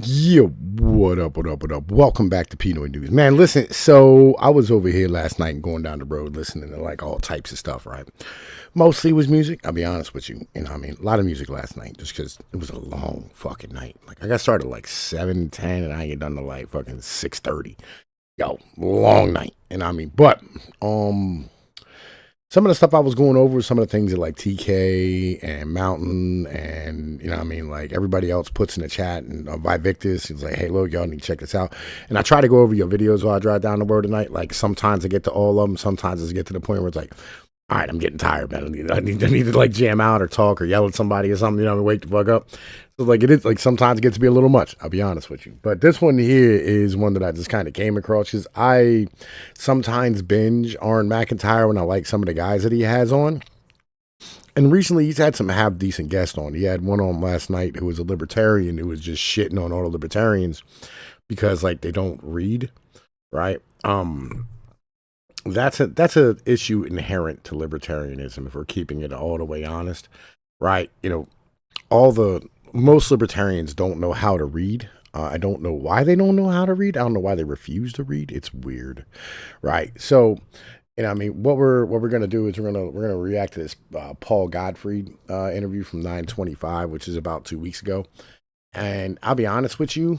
Yeah, what up, what up, what up? Welcome back to Pnoid News. Man, listen, so I was over here last night and going down the road listening to like all types of stuff, right? Mostly was music, I'll be honest with you. A lot of music last night just because it was a long fucking night. Like, I got started like 7:10 and I get done to like fucking 6:30. Yo, long night. But some of the stuff I was going over, some of the things that like TK and Mountain and like everybody else puts in the chat and Vivictus, he's like, hey, look, y'all need to check this out. And I try to go over your videos while I drive down the road tonight. Like sometimes I get to all of them, sometimes I get to the point where it's like, all right, I'm getting tired, man. I need to like jam out or talk or yell at somebody or something, wake the fuck up. So like it is like sometimes it gets to be a little much, I'll be honest with you. But this one here is one that I just kind of came across because I sometimes binge Aaron McIntyre when I like some of the guys that he has on. And recently he's had some half decent guests on. He had one on last night who was a libertarian who was just shitting on all the libertarians because like they don't read, right? That's a issue inherent to libertarianism if we're keeping it all the way honest, right? All the most libertarians don't know how to read. I don't know why they don't know how to read. I don't know why they refuse to read. It's weird, right? So, what we're gonna do is we're gonna react to this Paul Gottfried interview from 925, which is about 2 weeks ago. And I'll be honest with you,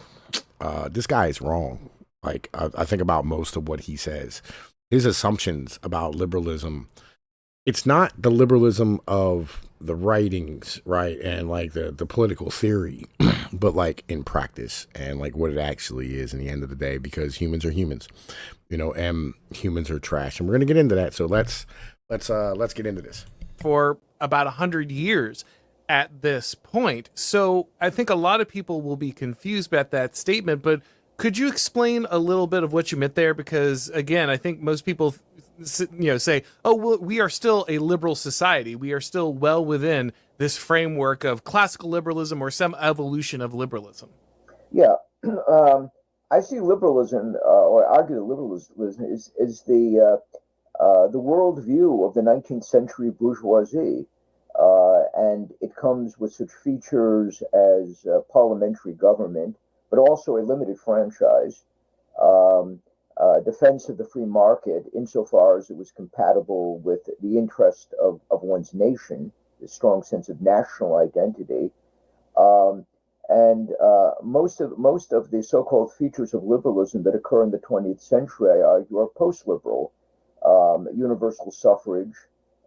this guy is wrong. Like I think about most of what he says. His assumptions about liberalism, it's not the liberalism of the writings, right? And like the political theory, but like in practice and like what it actually is in the end of the day, because humans are humans, and humans are trash. And we're gonna get into that. So let's get into this. For about 100 years at this point. So I think a lot of people will be confused about that statement, but could you explain a little bit of what you meant there? Because again, I think most people, say, "Oh, well, we are still a liberal society. We are still well within this framework of classical liberalism or some evolution of liberalism." Yeah, I see liberalism, or argue that liberalism is the worldview of the 19th century bourgeoisie, and it comes with such features as parliamentary government, but also a limited franchise, defense of the free market insofar as it was compatible with the interest of one's nation, a strong sense of national identity. And most of the so-called features of liberalism that occur in the 20th century, I argue, are post-liberal. Universal suffrage,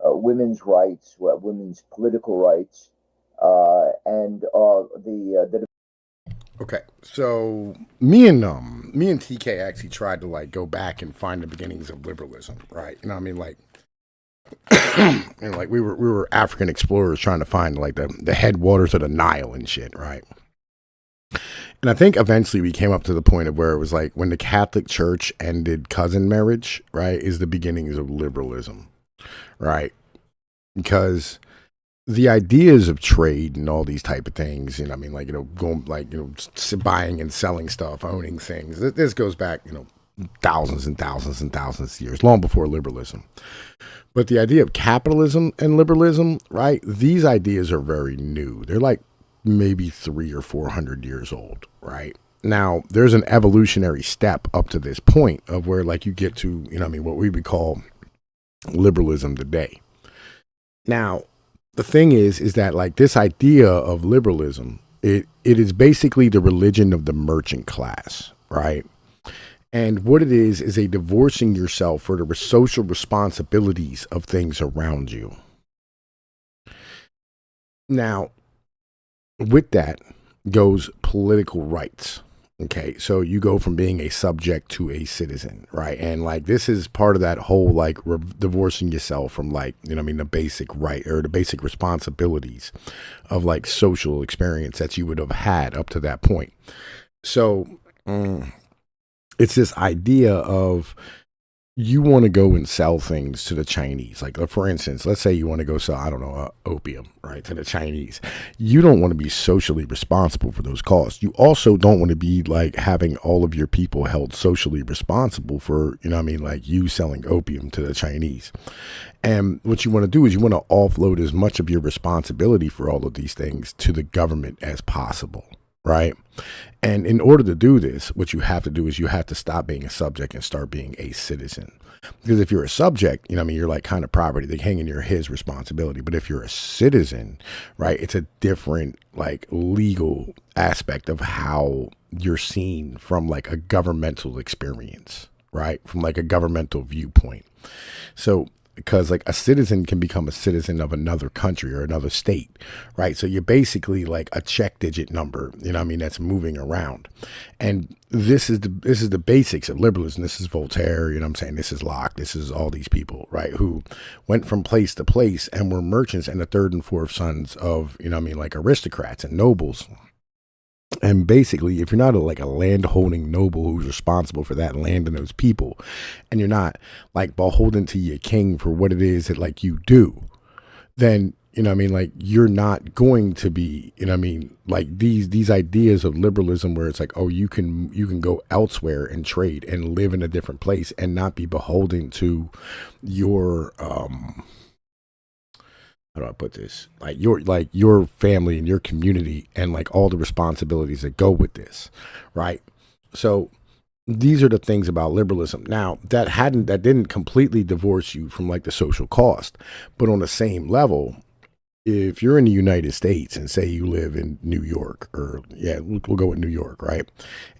women's rights, women's political rights, and the Okay, so me and TK actually tried to like go back and find the beginnings of liberalism, right? Like we were African explorers trying to find like the headwaters of the Nile and shit, right? And I think eventually we came up to the point of where it was like when the Catholic Church ended cousin marriage, right, is the beginnings of liberalism, right? Because the ideas of trade and all these type of things, going like, buying and selling stuff, owning things. This goes back, thousands and thousands and thousands of years, long before liberalism. But the idea of capitalism and liberalism, right? These ideas are very new. They're like maybe 300 or 400 years old, right? Now, there's an evolutionary step up to this point of where like you get to, what we would call liberalism today. Now, the thing is that like this idea of liberalism, it is basically the religion of the merchant class, right? And what it is a divorcing yourself for the social responsibilities of things around you. Now, with that goes political rights. Okay, so you go from being a subject to a citizen, right? And like this is part of that whole like divorcing yourself from like, the basic right or the basic responsibilities of like social experience that you would have had up to that point. So it's this idea of you want to go and sell things to the Chinese. Like, for instance, let's say you want to go sell, I don't know, opium, right, to the Chinese. You don't want to be socially responsible for those costs. You also don't want to be like having all of your people held socially responsible for, like you selling opium to the Chinese. And what you want to do is you want to offload as much of your responsibility for all of these things to the government as possible, right? And in order to do this, what you have to do is you have to stop being a subject and start being a citizen. Because if you're a subject, you know what I mean, you're like kind of property. They hang in your his responsibility. But if you're a citizen, right, it's a different like legal aspect of how you're seen from like a governmental experience, right? From like a governmental viewpoint. So because like a citizen can become a citizen of another country or another state, right? So you're basically like a check digit number, you know what I mean, that's moving around. And this is the basics of liberalism. This is Voltaire, you know what I'm saying? This is Locke, this is all these people, right, who went from place to place and were merchants and the third and fourth sons of, you know what I mean, like aristocrats and nobles. And basically, if you're not like a land holding noble who's responsible for that land and those people, and you're not like beholden to your king for what it is that like you do, then, you know what I mean, like you're not going to be, you know what I mean, like these ideas of liberalism where it's like, oh, you can go elsewhere and trade and live in a different place and not be beholden to your how do I put this? Like your family and your community and like all the responsibilities that go with this, right? So these are the things about liberalism. Now that didn't completely divorce you from like the social cost, but on the same level, if you're in the United States and say you live in New York, or we'll go with New York, right?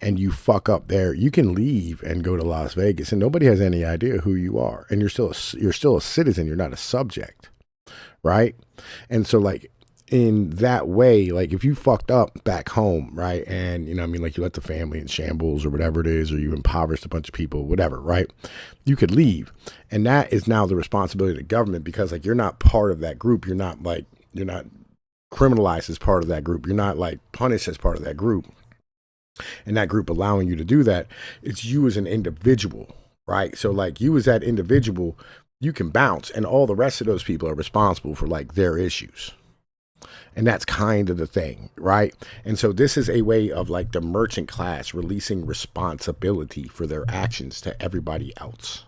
And you fuck up there, you can leave and go to Las Vegas and nobody has any idea who you are. And you're still a citizen. You're not a subject. Right. And so like in that way, like if you fucked up back home, right, and you know what I mean, like you let the family in shambles or whatever it is, or you impoverished a bunch of people, whatever, right, you could leave. And that is now the responsibility of the government, because like you're not part of that group. You're not criminalized as part of that group. You're not like punished as part of that group, and that group allowing you to do that. It's you as an individual, right? So like you as that individual, you can bounce, and all the rest of those people are responsible for like their issues. And that's kind of the thing, right? And so this is a way of like the merchant class releasing responsibility for their actions to everybody else.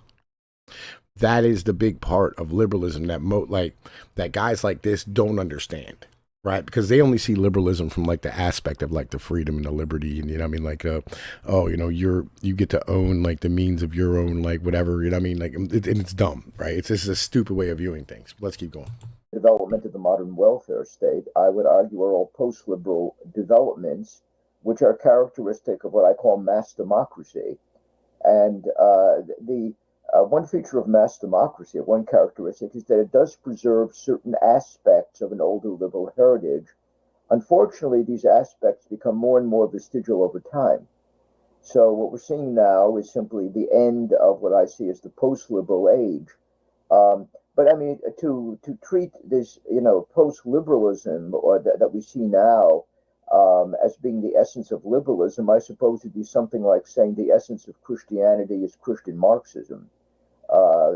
That is the big part of liberalism that guys like this don't understand, right? Because they only see liberalism from like the aspect of like the freedom and the liberty, and you know what I mean, like you get to own like the means of your own like whatever, you know what I mean, like and it's dumb, right? It's just a stupid way of viewing things. Let's keep going. Development of the modern welfare state, I would argue, are all post-liberal developments, which are characteristic of what I call mass democracy. And the one feature of mass democracy, one characteristic, is that it does preserve certain aspects of an older liberal heritage. Unfortunately, these aspects become more and more vestigial over time. So what we're seeing now is simply the end of what I see as the post-liberal age. But I mean, to treat this, post-liberalism or that we see now as being the essence of liberalism, I suppose would be something like saying the essence of Christianity is Christian Marxism.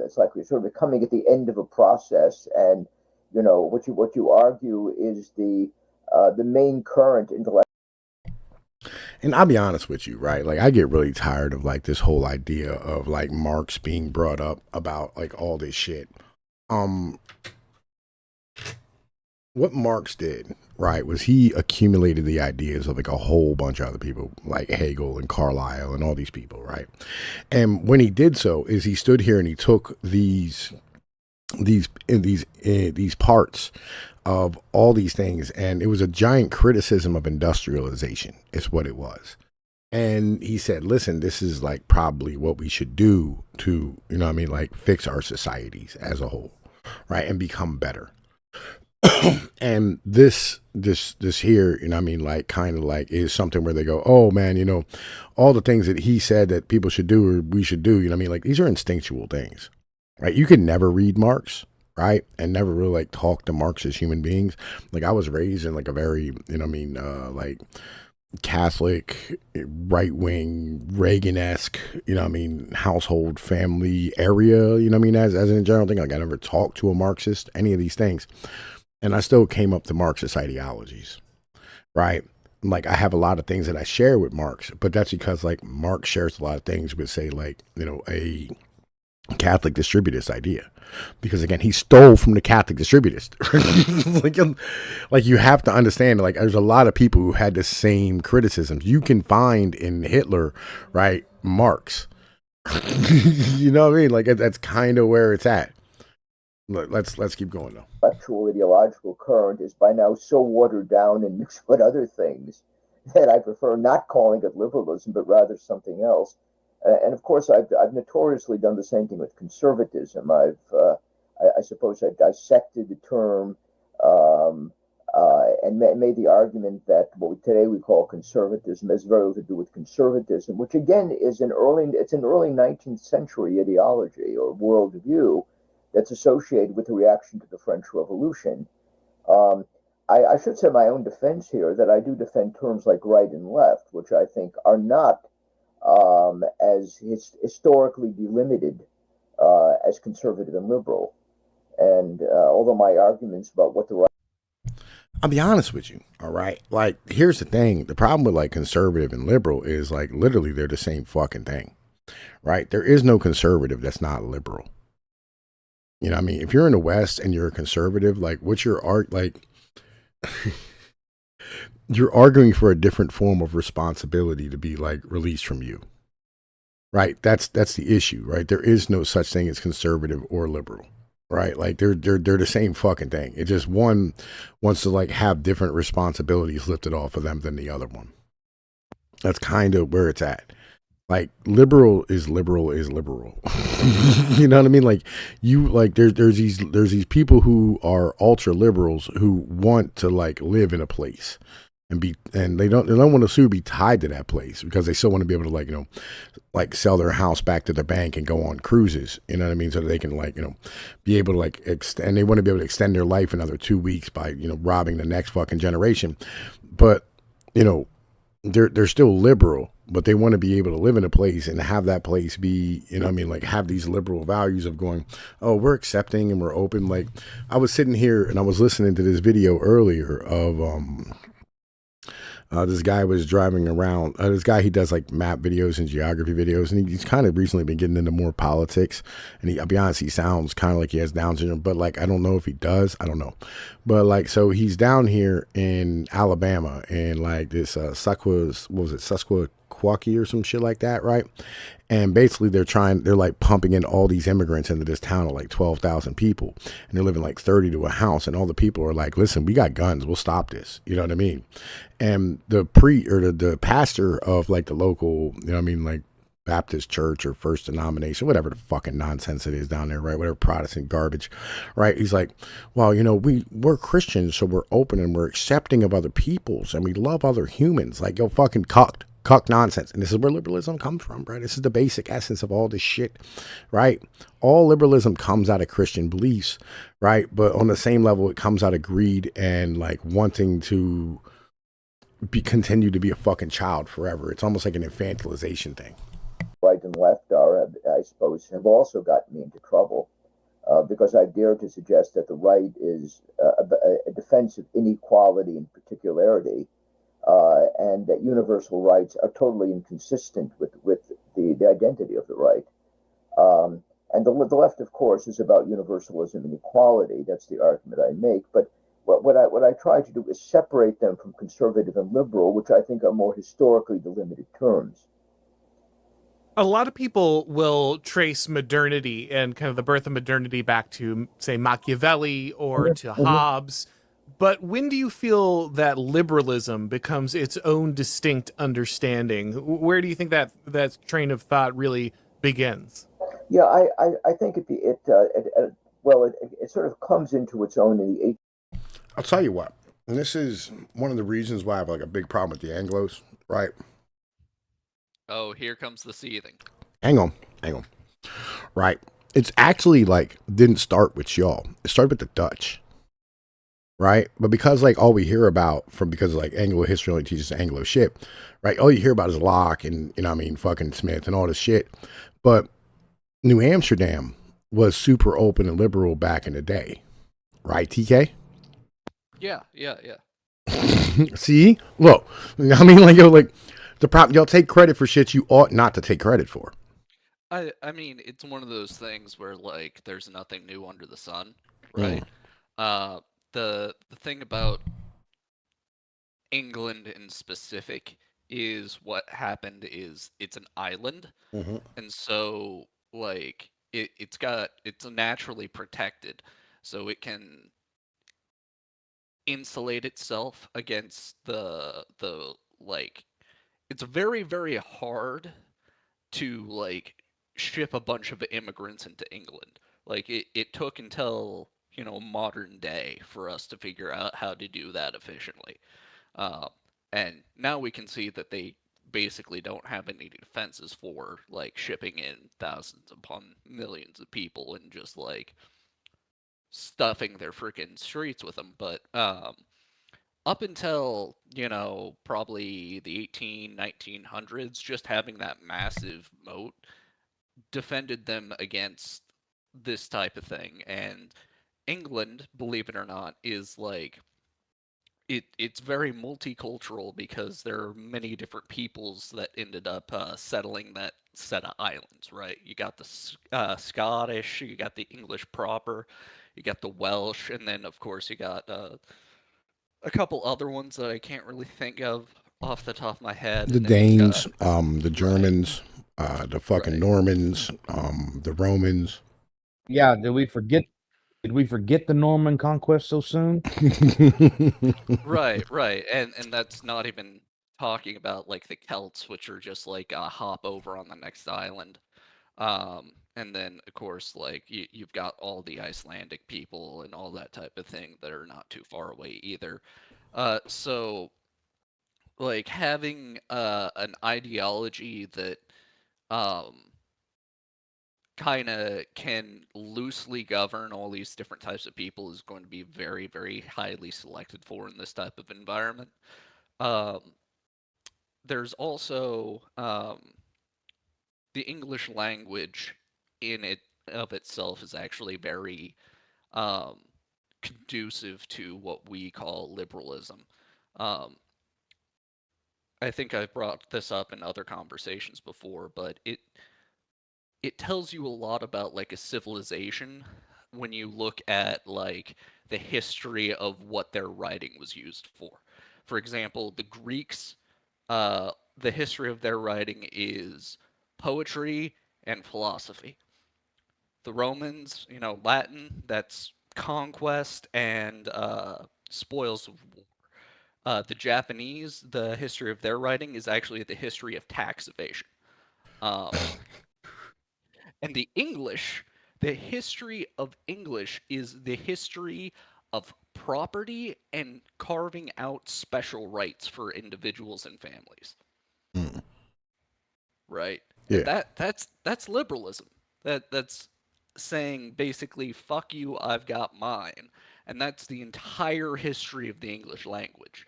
It's like we're sort of coming at the end of a process, and what you argue is the main current intellectual. And I'll be honest with you, right? Like I get really tired of like this whole idea of like Marx being brought up about like all this shit. What Marx did, right, was he accumulated the ideas of like a whole bunch of other people, like Hegel and Carlyle and all these people, right? And when he did so, is he stood here and he took these parts of all these things, and it was a giant criticism of industrialization, is what it was. And he said, listen, this is like probably what we should do to, you know what I mean, like fix our societies as a whole, right, and become better. And this here, you know what I mean, like kind of like is something where they go, oh man, you know, all the things that he said that people should do or we should do, you know what I mean, like these are instinctual things, right? You can never read Marx, right, and never really like talk to Marx as human beings. Like I was raised in like a very, you know what I mean, like Catholic, right-wing, Reagan-esque, you know what I mean, household family area, you know what I mean, as a general thing. Like I never talked to a Marxist, any of these things. And I still came up to Marxist ideologies, right? Like I have a lot of things that I share with Marx, but that's because like Marx shares a lot of things with, say, like, you know, a Catholic distributist idea, because again, he stole from the Catholic distributist. Like you have to understand, like there's a lot of people who had the same criticisms. You can find in Hitler, right, Marx. You know what I mean? Like that's kind of where it's at. Let's keep going though. Intellectual ideological current is by now so watered down and mixed with other things that I prefer not calling it liberalism, but rather something else. And of course, I've notoriously done the same thing with conservatism. I suppose I dissected the term and made the argument that what today we call conservatism has very little to do with conservatism, which again is an early 19th century ideology or worldview that's associated with the reaction to the French Revolution. I should say my own defense here that I do defend terms like right and left, which I think are not as historically delimited as conservative and liberal. And although my arguments about what the right... I'll be honest with you, all right? Like, here's the thing. The problem with, like, conservative and liberal is, like, literally they're the same fucking thing, right? There is no conservative that's not liberal. You know what I mean? If you're in the West and you're a conservative, like, what's your art, like... You're arguing for a different form of responsibility to be like released from you, right? That's the issue, right? There is no such thing as conservative or liberal, right? Like they're the same fucking thing. It just one wants to like have different responsibilities lifted off of them than the other one. That's kind of where it's at. Like liberal is liberal. You know what I mean? Like you like there's these people who are ultra liberals who want to like live in a place. And they don't want to be tied to that place because they still want to be able to like, you know, like sell their house back to the bank and go on cruises, you know what I mean? So that they can like, you know, be able to like and they want to be able to extend their life another 2 weeks by, you know, robbing the next fucking generation. But, you know, they're still liberal, but they want to be able to live in a place and have that place be, you know what I mean, like have these liberal values of going, oh, we're accepting and we're open. Like I was sitting here and I was listening to this video earlier of, this guy was driving around. This guy, he does like map videos and geography videos, and he's kind of recently been getting into more politics. And I'll be honest, he sounds kind of like he has Down syndrome, but like I don't know if he does. I don't know, but like so he's down here in Alabama, and like this Susquehanna or some shit like that, right? And basically they're like pumping in all these immigrants into this town of like 12,000 people, and they're living like 30 to a house, and all the people are like, listen, we got guns, we'll stop this, you know what I mean? And the the pastor of like the local, you know what I mean, like Baptist church or First Denomination, whatever the fucking nonsense it is down there, right? Whatever Protestant garbage, right? He's like, well, you know, we're Christians, so we're open and we're accepting of other peoples, and we love other humans. Like, yo, fucking cuck nonsense. And this is where liberalism comes from, right? This is the basic essence of all this shit, right? All liberalism comes out of Christian beliefs, right? But on the same level, it comes out of greed and like wanting to continue to be a fucking child forever. It's almost like an infantilization thing. Right and left are, I suppose, have also gotten me into trouble because I dare to suggest that the right is a defense of inequality and particularity, and that universal rights are totally inconsistent with the identity of the right. And the left, of course, is about universalism and equality. That's the argument I make. But what I try to do is separate them from conservative and liberal, which I think are more historically delimited terms. A lot of people will trace modernity and kind of the birth of modernity back to, say, Machiavelli or to Hobbes. But when do you feel that liberalism becomes its own distinct understanding? Where do you think that train of thought really begins? Yeah, I think it sort of comes into its own in the 18th. I'll tell you what, and this is one of the reasons why I have like a big problem with the Anglos, right? Oh, here comes the seething. Hang on. Right. It's actually like didn't start with y'all. It started with the Dutch. Right. But because like all we hear about because like Anglo history only teaches Anglo shit, right? All you hear about is Locke and, you know what I mean, fucking Smith and all this shit. But New Amsterdam was super open and liberal back in the day. Right, TK? Yeah. See? Look, I mean, like, yo, like, the problem, y'all take credit for shit you ought not to take credit for. I mean, it's one of those things where like there's nothing new under the sun, right? Uh, the thing about England in specific is what happened is it's an island, Mm-hmm. and so like it's naturally protected, so it can insulate itself against the like it's very very hard to like ship a bunch of immigrants into England. Like it took until, modern day for us to figure out how to do that efficiently. Uh, and now we can see that they basically don't have any defenses for like shipping in thousands upon millions of people and just like stuffing their freaking streets with them. But up until, probably the 1900s, just having that massive moat defended them against this type of thing. And England, believe it or not, is like it's very multicultural because there are many different peoples that ended up settling that set of islands, right? You got the Scottish, you got the English proper, you got the Welsh, and then of course you got a couple other ones that I can't really think of off the top of my head. The And then you've got Danes, the right, Germans, the fucking right, Normans, the Romans. Yeah, did we forget? Did we forget the Norman conquest so soon? right, and that's not even talking about like the Celts, which are just like a hop over on the next island. And then of course, like you've got all the Icelandic people and all that type of thing that are not too far away either. So like having an ideology that um kind of can loosely govern all these different types of people is going to be very, very highly selected for in this type of environment. Um, there's also the English language in it of itself is actually very um, conducive to what we call liberalism. Um, I think I've brought this up in other conversations before, but it tells you a lot about like a civilization when you look at like the history of what their writing was used for. For example, the Greeks, the history of their writing is poetry and philosophy. The Romans, Latin, that's conquest and spoils of war. The Japanese, the history of their writing is actually the history of tax evasion. Um, And the history of English is the history of property and carving out special rights for individuals and families, Mm, right? And yeah. that's liberalism. That's saying basically fuck you, I've got mine. And that's the entire history of the English language.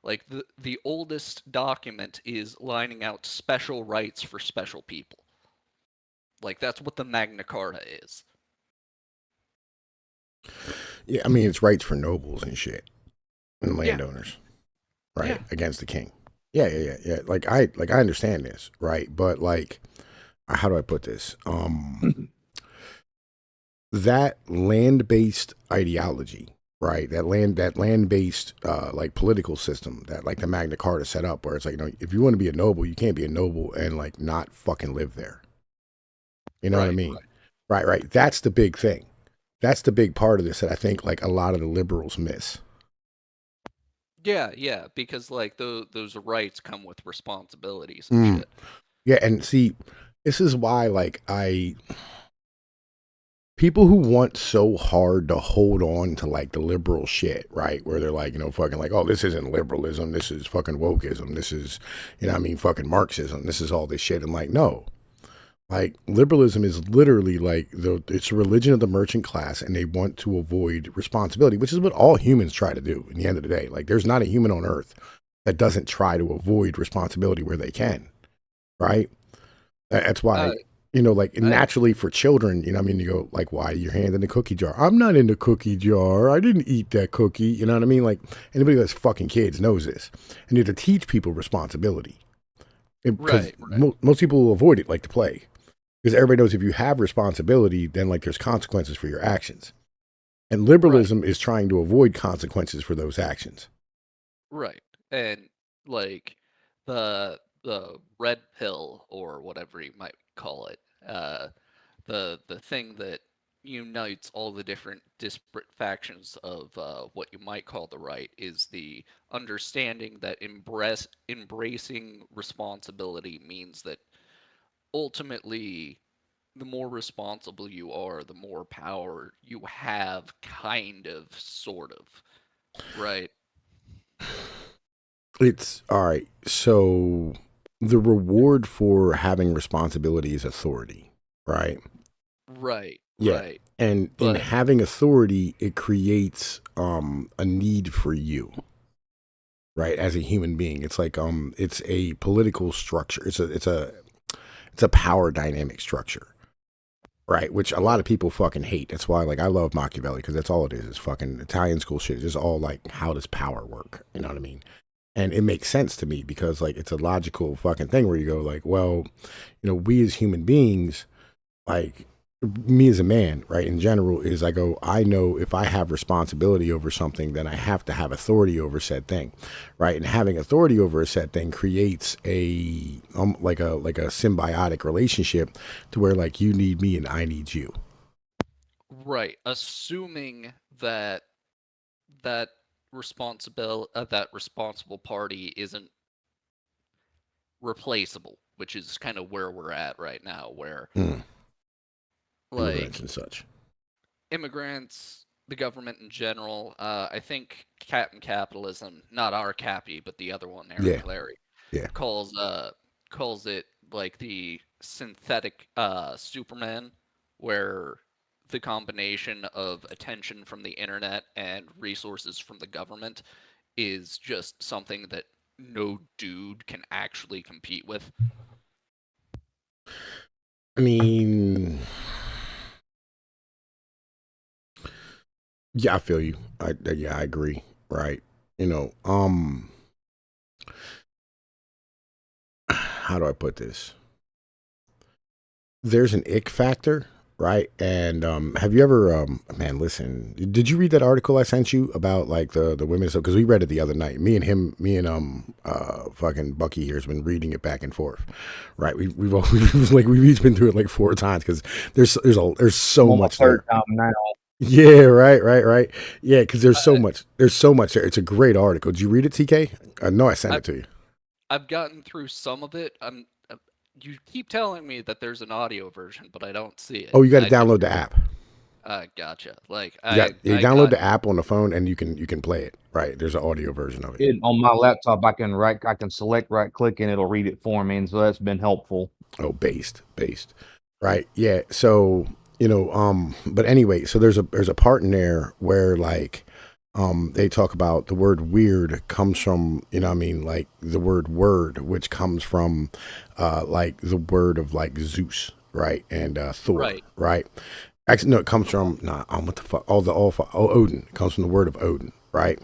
Like the oldest document is lining out special rights for special people. Like that's what the Magna Carta is. Yeah, I mean, it's rights for nobles and shit and Yeah, landowners, right? yeah, Against the king. Yeah. Like I understand this, right? But like, how do I put this? That land-based ideology, right? That land-based like political system that like the Magna Carta set up, where it's like, if you want to be a noble, you can't be a noble and like not fucking live there. You know what I right, mean? Right. That's the big thing. That's the big part of this that I think like a lot of the liberals miss. yeah, because like those rights come with responsibilities and Mm. shit. Yeah, and see, this is why like people who want so hard to hold on to like the liberal shit, right? Where they're like, fucking like, oh, this isn't liberalism, this is fucking wokeism, this is, fucking Marxism, this is all this shit. I'm like, no. Like liberalism is literally like it's a religion of the merchant class, and they want to avoid responsibility, which is what all humans try to do. In the end of the day, like there's not a human on earth that doesn't try to avoid responsibility where they can, right? That's why, Uh, like I naturally for children, you go like, why your hand in the cookie jar? I'm not in the cookie jar. I didn't eat that cookie. You know what I mean? Like anybody that's fucking kids knows this, and you have to teach people responsibility because right, most people will avoid it like the plague. Because everybody knows if you have responsibility, then like there's consequences for your actions. And liberalism is trying to avoid consequences for those actions. Right. And like the red pill or whatever you might call it, the thing that unites all the different disparate factions of what you might call the right is the understanding that embracing responsibility means that ultimately the more responsible you are, the more power you have, kind of, sort of, right? It's all right. So the reward for having responsibility is authority, right? Right, Yeah. right. And in But having authority, it creates a need for you, right? As a human being. It's like it's a political structure. It's a power dynamic structure. Right, which a lot of people fucking hate. That's why, like, I love Machiavelli because that's all it is. It's fucking Italian school shit. It's just all like, how does power work? You know what I mean? And it makes sense to me because, like, it's a logical fucking thing where you go, like, well, we as human beings, like, me as a man, right, in general, is I know if I have responsibility over something, then I have to have authority over said thing, right? And having authority over a said thing creates a like a symbiotic relationship to where like you need me and I need you. right, assuming that that responsible party isn't replaceable, which is kind of where we're at right now, where Immigrants like and such. immigrants, the government in general, I think Captain Capitalism, not our Cappy, but the other one, Eric Larry, Yeah. calls it like the synthetic Superman, where the combination of attention from the internet and resources from the government is just something that no dude can actually compete with. I mean, yeah, I feel you. I agree. Right. How do I put this? There's an ick factor, right? And have you ever, man, listen, did you read that article I sent you about like the women? So, because we read it the other night, me and fucking Bucky here has been reading it back and forth, right? We've each been through it like 4 times because there's so much there. Time now. Yeah, right. Yeah, because there's so much there. It's a great article. Did you read it, TK? I know I sent it to you. I've gotten through some of it. You keep telling me that there's an audio version, but I don't see it. Oh, you got to download the app. Gotcha. Like You download the app on the phone and you can play it. Right, there's an audio version of it. On my laptop, I can select right click and it'll read it for me, and so that's been helpful. Oh, based. Right. Yeah. So, but anyway, so there's a part in there where like they talk about the word weird comes from, like the word, which comes from like the word of like Zeus, right? And Thor, right? Actually, no, it comes from what the fuck? Odin. It comes from the word of Odin, right?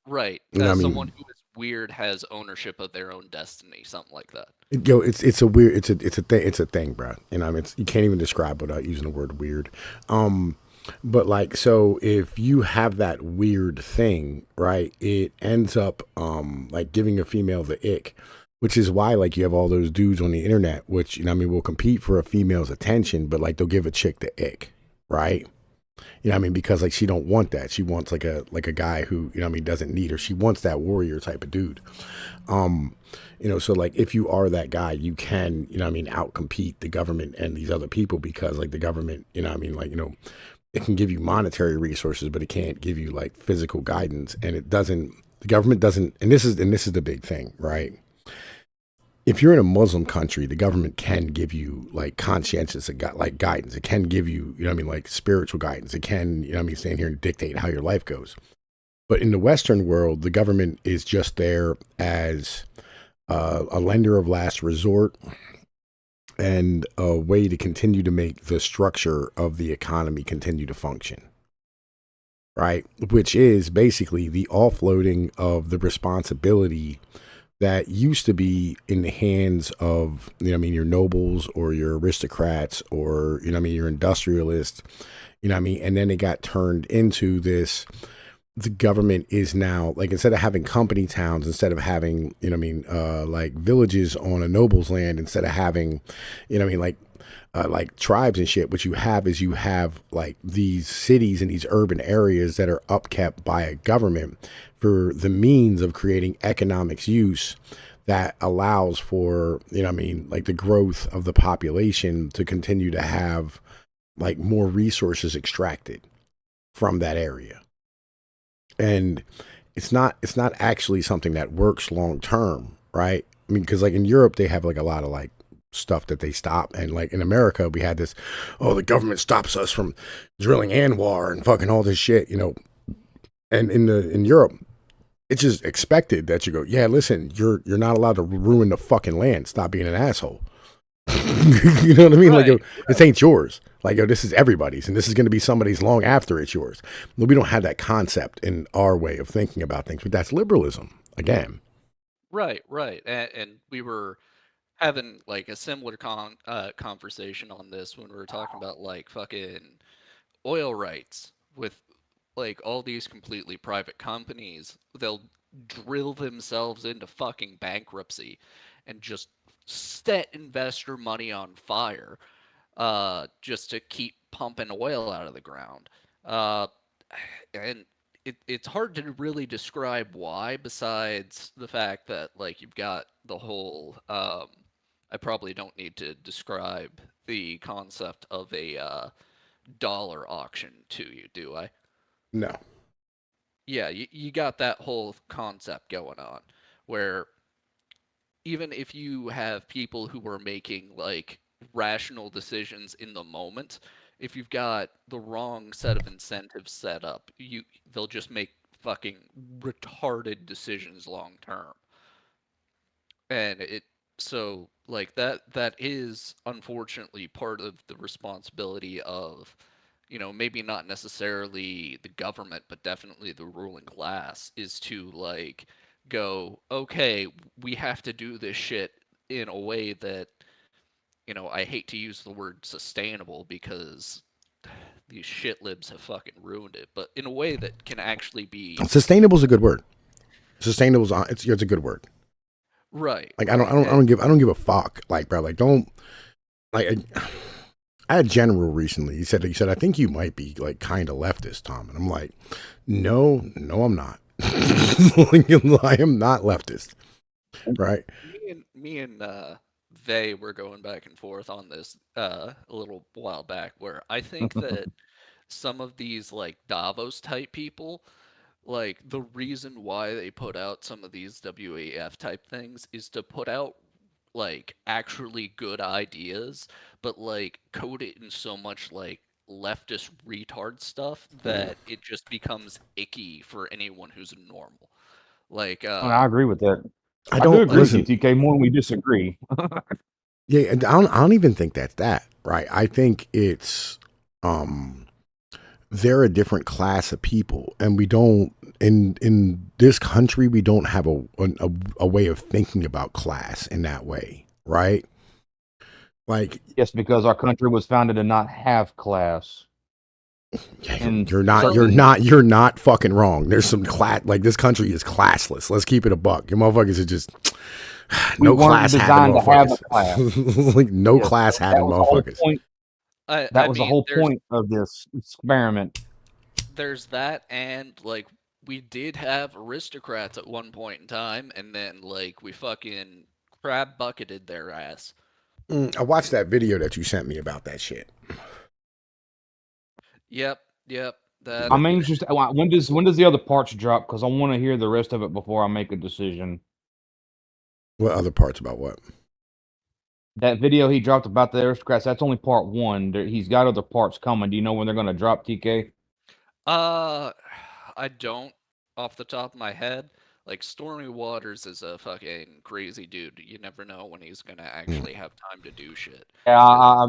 Right. Someone who is weird has ownership of their own destiny, something like that. It's a weird, it's a thing, bro. You can't even describe without using the word weird. But like, so if you have that weird thing, right, it ends up like giving a female the ick, which is why like you have all those dudes on the internet, which will compete for a female's attention, but like they'll give a chick the ick, right? Because like she don't want that. She wants like a guy who doesn't need her. She wants that warrior type of dude. So like if you are that guy, you can outcompete the government and these other people because like the government, it can give you monetary resources, but it can't give you like physical guidance. And the government doesn't, and this is the big thing, right? If you're in a Muslim country, the government can give you like conscientious like guidance. It can give you, like spiritual guidance. It can, stand here and dictate how your life goes. But in the Western world, the government is just there as a lender of last resort and a way to continue to make the structure of the economy continue to function, right? Which is basically the offloading of the responsibility that used to be in the hands of, you know what I mean, your nobles or your aristocrats or, you know what I mean, your industrialists, you know what I mean? And then it got turned into this, the government is now, like, instead of having company towns, instead of having, you know what I mean, like villages on a noble's land, instead of having, you know what I mean, like tribes and shit, what you have is you have like these cities and these urban areas that are upkept by a government for the means of creating economics use that allows for, you know what I mean, like the growth of the population to continue to have like more resources extracted from that area. And it's not actually something that works long term, right? I mean, because like in Europe they have like a lot of like stuff that they stop, and like in America we had this, oh, the government stops us from drilling Anwar and fucking all this shit, you know. And in Europe it's just expected that you go, yeah, listen, you're not allowed to ruin the fucking land, stop being an asshole. You know what I mean? Right, Like, this ain't yours. Like, yo, this is everybody's, and this is going to be somebody's long after it's yours. We don't have that concept in our way of thinking about things, but that's liberalism again. Right, right. And we were having like a similar conversation on this when we were talking about like fucking oil rights with like all these completely private companies. They'll drill themselves into fucking bankruptcy and just set investor money on fire just to keep pumping oil out of the ground. Uh, and it's hard to really describe why, besides the fact that like you've got the whole I probably don't need to describe the concept of a dollar auction to you, do I? No. Yeah, you got that whole concept going on where even if you have people who are making like rational decisions in the moment, if you've got the wrong set of incentives set up, they'll just make fucking retarded decisions long term. And it so like that is unfortunately part of the responsibility of, you know, maybe not necessarily the government, but definitely the ruling class, is to like go, okay, we have to do this shit in a way that, you know, I hate to use the word sustainable because these shit libs have fucking ruined it, but in a way that can actually be Sustainable is a good word. Sustainable it's a good word. right. Like, Right. I don't give a fuck. Like, bro, like, don't, like, I had General recently. He said, I think you might be like kind of leftist, Tom. And I'm like, no, I'm not. I am not leftist. Right. Me and they were going back and forth on this a little while back, where I think that some of these like Davos type people, like the reason why they put out some of these WAF type things is to put out like actually good ideas, but like code it in so much like leftist retard stuff that it just becomes icky for anyone who's normal. Like And I agree with that. I I do don't agree with you, listen. TK, more when we disagree. Yeah, and I don't even think that's that. Right. I think it's they're a different class of people, and we don't in this country we don't have a way of thinking about class in that way, right? Like, Yes, because our country was founded to not have class. yeah, And you're not fucking wrong. There's some class, like, this country is classless. Let's keep it a buck. Your motherfuckers are just no we weren't class having designed to have a motherfuckers. class. Like, no Yes, class that having was the whole motherfuckers. point. I That was the mean, whole point of this experiment. there's that, and like we did have aristocrats at one point in time, and then like we fucking crab bucketed their ass. I watched that video that you sent me about that shit. Yep, yep. That I'm interested. When does the other parts drop? Because I want to hear the rest of it before I make a decision. What other parts about what? That video he dropped about the aristocrats, that's only part one. He's got other parts coming. Do you know when they're going to drop, TK? I don't off the top of my head. Like Stormy Waters is a fucking crazy dude. You never know when he's gonna actually have time to do shit. Yeah,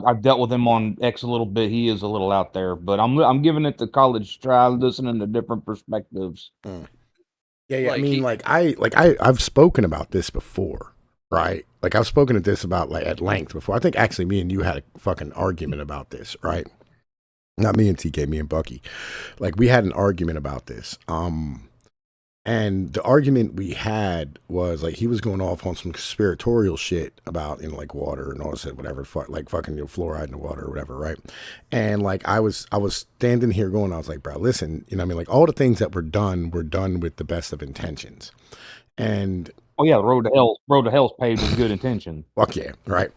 I've dealt with him on X a little bit. He is a little out there, but I'm giving it the college try, listening to different perspectives. Yeah. I Like mean, he, I've spoken about this before, right? Like I've spoken to this about like at length before. I think actually me and you had a fucking argument about this, right? Not me and TK, me and Bucky. Like we had an argument about this. And the argument we had was like he was going off on some conspiratorial shit about like water and all this shit, whatever, like fucking fluoride in the water or whatever, right? And like I was standing here going, I was like, bro, listen, you know what I mean? Like all the things that were done with the best of intentions. And Oh yeah, the road to hell's paved with good intention. fuck yeah, right?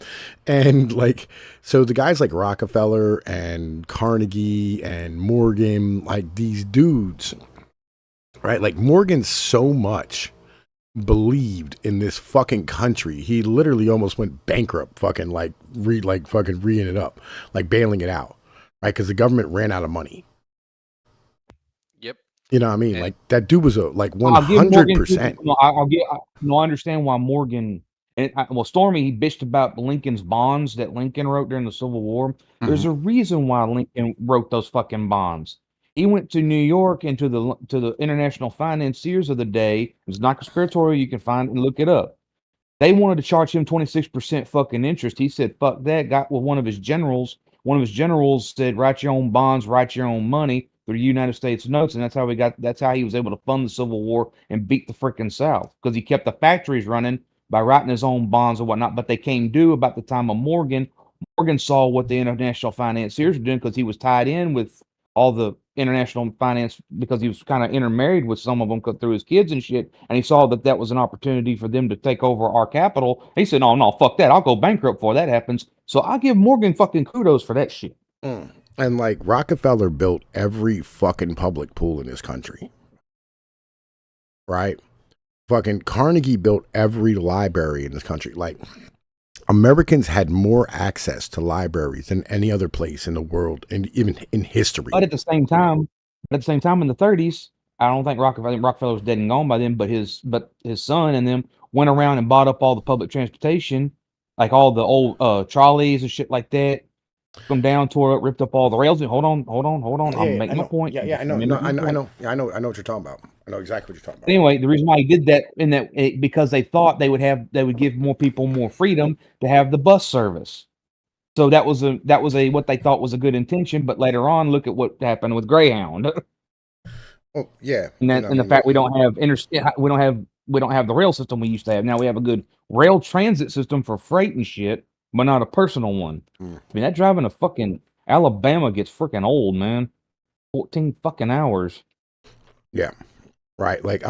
And like, so the guys like Rockefeller and Carnegie and Morgan, like these dudes, right? Like Morgan so much believed in this fucking country. He literally almost went bankrupt, fucking fucking reing it up, like bailing it out, right? Because the government ran out of money. yep. You know what I mean? And Like that dude was a like I'll give Morgan. 100%. No, I'll get. No, I understand why Morgan. And well, Stormy, he bitched about Lincoln's bonds that Lincoln wrote during the Civil War. There's Mhm. a reason why Lincoln wrote those fucking bonds. He went to New York and to the international financiers of the day. It's not conspiratorial. You can find and look it up. They wanted to charge him 26% fucking interest. He said, fuck that. Got with one of his generals. One of his generals said, write your own bonds, write your own money through United States notes. And that's how he was able to fund the Civil War and beat the freaking South. Because he kept the factories running by writing his own bonds and whatnot. But they came due about the time of Morgan. Morgan saw what the international financiers were doing because he was tied in with all the international finance because he was kind of intermarried with some of them through his kids and shit. And he saw that that was an opportunity for them to take over our capital. He said, "No, no, fuck that. I'll go bankrupt before that happens." So I give Morgan fucking kudos for that shit. Mm. And like Rockefeller built every fucking public pool in this country, right? Fucking Carnegie built every library in this country. Like Americans had more access to libraries than any other place in the world, and even in history. But at the same time, in the 30s, I don't think Rockefeller was dead and gone by then. But his son and them went around and bought up all the public transportation, like all the old trolleys and shit like that. Took them down, tore up, ripped up all the rails. And hold on. I'm I making my know. point. Yeah, I know. Let me No, make my I point. know. Yeah, I know what you're talking about. I know exactly what you're talking about. Anyway, the reason why he did that because they thought they would give more people more freedom to have the bus service. So that was a what they thought was a good intention, but later on, look at what happened with Greyhound, Oh, yeah. and You that know what I and the mean? fact we don't have the rail system we used to have. Now we have a good rail transit system for freight and shit, but not a personal one. Mm. I mean, that driving to fucking Alabama gets freaking old, man. 14 fucking hours. Yeah. Right. Like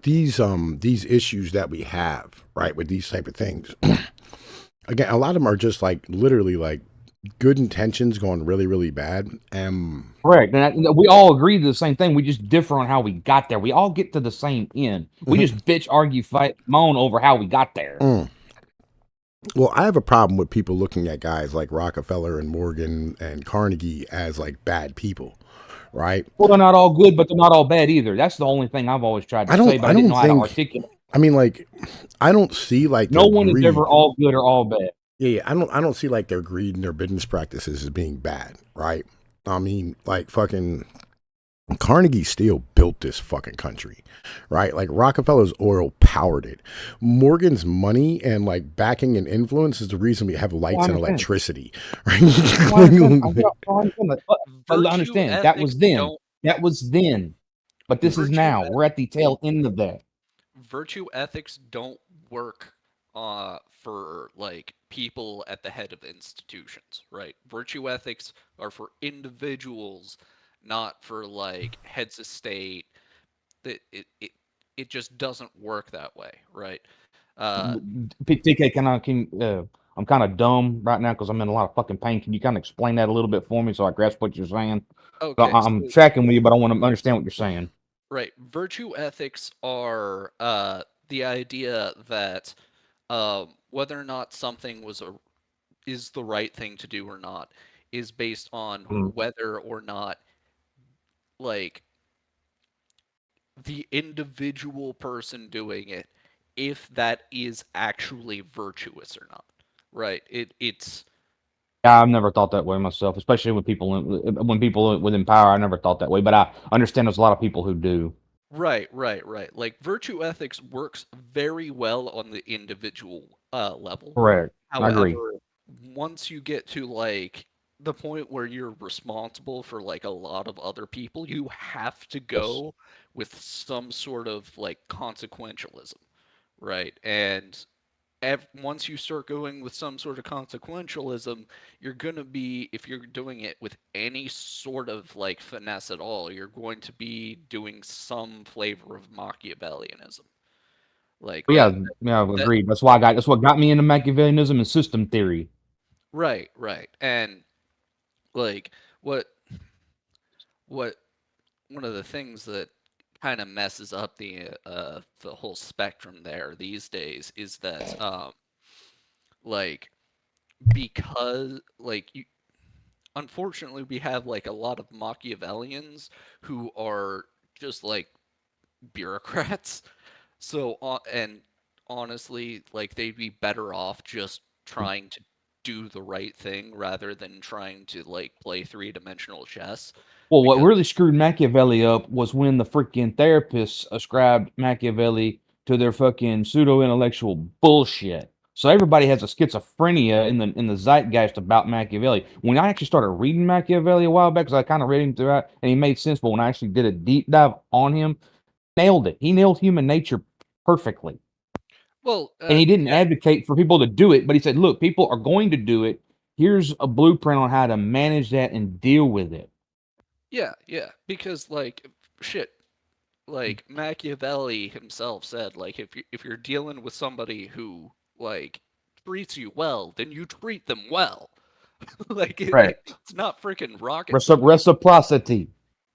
these issues that we have, right, with these type of things. Again, a lot of them are just like literally like good intentions going really, really bad. Correct. And we all agree to the same thing. We just differ on how we got there. We all get to the same end. We Mhm. just bitch, argue, fight, moan over how we got there. Mm. Well, I have a problem with people looking at guys like Rockefeller and Morgan and Carnegie as like bad people, right? Well, they're not all good, but they're not all bad either. That's the only thing I've always tried to say, but I I didn't don't know how to think. articulate. I mean, like, I don't see like No their one is ever greed. all good or all bad. Yeah, I don't see like their greed and their business practices as being bad, right? I mean, like fucking Carnegie still built this fucking country, right? Like Rockefeller's oil powered it. Morgan's money and like backing and influence is the reason we have Well, I lights and understand. electricity, Well, I understand. right? I understand that. But virtue understand that ethics was then. don't That was then. But this is virtue now. We're at the tail end of that. virtue ethics don't work for like people at the head of institutions, right? Virtue ethics are for individuals, not for like heads of state. It just doesn't work that way, right? TK, I'm kind of dumb right now because I'm in a lot of fucking pain. Can you kind of explain that a little bit for me so I grasp what you're saying? Okay, I'm so tracking with you, but I want to understand what you're saying. right, virtue ethics are the idea that whether or not something is the right thing to do or not is based on Mm. whether or not like the individual person doing it, if that is actually virtuous or not, right? It's Yeah, I've never thought that way myself, especially when people within power. I never thought that way, but I understand there's a lot of people who do. Right, right, right. Like virtue ethics works very well on the individual level. Correct. I agree. However, once you get to like the point where you're responsible for like a lot of other people, you have to Yes. go with some sort of like consequentialism, right? And once you start going with some sort of consequentialism, you're going to be, if you're doing it with any sort of like finesse at all, you're going to be doing some flavor of Machiavellianism. Like But that, yeah, that, agreed. That's what got me into Machiavellianism and system theory. right, right. And like what, what, one of the things that kind of messes up the whole spectrum there these days is that, like, because like you unfortunately we have like a lot of Machiavellians who are just like bureaucrats. So and honestly, like they'd be better off just trying to do the right thing rather than trying to like play three-dimensional chess Well, what because really screwed Machiavelli up was when the freaking therapists ascribed Machiavelli to their fucking pseudo intellectual bullshit. So everybody has a schizophrenia in the zeitgeist about Machiavelli. When I actually started reading Machiavelli a while back, because I kind of read him throughout, and he made sense. But when I actually did a deep dive on him, nailed it. He nailed human nature perfectly, well, and he didn't yeah, advocate for people to do it. But he said, "Look, people are going to do it. Here's a blueprint on how to manage that and deal with it." yeah, yeah, because like shit, like Machiavelli himself said, like if you're dealing with somebody who like treats you well, then you treat them well. Like Right. it's not freaking rocket science. Reciprocity.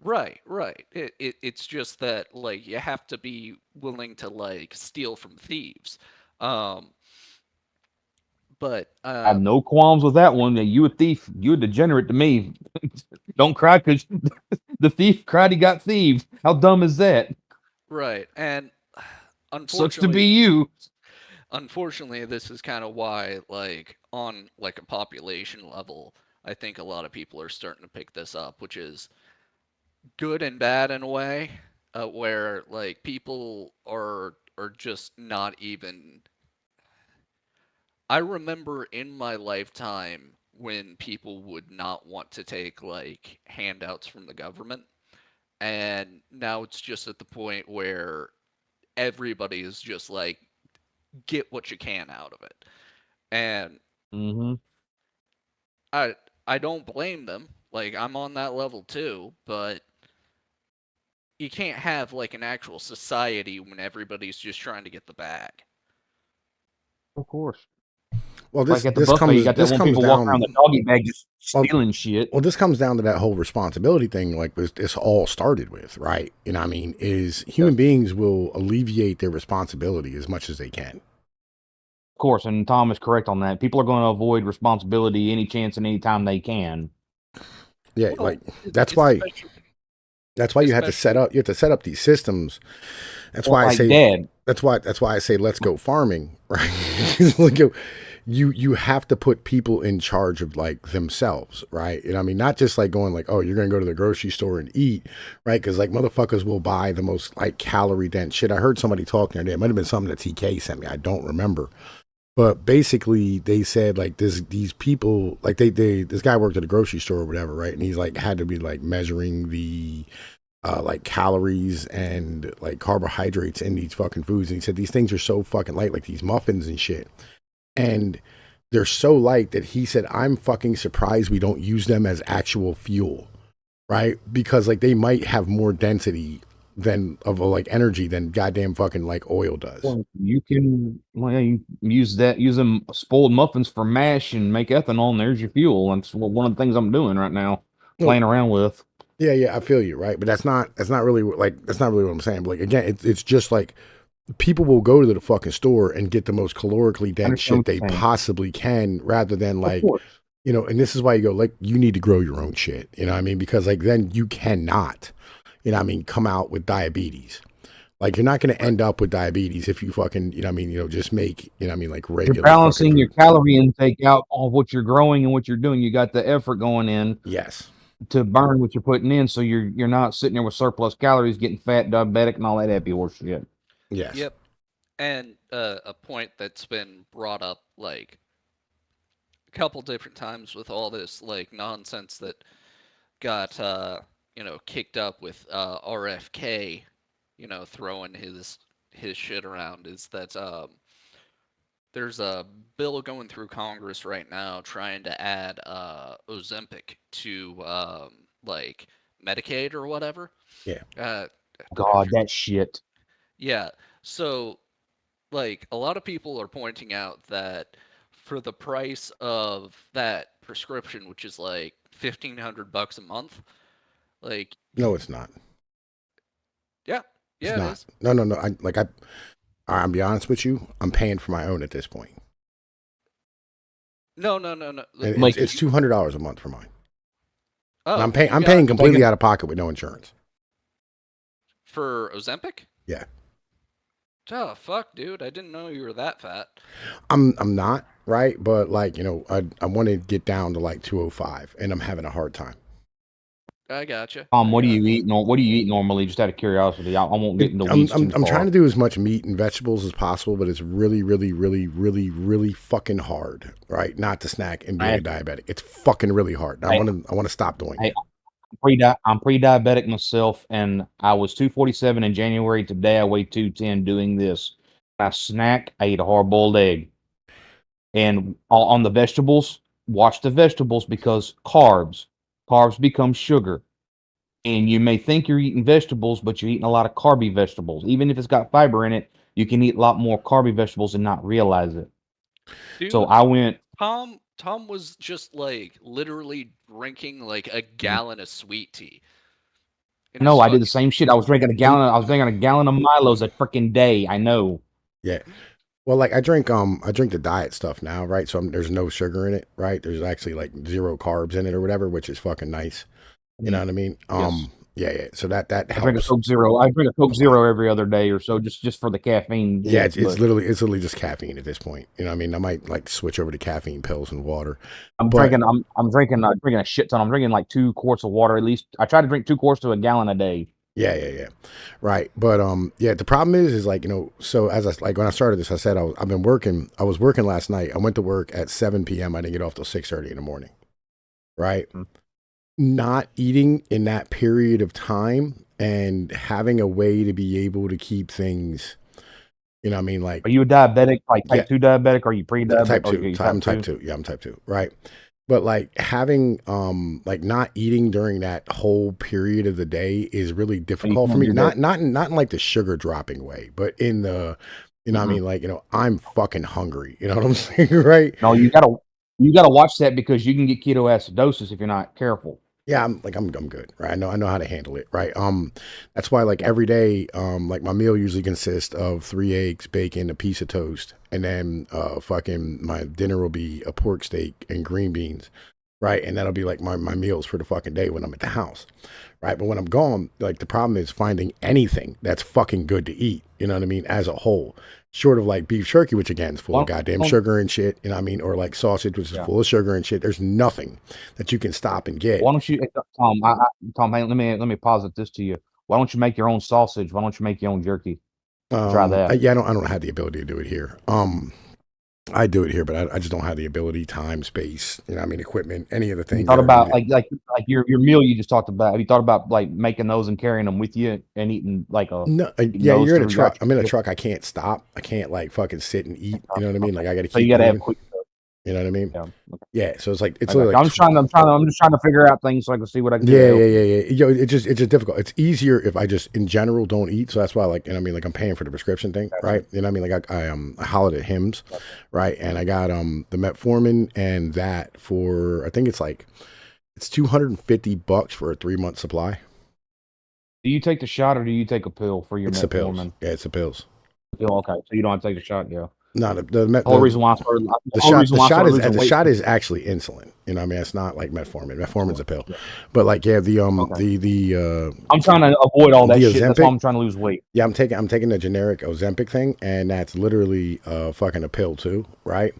Right, right. It's just that like you have to be willing to like steal from thieves. Um, but I have no qualms with that one. You a thief. You a degenerate to me. Don't cry because the thief cried he got thieved. How dumb is that? right, and Sucks to unfortunately, be you. unfortunately, this is kind of why like on like a population level, I think a lot of people are starting to pick this up, which is good and bad in a way, where like people are just not even. I remember in my lifetime when people would not want to take like handouts from the government, and now it's just at the point where everybody is just like get what you can out of it. And Mm-hmm. I I don't blame them. Like I'm on that level too, but you can't have like an actual society when everybody's just trying to get the bag. Of course. Well, Like at the buffet, you got that this one comes people walking around the down. doggy bag just Well, stealing shit. well, this comes down to that whole responsibility thing. Like this all started with, right? You know, what I mean, is human Yes. beings will alleviate their responsibility as much as they can. Of course, and Tom is correct on that. People are going to avoid responsibility any chance and any time they can. Yeah, Well, like that's why especially you have to set especially up. You have to set up these systems. That's Well, why I like say. Dad. That's why I say let's go farming, right? Like, you have to put people in charge of like themselves, right? And I mean, not just like going like, oh, you're gonna go to the grocery store and eat, right? Because like motherfuckers will buy the most like calorie dense shit. I heard somebody talking today. It might have been something that TK sent me. I don't remember. But basically, they said like these people like they this guy worked at a grocery store or whatever, right? And he's like had to be like measuring the like calories and like carbohydrates in these fucking foods. And he said these things are so fucking light, like these muffins and shit. And they're so light that he said, I'm fucking surprised we don't use them as actual fuel, right? Because like they might have more density than of like energy than goddamn fucking like oil does. Well, you can you use them spoiled muffins for mash and make ethanol, and there's your fuel. That's one of the things I'm doing right now, No, playing around with. yeah, I feel you, right? But that's not really like that's not really what I'm saying. But like again, it's just like people will go to the fucking store and get the most calorically I dense understand shit what they you're saying. possibly can, rather than Of like course. you know. And this is why you go like you need to grow your own shit. You know what I mean? Because like then you cannot, you know what I mean, come out with diabetes. Like you're not going to end up with diabetes if you fucking, just make, like regular. You're balancing fucking your food. calorie intake out of what you're growing and what you're doing. You got the effort going in Yes. to burn what you're putting in, so you're not sitting there with surplus calories, getting fat, diabetic, and all that happy horse shit. Yes. Yep. And a point that's been brought up like a couple different times with all this like nonsense that got kicked up with RFK, throwing his shit around is that there's a bill going through Congress right now trying to add Ozempic to like Medicaid or whatever. Yeah. God, that shit. Yeah. So like a lot of people are pointing out that for the price of that prescription, which is like $1,500 a month, like No, it's not. yeah, It's it not. is. No. I'll be honest with you. I'm paying for my own at this point. No. And Like- it's $200 a month for mine. Oh, And I'm paying. you I'm got- paying completely out of pocket with no insurance. for Ozempic. Yeah. Oh fuck, dude! I didn't know you were that fat. I'm not right, but like I want to get down to like 205, and I'm having a hard time. I gotcha. What do you eat? What do you eat normally? Just out of curiosity, I won't get into weeds too I'm far. trying to do as much meat and vegetables as possible, but it's really, really, really, really, really fucking hard, right? Not to snack and being a diabetic. It's fucking really hard. I want to stop doing it. I'm pre-diabetic myself, and I was 247 in January. Today I weigh 210 doing this. I snack, I eat a hard-boiled egg. And on the vegetables, watch the vegetables because carbs become sugar. And you may think you're eating vegetables, but you're eating a lot of carby vegetables. Even if it's got fiber in it, you can eat a lot more carby vegetables and not realize it. Dude, So I went... Tom was just like literally drinking like a gallon of sweet tea. No, I did the same shit. I was drinking a gallon of Milo's a freaking day. I know. Yeah. Well, like I drink the diet stuff now, right? So there's no sugar in it, right? There's actually like 0 carbs in it or whatever, which is fucking nice. You know what I mean? Yes. Yeah. So that helps. I drink a Coke Zero. I drink a Coke Zero every other day or so, just for the caffeine. Yeah, it's literally just caffeine at this point. You know what I mean? I might like switch over to caffeine pills and water. I'm drinking a shit ton. I'm drinking like 2 quarts of water at least. I try to drink 2 quarts to a gallon a day. Yeah. Right. But the problem is like, so as when I started this, I said I was working last night. I went to work at 7 p.m. I didn't get off till 6:30 in the morning. Right? Mm-hmm. Not eating in that period of time and having a way to be able to keep things, you know what I mean? Like, are you a diabetic, like type 2 diabetic? Or are you pre-diabetic? Type 2. I'm type 2. Yeah, I'm type 2. Right. But like having like not eating during that whole period of the day is really difficult for me. Not in like the sugar dropping way, but in the, what I mean? Like, I'm fucking hungry. You know what I'm saying? Right. No, you gotta watch that because you can get ketoacidosis if you're not careful. Yeah, I'm good, right? I know how to handle it, right? That's why like every day, like my meal usually consists of 3 eggs, bacon, a piece of toast, and then fucking my dinner will be a pork steak and green beans, right? And that'll be like my meals for the fucking day when I'm at the house, right? But when I'm gone, like the problem is finding anything that's fucking good to eat, you know what I mean? As a whole. Short of like beef jerky, which again is full of goddamn sugar and shit, you know what I mean? Or like sausage, which is full of sugar and shit. There's nothing that you can stop and get. Why don't you, Tom? Hey, let me posit this to you. Why don't you make your own sausage? Why don't you make your own jerky? Try that. I don't have the ability to do it here. I do it here, but I just don't have the ability, time, space, you know what I mean, equipment, any of the things. You thought about like your meal you just talked about. Have you thought about like making those and carrying them with you and eating like a? No, yeah, you're in a truck. I'm in a truck. I can't stop. I can't like fucking sit and eat. You know what I mean? Like I got to keep. So you got to have quick. You know what I mean? Yeah. Yeah. So it's like I'm just trying to figure out things so I can see what I can do. Yeah. Yo, it's just difficult. It's easier if I just in general don't eat. So that's why like, you know what I mean? Like I'm paying for the prescription thing, right? You know what I mean? Like I hollered at Hims, right? And I got the metformin and that for I think it's $250 for a 3-month supply. Do you take the shot or do you take a pill for your metformin? The pills. Yeah, it's the pills. Pill, okay. So you don't have to take the shot, yeah. No, The whole reason why I started, losing the weight. shot is actually insulin. You know what I mean? It's not like metformin. Metformin's a pill. But like yeah, I'm trying to avoid all that the shit. That's why Ozempic? I'm trying to lose weight. Yeah, I'm taking the generic Ozempic thing, and that's literally fucking a pill too, right?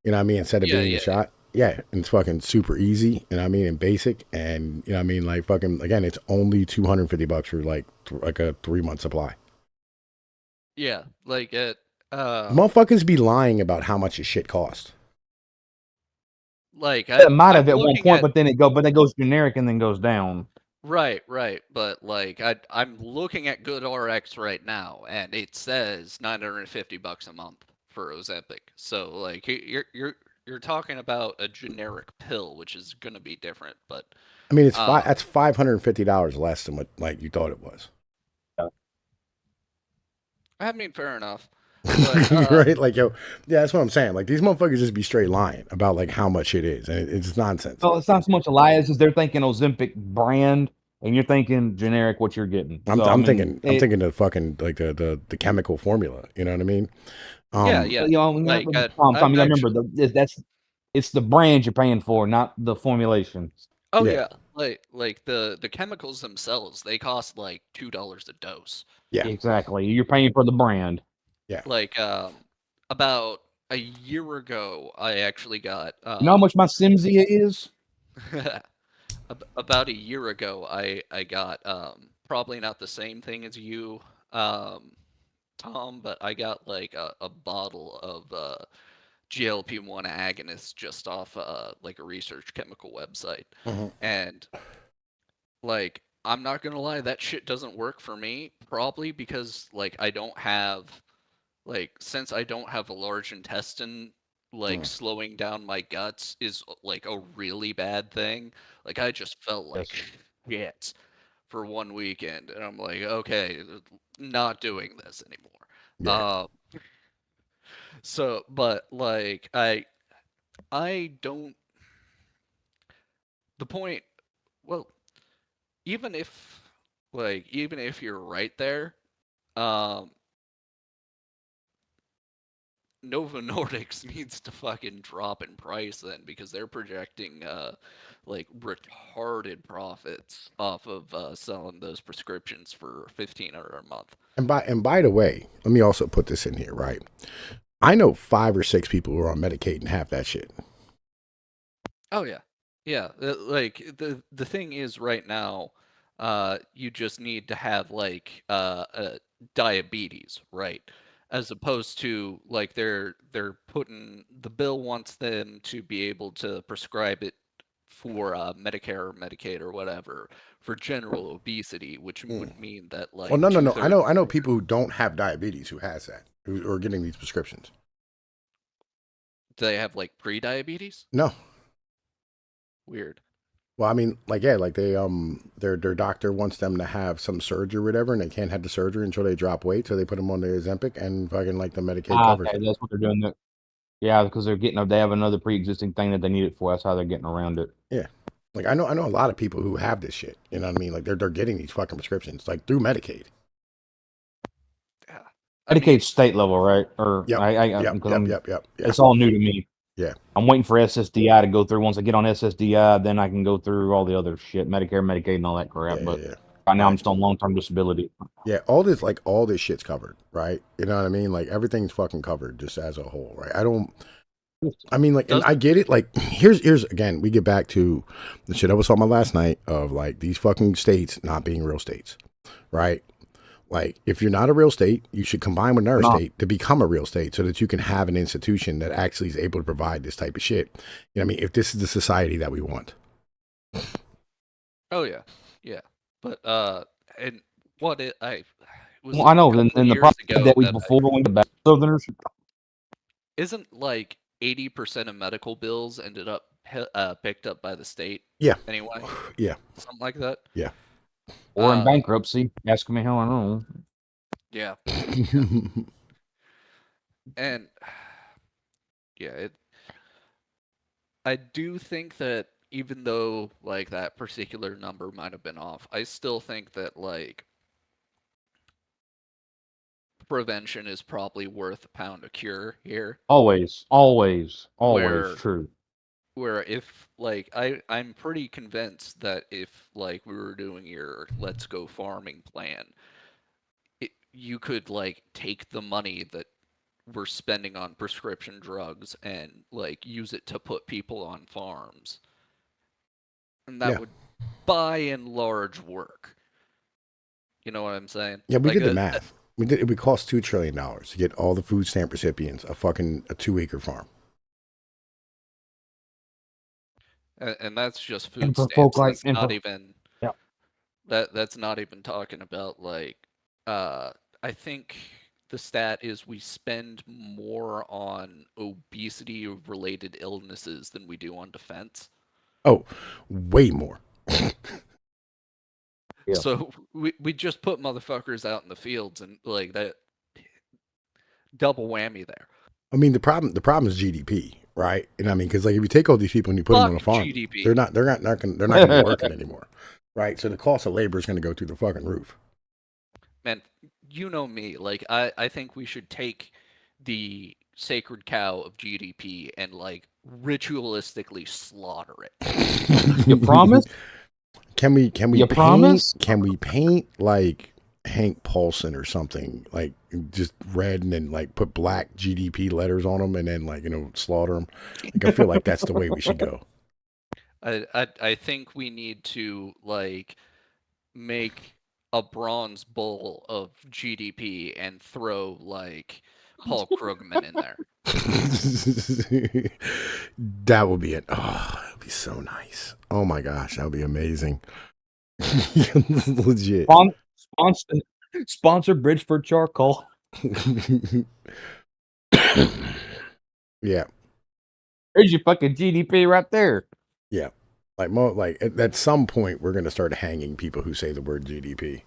You know what I mean? Instead of being a shot. Yeah, and it's fucking super easy, you know what I mean, and basic, and you know what I mean, like fucking again, it's only $250 for like a 3-month supply. Yeah, like it. Motherfuckers be lying about how much this shit cost. Like It might have I'm at one looking point, at, but then it goes generic and then goes down. right, but like I'm looking at GoodRx right now, and it says $950 a month for Ozempic. So like you're talking about a generic pill, which is gonna be different. But I mean, that's $550 less than what like you thought it was. I mean, fair enough. But Right? Like yo, yeah, that's what I'm saying. Like these motherfuckers just be straight lying about like how much it is, and it's nonsense. So it's not so much a lie as they're thinking Ozempic brand, and you're thinking generic. What you're getting? I'm thinking the fucking like the chemical formula. You know what I mean? yeah. You know, Like Tom, you gotta remember it's the brand you're paying for, not the formulation. oh Yeah. yeah, like the chemicals themselves, they cost like $2 a dose. Yeah. Exactly. You're paying for the brand. Yeah. Like about a year ago, I actually got You know how much my Simzia is? about a year ago, I got probably not the same thing as you, Tom, but I got like a bottle of GLP-1 agonist just off like a research chemical website. Mhm. And like I'm not gonna lie, that shit doesn't work for me, probably because like I don't have since I don't have a large intestine, like slowing down my guts is like a really bad thing. Like I just felt like shit for one weekend, and I'm like, okay, not doing this anymore. Yeah. So, but like I don't. The point, well, even if even if you're right there, um, Nova Nordics needs to fucking drop in price then because they're projecting like retarded profits off of selling those prescriptions for $1,500 a month. And by the way, let me also put this in here, right? I know 5 or 6 people who are on Medicaid and have that shit. Oh yeah, yeah. Like the thing is right now, you just need to have like diabetes, right? As opposed to like they're putting the bill wants them to be able to prescribe it for Medicare or Medicaid or whatever for general obesity, which would mean that Oh like no. 2/3. I know people who don't have diabetes who has that who are getting these prescriptions. Do they have like pre-diabetes? No. Weird. Well, I mean, like yeah, like they their doctor wants them to have some surgery or whatever, and they can't have the surgery until they drop weight, so they put them on the Ozempic and fucking like the Medicaid covers Okay, it. that's what they're doing. Yeah, because they have another pre-existing thing that they need it for. That's how they're getting around it. Yeah. Like I know a lot of people who have this shit. You know what I mean? Like they're getting these fucking prescriptions like through Medicaid. Yeah. Medicaid state level, right? Or Yep. Yep. It's all new to me. Yeah. I'm waiting for SSDI to go through. Once I get on SSDI, then I can go through all the other shit, Medicare, Medicaid, and all that crap. But right now, I'm still on long-term disability. Yeah, all this shit's covered, right? You know what I mean? Like everything's fucking covered just as a whole, right? I mean, like, and I get it. Like, here's again, we get back to the shit I was talking about last night of like these fucking states not being real states, right? Like, if you're not a real state, you should combine with another state to become a real state so that you can have an institution that actually is able to provide this type of shit. You know what I mean? If this is the society that we want. Oh yeah, yeah. But and what it was. Well, I know, a couple and the years problem ago that was that before going back Southerners. isn't like 80% of medical bills ended up picked up by the state. Yeah. Anyway. Yeah. Something like that. Yeah. Or in bankruptcy. Ask me how I know. Yeah. And yeah, I do think that even though like that particular number might have been off, I still think that like prevention is probably worth a pound of cure here. Always true. Where if like I'm pretty convinced that if like we were doing your let's go farming plan, you could like take the money that we're spending on prescription drugs and like use it to put people on farms, and that would by and large work. You know what I'm saying? Yeah, we like did the math. It would cost $2 trillion to get all the food stamp recipients a 2-acre farm. And that's just food And for stamps. folk like That's not even yeah. that's not even talking about like I think the stat is we spend more on obesity related illnesses than we do on defense. Oh, way more. Yeah. So we just put motherfuckers out in the fields and like that double whammy there. I mean, the problem is GDP, right? And I mean, because like if you take all these people and you put them on a farm, GDP. they're not going to be working anymore, right? So the cost of labor is going to go through the fucking roof. Man, you know me. Like I think we should take the sacred cow of GDP and like ritualistically slaughter it. You promise? Can we You promise? Can we paint like Hank Paulson or something, like just red and then like put black GDP letters on them and then like slaughter them? Like I feel like that's the way we should go. I think we need to like make a bronze bull of GDP and throw like Paul Krugman in there. That would be it. Oh, that would be so nice. Oh my gosh, that would be amazing. Legit. Sponsor Bridgeford Charcoal. Yeah. There's your fucking GDP right there. Yeah. Like at some point we're gonna start hanging people who say the word GDP.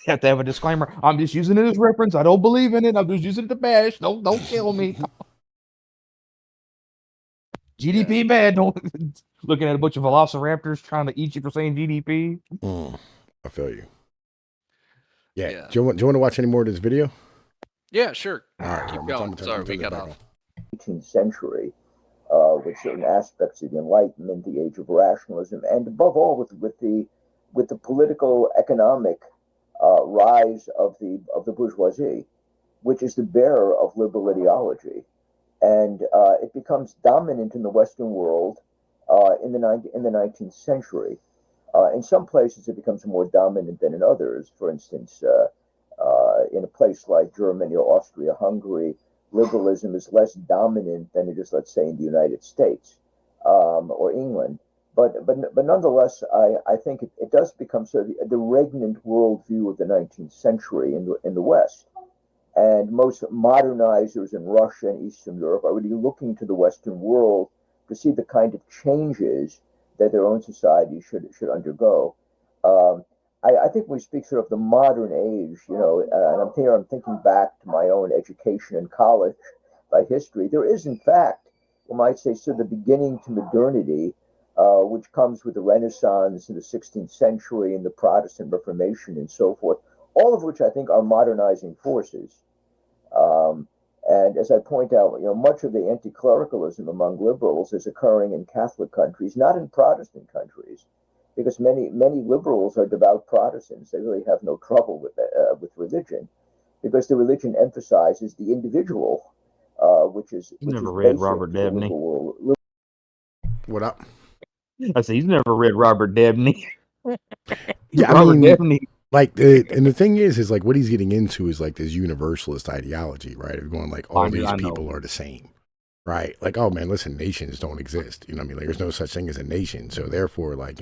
Have to have a disclaimer. I'm just using it as reference. I don't believe in it. I'm just using it to bash. Don't kill me. GDP bad. Don't looking at a bunch of velociraptors trying to eat you for saying GDP. I feel you. Yeah. Do you want to watch any more of this video? Yeah, sure. All right, keep going. Sorry, we got off. 18th century, with certain aspects of the Enlightenment, the age of rationalism, and above all with the political economic rise of the bourgeoisie, which is the bearer of liberal ideology, and it becomes dominant in the Western world in the 19th century. In some places, it becomes more dominant than in others. For instance, in a place like Germany or Austria-Hungary, liberalism is less dominant than it is, let's say, in the United States or England. But nonetheless, I think it does become sort of the regnant worldview of the 19th century in the West. And most modernizers in Russia and Eastern Europe are really looking to the Western world to see the kind of changes that their own society should undergo. I think we speak sort of the modern age, and I'm thinking back to my own education in college by history. There is, in fact, you might say, sort of the beginning to modernity, which comes with the Renaissance in the 16th century and the Protestant Reformation and so forth, all of which I think are modernizing forces. And as I point out, much of the anti-clericalism among liberals is occurring in Catholic countries, not in Protestant countries, because many liberals are devout Protestants. They really have no trouble with religion, because the religion emphasizes the individual, which is never read Robert Dabney. What up? I say he's never read Robert Dabney. Yeah, Robert Dabney. Like, and the thing is like what he's getting into is like this universalist ideology, right? Of going like all these people are the same, right? Like, oh man, listen, nations don't exist. You know what I mean? Like, there's no such thing as a nation. So therefore, like,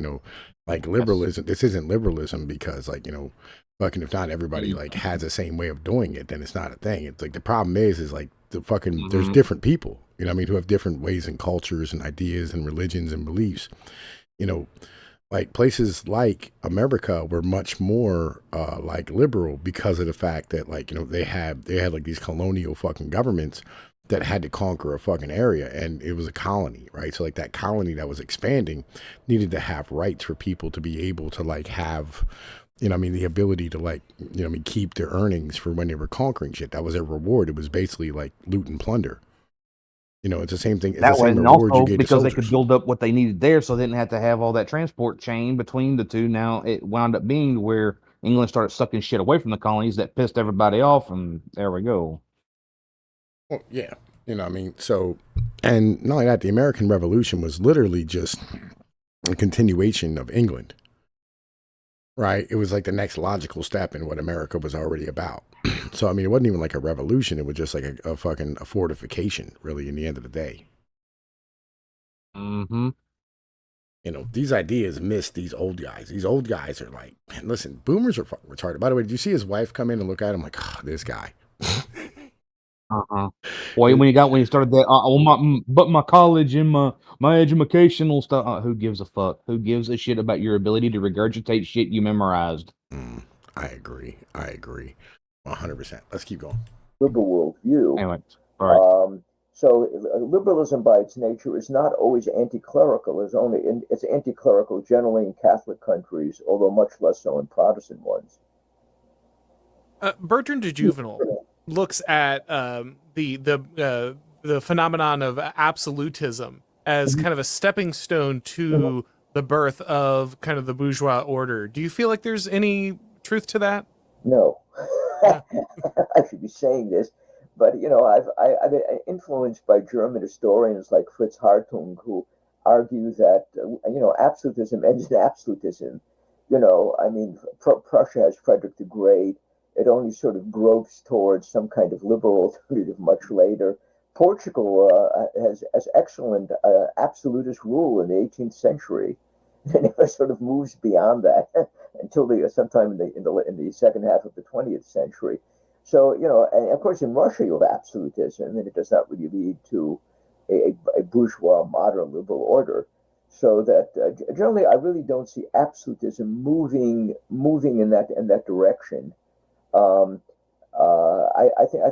like liberalism, this isn't liberalism because like, fucking if not everybody like has the same way of doing it, then it's not a thing. It's like the problem is like the fucking there's different people, you know what I mean, who have different ways and cultures and ideas and religions and beliefs, Like places like America were much more like liberal because of the fact that like, they had like these colonial fucking governments that had to conquer a fucking area, and it was a colony, right? So like that colony that was expanding needed to have rights for people to be able to like have, the ability to like, keep their earnings for when they were conquering shit. That was their reward. It was basically like loot and plunder. It's the same thing. It's That the way, same and reward you also gave to because they could soldiers. build up what they needed there, so they didn't have to have all that transport chain between the two. Now it wound up being where England started sucking shit away from the colonies that pissed everybody off, and there we go. Well, yeah. So, and not only that, the American Revolution was literally just a continuation of England, right? It was like the next logical step in what America was already about. So, it wasn't even like a revolution. It was just like a fortification, really, in the end of the day. Mm-hmm. These ideas miss these old guys. These old guys are like, man, listen, boomers are fucking retarded. By the way, did you see his wife come in and look at him like, oh, this guy? Uh-huh. Well, when you started that, but my college and my educational stuff. Who gives a fuck? Who gives a shit about your ability to regurgitate shit you memorized? I agree. 100%. Let's keep going. Liberal worldview. Anyway, all right. So liberalism, by its nature, is not always anti-clerical. It's anti-clerical generally in Catholic countries, although much less so in Protestant ones. Bertrand de Juvenal looks at the phenomenon of absolutism as kind of a stepping stone to the birth of kind of the bourgeois order. Do you feel like there's any truth to that? No. I should be saying this, but I've been influenced by German historians like Fritz Hartung, who argue that absolutism ends in absolutism. Prussia has Frederick the Great. It only sort of gropes towards some kind of liberal alternative much later. Portugal has excellent absolutist rule in the 18th century. It never sort of moves beyond that until sometime in the second half of the 20th century. So and of course in Russia you have absolutism, and it does not really lead to a bourgeois modern liberal order. So that generally I really don't see absolutism moving in that direction. I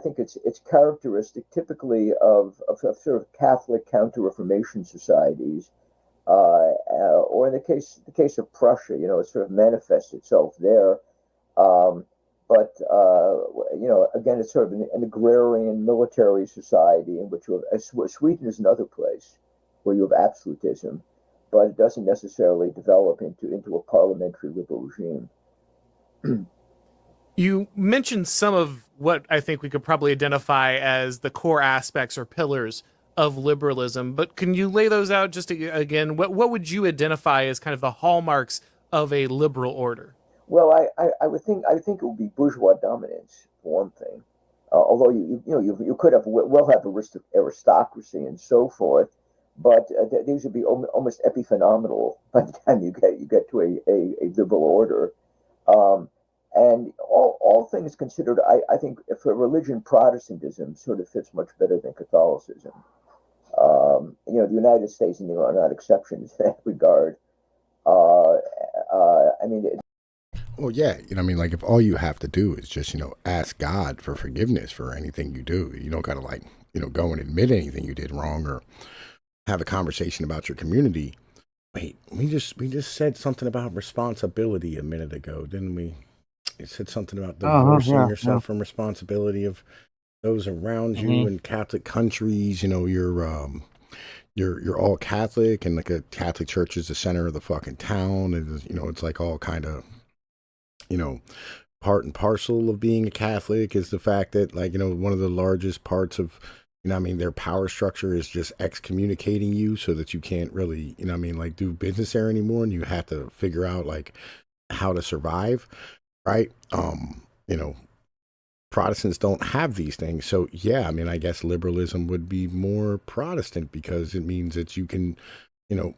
think it's characteristic typically of sort of Catholic Counter-Reformation societies. Or in the case of Prussia, it sort of manifests itself there. But again, it's sort of an agrarian military society in which you have Sweden is another place where you have absolutism, but it doesn't necessarily develop into a parliamentary liberal regime. You mentioned some of what I think we could probably identify as the core aspects or pillars of liberalism, but can you lay those out just again? What would you identify as kind of the hallmarks of a liberal order? Well, I would think it would be bourgeois dominance for one thing. Although you could have aristocracy and so forth, but these would be almost epiphenomenal by the time you get to a liberal order. And all things considered, I think for religion, Protestantism sort of fits much better than Catholicism. The United States and Europe are not exceptions in that regard. Well, yeah, like if all you have to do is just, ask God for forgiveness for anything you do, you don't gotta like, go and admit anything you did wrong or have a conversation about your community. Wait, we just said something about responsibility a minute ago, didn't we? It said something about divorcing yourself from responsibility of those around you in Catholic countries. You're all Catholic, and like a Catholic church is the center of the fucking town, and it's like all kind of part and parcel of being a Catholic is the fact that like one of the largest parts of their power structure is just excommunicating you so that you can't really like do business there anymore, and you have to figure out like how to survive. Right. Protestants don't have these things. So, yeah, I guess liberalism would be more Protestant because it means that you can,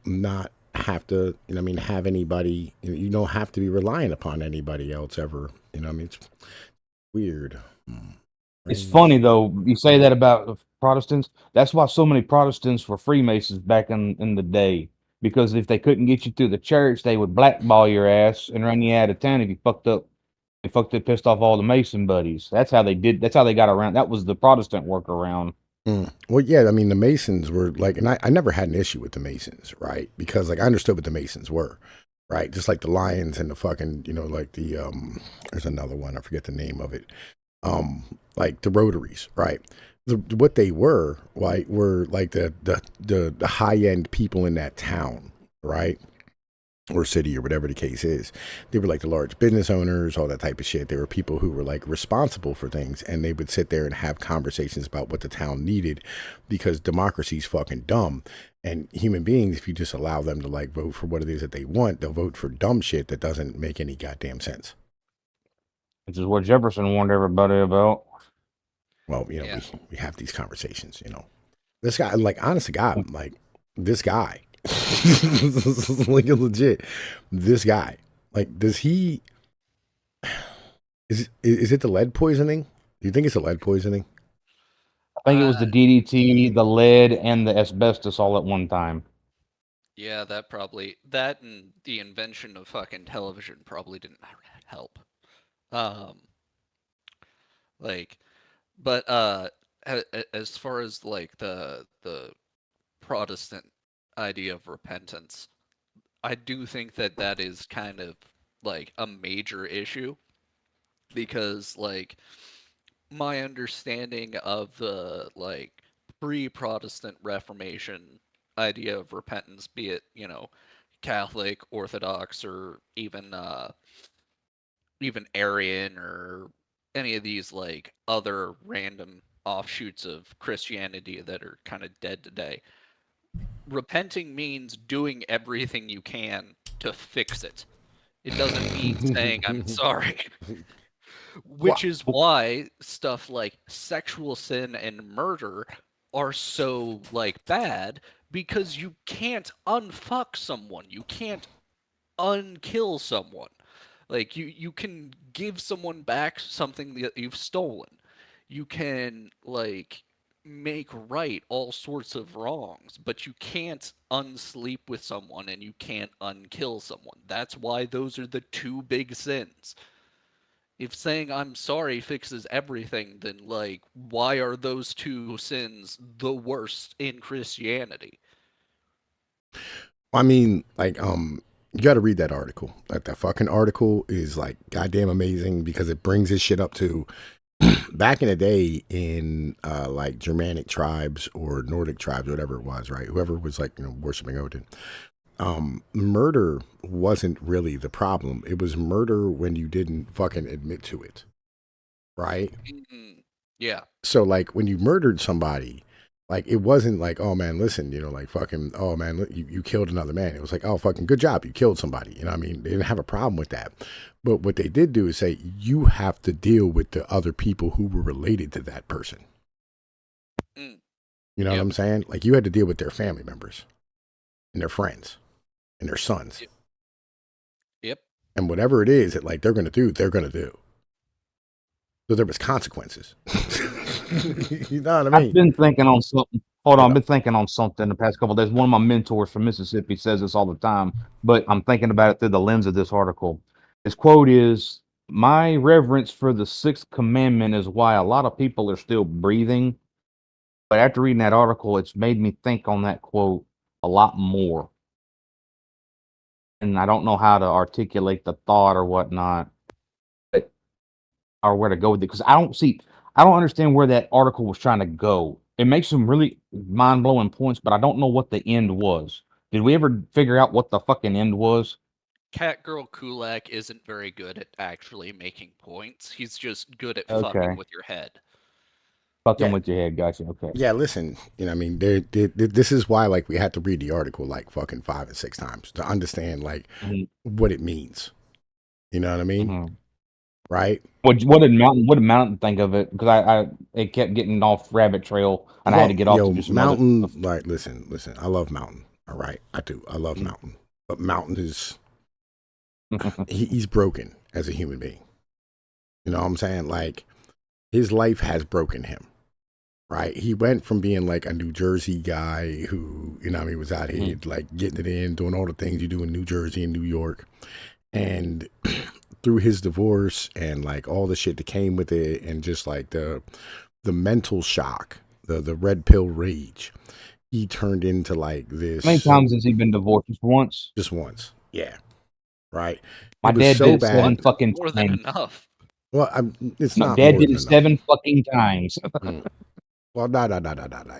not have to, have anybody, you don't have to be reliant upon anybody else ever. It's weird. It's funny, though, you say that about Protestants. That's why so many Protestants were Freemasons back in the day. Because if they couldn't get you through the church, they would blackball your ass and run you out of town if you pissed off all the Mason buddies. That's how they got around. That was the Protestant workaround. Well, yeah, the Masons were like, and I never had an issue with the Masons, right? Because like I understood what the Masons were, right? Just like the Lions and the fucking, like the there's another one, I forget the name of it. Like the Rotaries, right? What they were, right, were like the high end people in that town, right? Or city or whatever the case is. They were like the large business owners, all that type of shit. They were people who were like responsible for things, and they would sit there and have conversations about what the town needed, because democracy's fucking dumb. And human beings, if you just allow them to like vote for what it is that they want, they'll vote for dumb shit that doesn't make any goddamn sense. Which is what Jefferson warned everybody about. Well, we have these conversations, This guy, like, honest to God, like, this guy, like, legit, this guy, like, does he, is it the lead poisoning? Do you think it's the lead poisoning? I think it was the DDT, the lead, and the asbestos all at one time. Yeah, that and the invention of fucking television probably didn't help. As far as like the Protestant idea of repentance, I do think that is kind of like a major issue, because like my understanding of the like pre-Protestant Reformation idea of repentance, be it, Catholic, Orthodox, or even Arian, or any of these like other random offshoots of Christianity that are kind of dead today. Repenting means doing everything you can to fix it. It doesn't mean saying I'm sorry. Which is why stuff like sexual sin and murder are so like bad, because you can't unfuck someone. You can't unkill someone. Like you can give someone back something that you've stolen. You can like make right all sorts of wrongs, but you can't unsleep with someone and you can't unkill someone. That's why those are the two big sins. If saying I'm sorry fixes everything, then like why are those two sins the worst in Christianity? I mean, like, you got to read that article. Like, that fucking article is like goddamn amazing, because it brings this shit up to back in the day in like Germanic tribes or Nordic tribes, whatever it was, right? Whoever was like, worshiping Odin. Murder wasn't really the problem. It was murder when you didn't fucking admit to it, right? Yeah. So like when you murdered somebody, like it wasn't like, oh man, listen, like fucking, oh man, you killed another man. It was like, oh fucking good job, you killed somebody. You know what I mean? They didn't have a problem with that. But what they did do is say, you have to deal with the other people who were related to that person. You know what I'm saying? Like you had to deal with their family members and their friends and their sons. Yep. And whatever it is that like they're going to do, they're going to do. So there was consequences. You know what I mean? I've been thinking on something. Hold on, I've been thinking on something the past couple of days. One of my mentors from Mississippi says this all the time, but I'm thinking about it through the lens of this article. His quote is, "My reverence for the sixth commandment is why a lot of people are still breathing." But after reading that article, it's made me think on that quote a lot more. And I don't know how to articulate the thought or whatnot, or where to go with it, because I don't understand where that article was trying to go. It makes some really mind-blowing points, but I don't know what the end was. Did we ever figure out what the fucking end was? Catgirl Kulak isn't very good at actually making points. He's just good at fucking with your head. Fucking with your head, gotcha. Okay. Yeah, listen, I mean, this is why, like, we had to read the article like fucking 5 and 6 times to understand like what it means. You know what I mean? Right? What did Mountain think of it? Because it kept getting off rabbit trail, and I had to get off to do some Mountain. other stuff. Like, listen. I love Mountain. All right, I do. I love Mountain, but Mountain is he's broken as a human being. You know what I'm saying? Like, his life has broken him. Right? He went from being like a New Jersey guy who, was out here like getting it in, doing all the things you do in New Jersey and New York, and through his divorce and like all the shit that came with it, and just like the mental shock, the red pill rage, he turned into like this. How many times has he been divorced? Just once? Just once. Yeah. right? My It was dad so did it bad. 7 fucking More than times. enough. Well, it's My not dad more did than it enough. 7 fucking times. Well, no.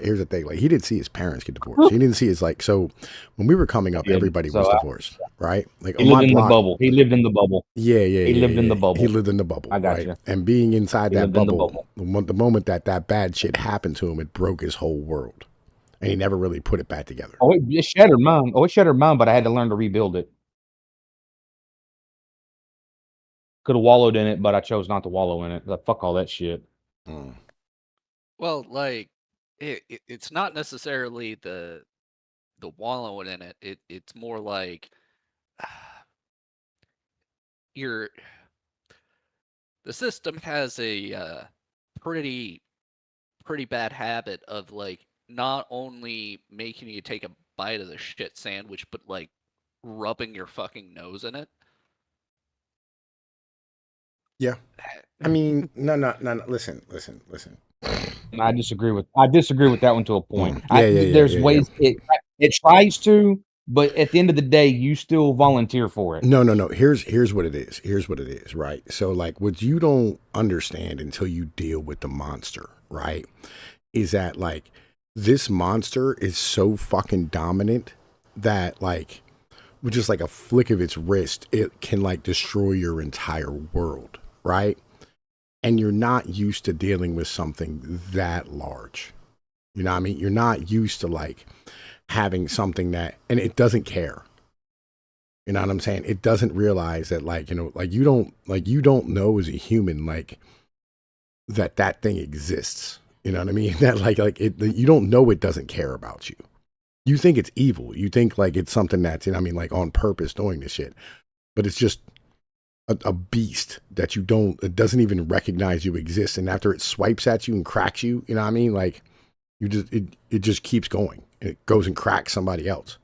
Here's the thing: like, he didn't see his parents get divorced. He didn't see his like. So when we were coming up, Did. everybody So was I- divorced, right? Like He on my lived in the block. bubble. He lived in the bubble. Yeah. He lived in the bubble. He lived in the bubble, I got right? you. And being inside He that lived in the bubble, bubble. the moment that bad shit happened to him, it broke his whole world, and he never really put it back together. Oh, it shattered mine. Oh, it shattered mine, but I had to learn to rebuild it. Could have wallowed in it, but I chose not to wallow in it. Like, fuck all that shit. Mm. Well, like it's not necessarily the wallowing in it. It's more like you're the system has a pretty bad habit of like not only making you take a bite of the shit sandwich, but like rubbing your fucking nose in it. Yeah. I mean, no. Listen. I disagree with that one to a point. There's Yeah. ways it tries to, but at the end of the day, you still volunteer for it. No. Here's what it is. Here's what it is, right? So like what you don't understand until you deal with the monster, right? Is that like this monster is so fucking dominant that like with just like a flick of its wrist, it can like destroy your entire world, right? And you're not used to dealing with something that large. You know what I mean? You're not used to like having something that, and it doesn't care. You know what I'm saying? It doesn't realize that like, you know, like you don't know as a human, like that thing exists. You know what I mean? That like you don't know it doesn't care about you. You think it's evil. You think like it's something that's, you know what I mean, like on purpose doing this shit. But it's just a beast that it doesn't even recognize you exist. And after it swipes at you and cracks you, you know what I mean? Like it just keeps going and it goes and cracks somebody else.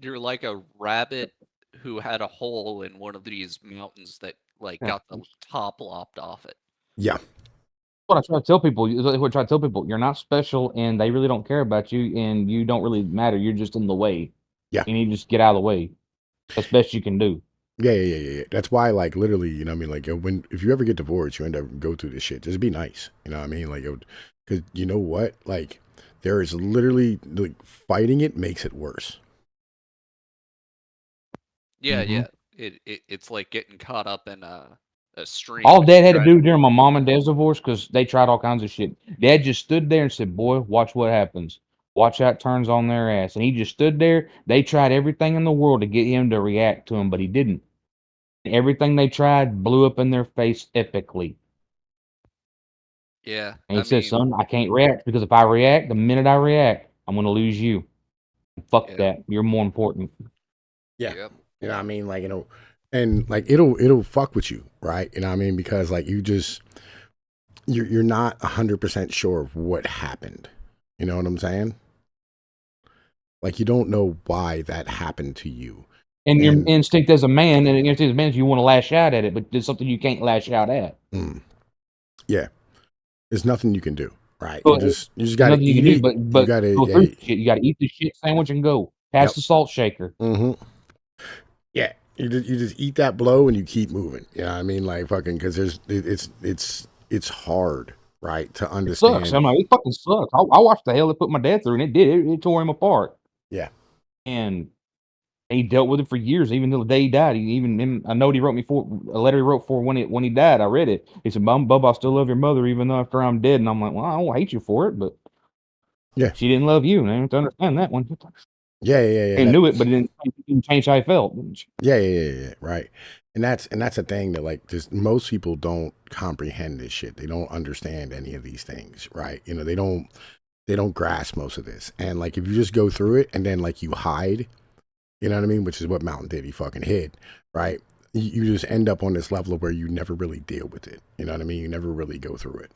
You're like a rabbit who had a hole in one of these mountains that like got the top lopped off it. Yeah. What I try to tell people, you're not special, and they really don't care about you, and you don't really matter. You're just in the way. Yeah. You need to just get out of the way. That's best you can do. Yeah. That's why, like, literally, you know what I mean? Like, if you ever get divorced, you end up go through this shit. Just be nice. You know what I mean? Like, because you know what? Like, there is literally, like, fighting it makes it worse. Yeah, yeah. It's like getting caught up in a stream. All Dad had to do during my mom and Dad's divorce, because they tried all kinds of shit. Dad just stood there and said, "Boy, watch what happens. Watch how it turns on their ass." And he just stood there. They tried everything in the world to get him to react to him, but he didn't. Everything they tried blew up in their face epically. Yeah. And he said, "Son, I can't react, because if I react, the minute I react, I'm going to lose you. Fuck that. You're more important." Yeah. Yep. You know what I mean? Like, you know, and like it'll fuck with you, right? You know what I mean? Because like you're not 100% sure of what happened. You know what I'm saying? Like you don't know why that happened to you. And your instinct as a man, and your instinct as a man is you want to lash out at it, but there's something you can't lash out at. Yeah. There's nothing you can do, right? But you just gotta eat it. But you gotta go through shit. You gotta eat the shit sandwich and go. Pass the salt shaker. Mm-hmm. Yeah. You just eat that blow and you keep moving. You know what I mean? Like fucking, because it's hard, right, to understand. It sucks. I'm like, it fucking sucks. I watched the hell it put my dad through, and it did. It tore him apart. Yeah. And he dealt with it for years, even till the day he died. A note he wrote me for, a letter he wrote for when he died. I read it. He said, "Bubba, I still love your mother even though after I'm dead." And I'm like, "Well, I don't hate you for it, but yeah, she didn't love you, and I have to understand that one." Yeah. He knew it, but it didn't change how he felt. Yeah. Right. And that's a thing that like just most people don't comprehend this shit. They don't understand any of these things, right? You know, they don't grasp most of this. And like if you just go through it and then like you hide, you know what I mean? Which is what Mountain did. He fucking hid, right? You just end up on this level of where you never really deal with it. You know what I mean? You never really go through it.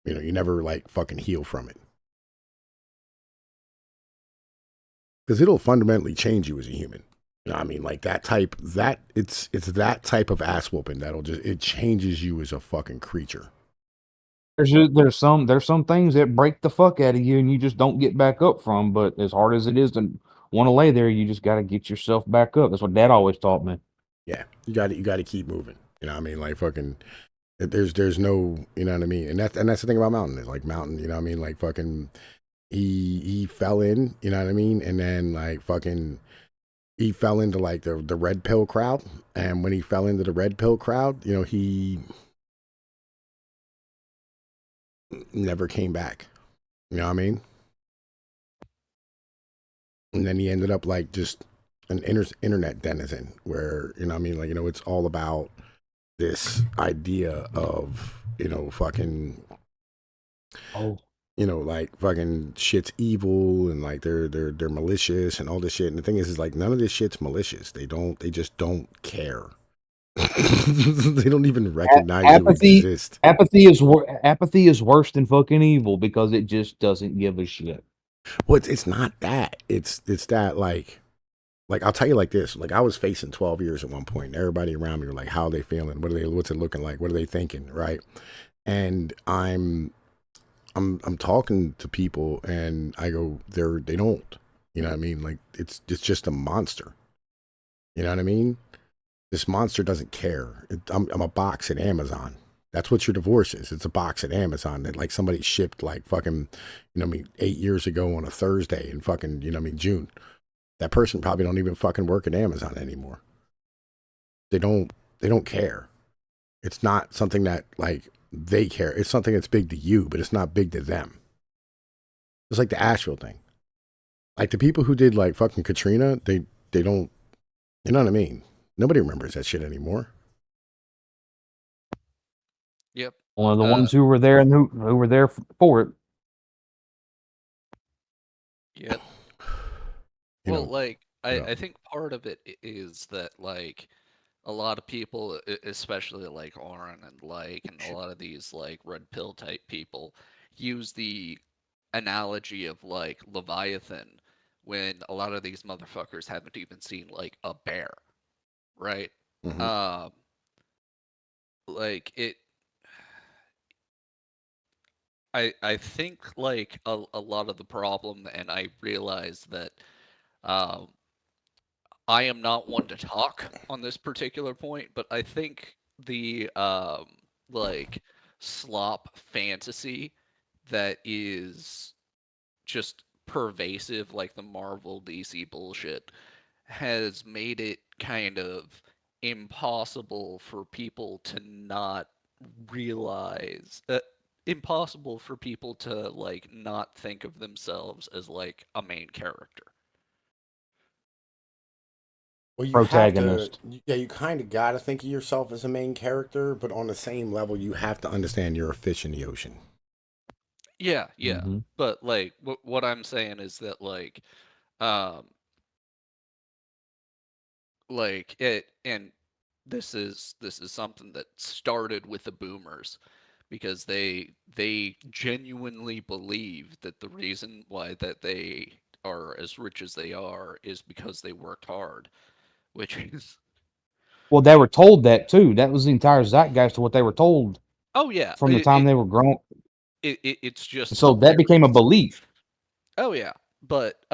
You know, you never like fucking heal from it. Because it'll fundamentally change you as a human. You know what I mean? Like it's that type of ass whooping it changes you as a fucking creature. There's some things that break the fuck out of you and you just don't get back up from. But as hard as it is to want to lay there, you just got to get yourself back up. That's what Dad always taught me. Yeah, you got to keep moving. You know what I mean? Like fucking there's no, you know what I mean? And that's the thing about Mountain is like Mountain, you know what I mean? Like fucking he fell in, you know what I mean? And then like fucking he fell into like the red pill crowd, and when he fell into the red pill crowd, you know, he never came back. You know what I mean? And then he ended up like just an internet denizen where, you know what I mean, like, you know, it's all about this idea of, you know, fucking, Oh, you know, like fucking shit's evil and like they're malicious and all this shit. And the thing is like none of this shit's malicious. They just don't care. They don't even recognize you apathy. exist. Apathy is worse than fucking evil because it just doesn't give a shit. Well, it's not that. It's that like I'll tell you like this. Like I was facing 12 years at one point. And everybody around me were like, how are they feeling? What's it looking like? What are they thinking? Right. And I'm talking to people and I go, they don't. You know what I mean? Like it's just a monster. You know what I mean? This monster doesn't care. I'm a box at Amazon. That's what your divorce is. It's a box at Amazon that like somebody shipped like fucking, you know what I mean, 8 years ago on a Thursday in fucking, you know what I mean, June. That person probably don't even fucking work at Amazon anymore. They don't care. It's not something that like they care. It's something that's big to you, but it's not big to them. It's like the Asheville thing. Like the people who did like fucking Katrina, they don't, you know what I mean? Nobody remembers that shit anymore. Yep. One of the ones who were there and who were there for it. Yep. You Well, know, like yeah. I think part of it is that like a lot of people, especially like Oren and like and a lot of these like red pill type people, use the analogy of like Leviathan when a lot of these motherfuckers haven't even seen like a bear, right? Mm-hmm. Um, like it. I think like a lot of the problem, and I realize that um, I am not one to talk on this particular point, but I think the like slop fantasy that is just pervasive, like the Marvel DC bullshit, has made it kind of impossible for people to not realize impossible for people to like not think of themselves as like a main character. Well, you have to, Protagonist. yeah, you kind of got to think of yourself as a main character, but on the same level, you have to understand you're a fish in the ocean. Yeah, yeah. Mm-hmm. But like what I'm saying is that um like it and this is something that started with the boomers because they genuinely believe that the reason why that they are as rich as they are is because they worked hard, which is Well, they were told that too. That was the entire zeitgeist of what they were told oh yeah, from the time they were grown. it's just So that became a hilarious. belief. Oh yeah, but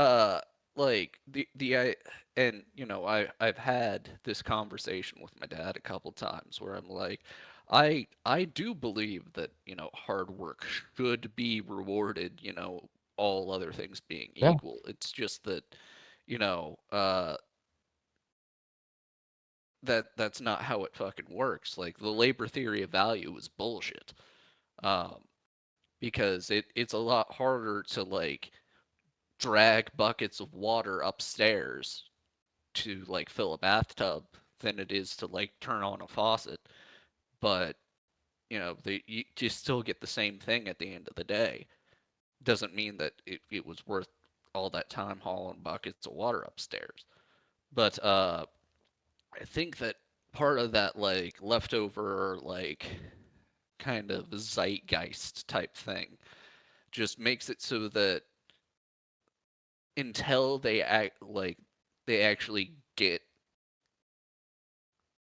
like the I and you know I've had this conversation with my dad a couple times where I'm like, I do believe that you know hard work should be rewarded. You know, all other things being Yeah. equal. It's just that you know that's not how it fucking works. Like the labor theory of value is bullshit. Um, because it's a lot harder to like drag buckets of water upstairs to like fill a bathtub than it is to like turn on a faucet. But you know, you still get the same thing at the end of the day. Doesn't mean that it was worth all that time hauling buckets of water upstairs. But I think that part of that like leftover like kind of zeitgeist type thing just makes it so that until they actually get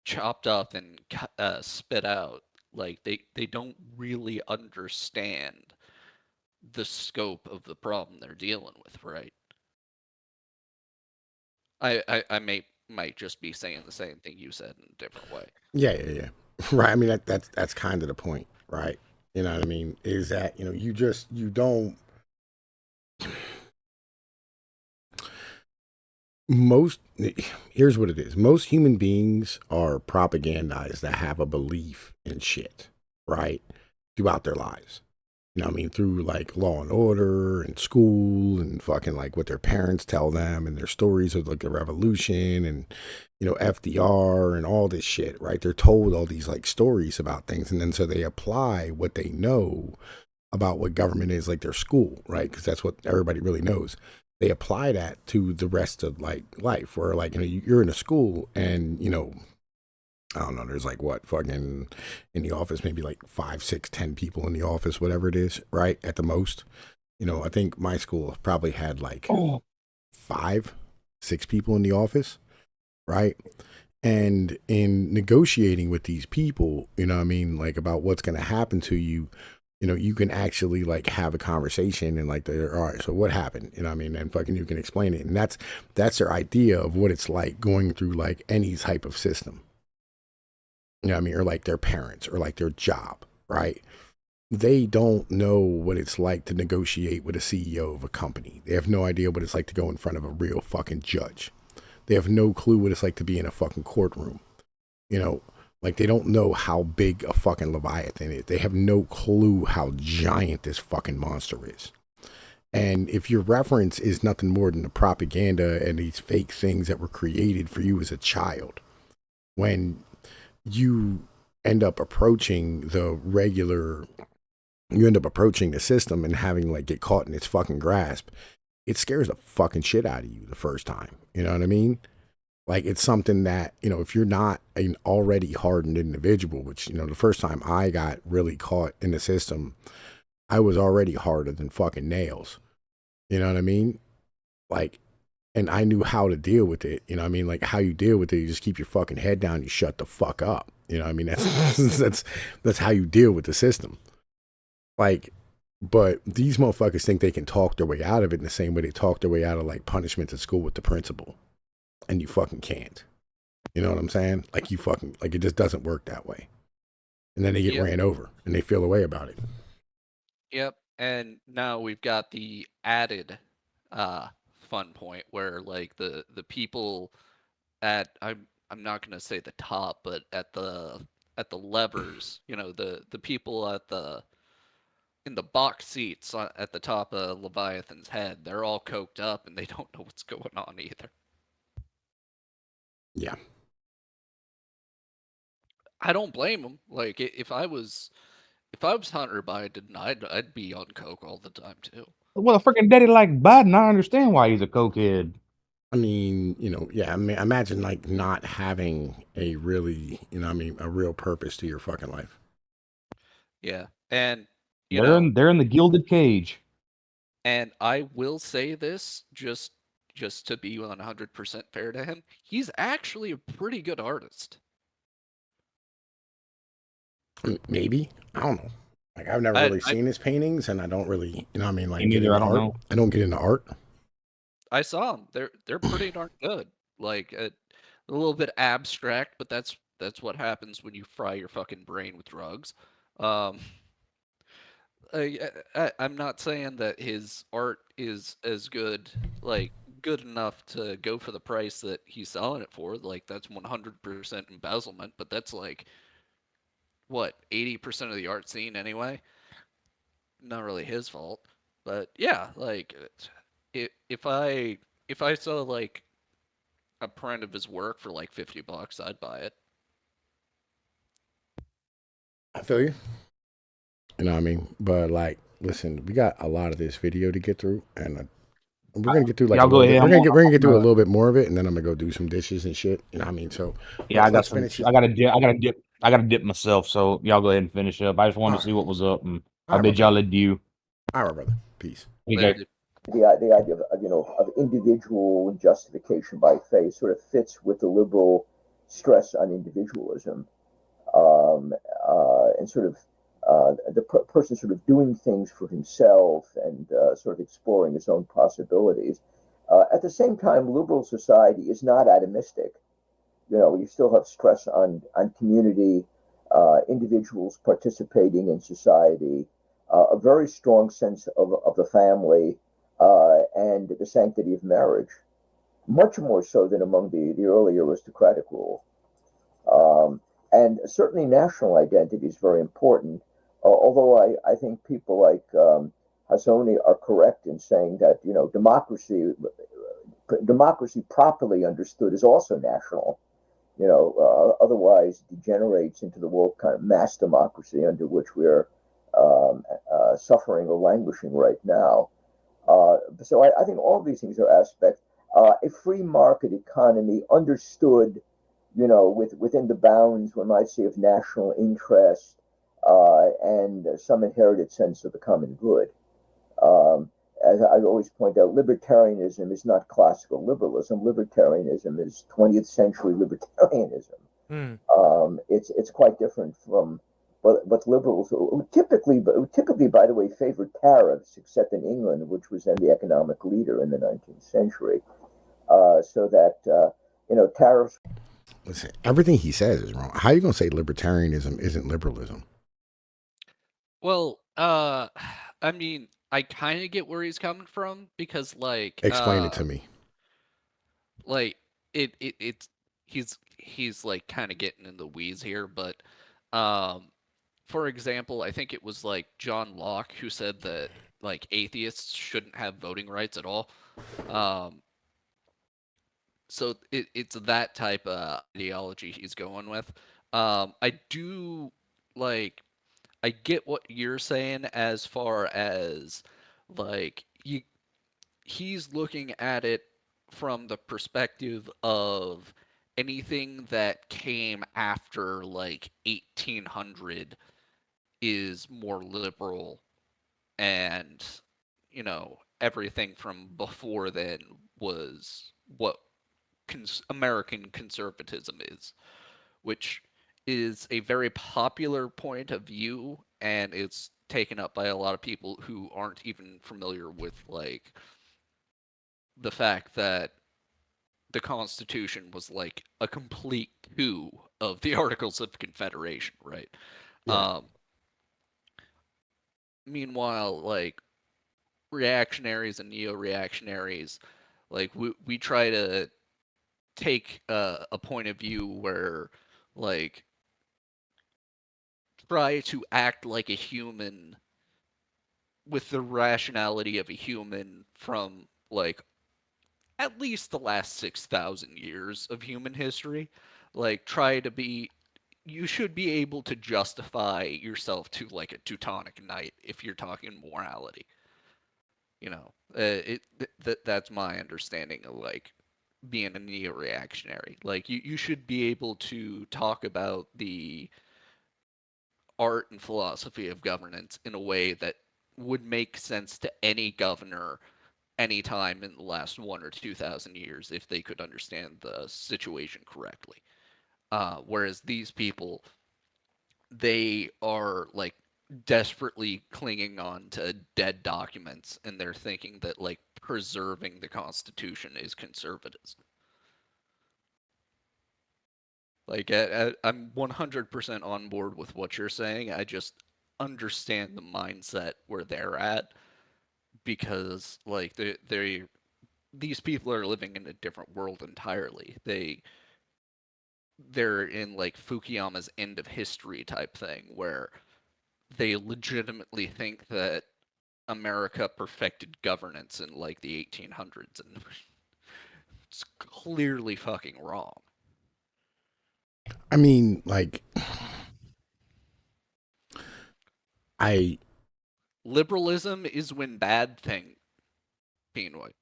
chopped up and spit out, like they don't really understand the scope of the problem they're dealing with, right? I might just be saying the same thing you said in a different way. Yeah. Right. I mean, that's kind of the point, right? You know what I mean? Is that, you don't, most, here's what it is. Most human beings are propagandized that have a belief in shit, right? Throughout their lives. You know what I mean? Through like Law and Order and school and fucking like what their parents tell them and their stories of like the revolution and, FDR and all this shit, right? They're told all these like stories about things. And then so they apply what they know about what government is, like their school, right? Because that's what everybody really knows. They apply that to the rest of like life, where like, you're in a school and, I don't know, there's like what, fucking in the office, maybe like 5, 6, 10 people in the office, whatever it is, right? At the most. I think my school probably had like 5, 6 people in the office, right? And in negotiating with these people, like about what's going to happen to you, you can actually like have a conversation and like, all right, so what happened? And fucking you can explain it. And that's their idea of what it's like going through like any type of system. Or like their parents or like their job, right? They don't know what it's like to negotiate with a CEO of a company. They have no idea what it's like to go in front of a real fucking judge. They have no clue what it's like to be in a fucking courtroom. Like they don't know how big a fucking Leviathan is. They have no clue how giant this fucking monster is. And if your reference is nothing more than the propaganda and these fake things that were created for you as a child, when you end up approaching the system and having like get caught in its fucking grasp, it scares the fucking shit out of you the first time. You know what I mean? Like it's something that, if you're not an already hardened individual, which, the first time I got really caught in the system, I was already harder than fucking nails. You know what I mean? Like, and I knew how to deal with it. Like how you deal with it, you just keep your fucking head down, you shut the fuck up. That's how you deal with the system. Like, but these motherfuckers think they can talk their way out of it in the same way they talk their way out of like punishment at school with the principal. And you fucking can't. You know what I'm saying? Like you fucking, like it just doesn't work that way. And then they get ran over and they feel a way about it. Yep. And now we've got the added fun point where like the people at I'm not gonna say the top, but at the levers, the people in the box seats at the top of Leviathan's head, they're all coked up and they don't know what's going on either. Yeah. I don't blame them. Like if I was Hunter Biden, I'd be on coke all the time too. Well, a freaking daddy like Biden, I understand why he's a cokehead. I mean, yeah, I mean, imagine like not having a really, a real purpose to your fucking life. Yeah. And they're in the gilded cage. And I will say this just to be 100% fair to him, he's actually a pretty good artist. Maybe. I don't know. Like I've never really seen his paintings, and I don't really, like get into art. I don't get into art. I saw them. They're pretty darn good. Like a little bit abstract, but that's what happens when you fry your fucking brain with drugs. I'm not saying that his art is as good, like good enough to go for the price that he's selling it for. Like that's 100% embezzlement, but that's like what 80% of the art scene anyway. Not really his fault, but yeah, like if I saw like a print of his work for like $50, I'd buy it. I feel you. You know what I mean? But like, listen, we got a lot of this video to get through, and we're gonna get through like a little bit. We're gonna get through a little bit more of it, and then I'm gonna go do some dishes and shit. You know what I mean? So yeah, let's finish. I gotta dip myself. So y'all go ahead and finish up. I just wanted to see what was up, and I bid y'all adieu. All right, brother. Peace. The idea of individual justification by faith sort of fits with the liberal stress on individualism, and sort of the person sort of doing things for himself and sort of exploring his own possibilities. At the same time, liberal society is not atomistic. You still have stress on community, individuals participating in society, a very strong sense of the family, and the sanctity of marriage, much more so than among the early aristocratic rule. And certainly national identity is very important, although I think people like Hazoni are correct in saying that, democracy properly understood is also national. Otherwise degenerates into the world kind of mass democracy under which we're suffering or languishing right now. So I think all of these things are aspects. A free market economy understood, within the bounds, one might say, of national interest and some inherited sense of the common good. As I always point out, libertarianism is not classical liberalism. Libertarianism is 20th century libertarianism. It's quite different from what liberals who typically, by the way, favored tariffs, except in England, which was then the economic leader in the 19th century. So that tariffs. Listen, everything he says is wrong. How are you going to say libertarianism isn't liberalism? Well, I mean, I kind of get where he's coming from because, like, Explain it to me. like it's he's like kind of getting in the weeds here, but for example, I think it was like John Locke who said that like atheists shouldn't have voting rights at all. So it's that type of ideology he's going with. I do like I get what you're saying as far as like he's looking at it from the perspective of anything that came after like 1800 is more liberal, and everything from before then was what American conservatism is, which is a very popular point of view, and it's taken up by a lot of people who aren't even familiar with like the fact that the Constitution was like a complete coup of the Articles of Confederation, right? Yeah. Meanwhile, like reactionaries and neo-reactionaries, like we try to take a point of view where like try to act like a human with the rationality of a human from like at least the last 6,000 years of human history. Like try to be you should be able to justify yourself to like a Teutonic Knight if you're talking morality. That's my understanding of like being a neo-reactionary. Like you should be able to talk about the art and philosophy of governance in a way that would make sense to any governor anytime in the last 1 or 2,000 years if they could understand the situation correctly. Whereas these people, they are like desperately clinging on to dead documents, and they're thinking that like preserving the Constitution is conservatism. Like I'm 100% on board with what you're saying. I just understand the mindset where they're at because like these people are living in a different world entirely. They're in like Fukuyama's end of history type thing where they legitimately think that America perfected governance in like the 1800s, and it's clearly fucking wrong. I mean, like, Liberalism is when bad thing, Pnoid.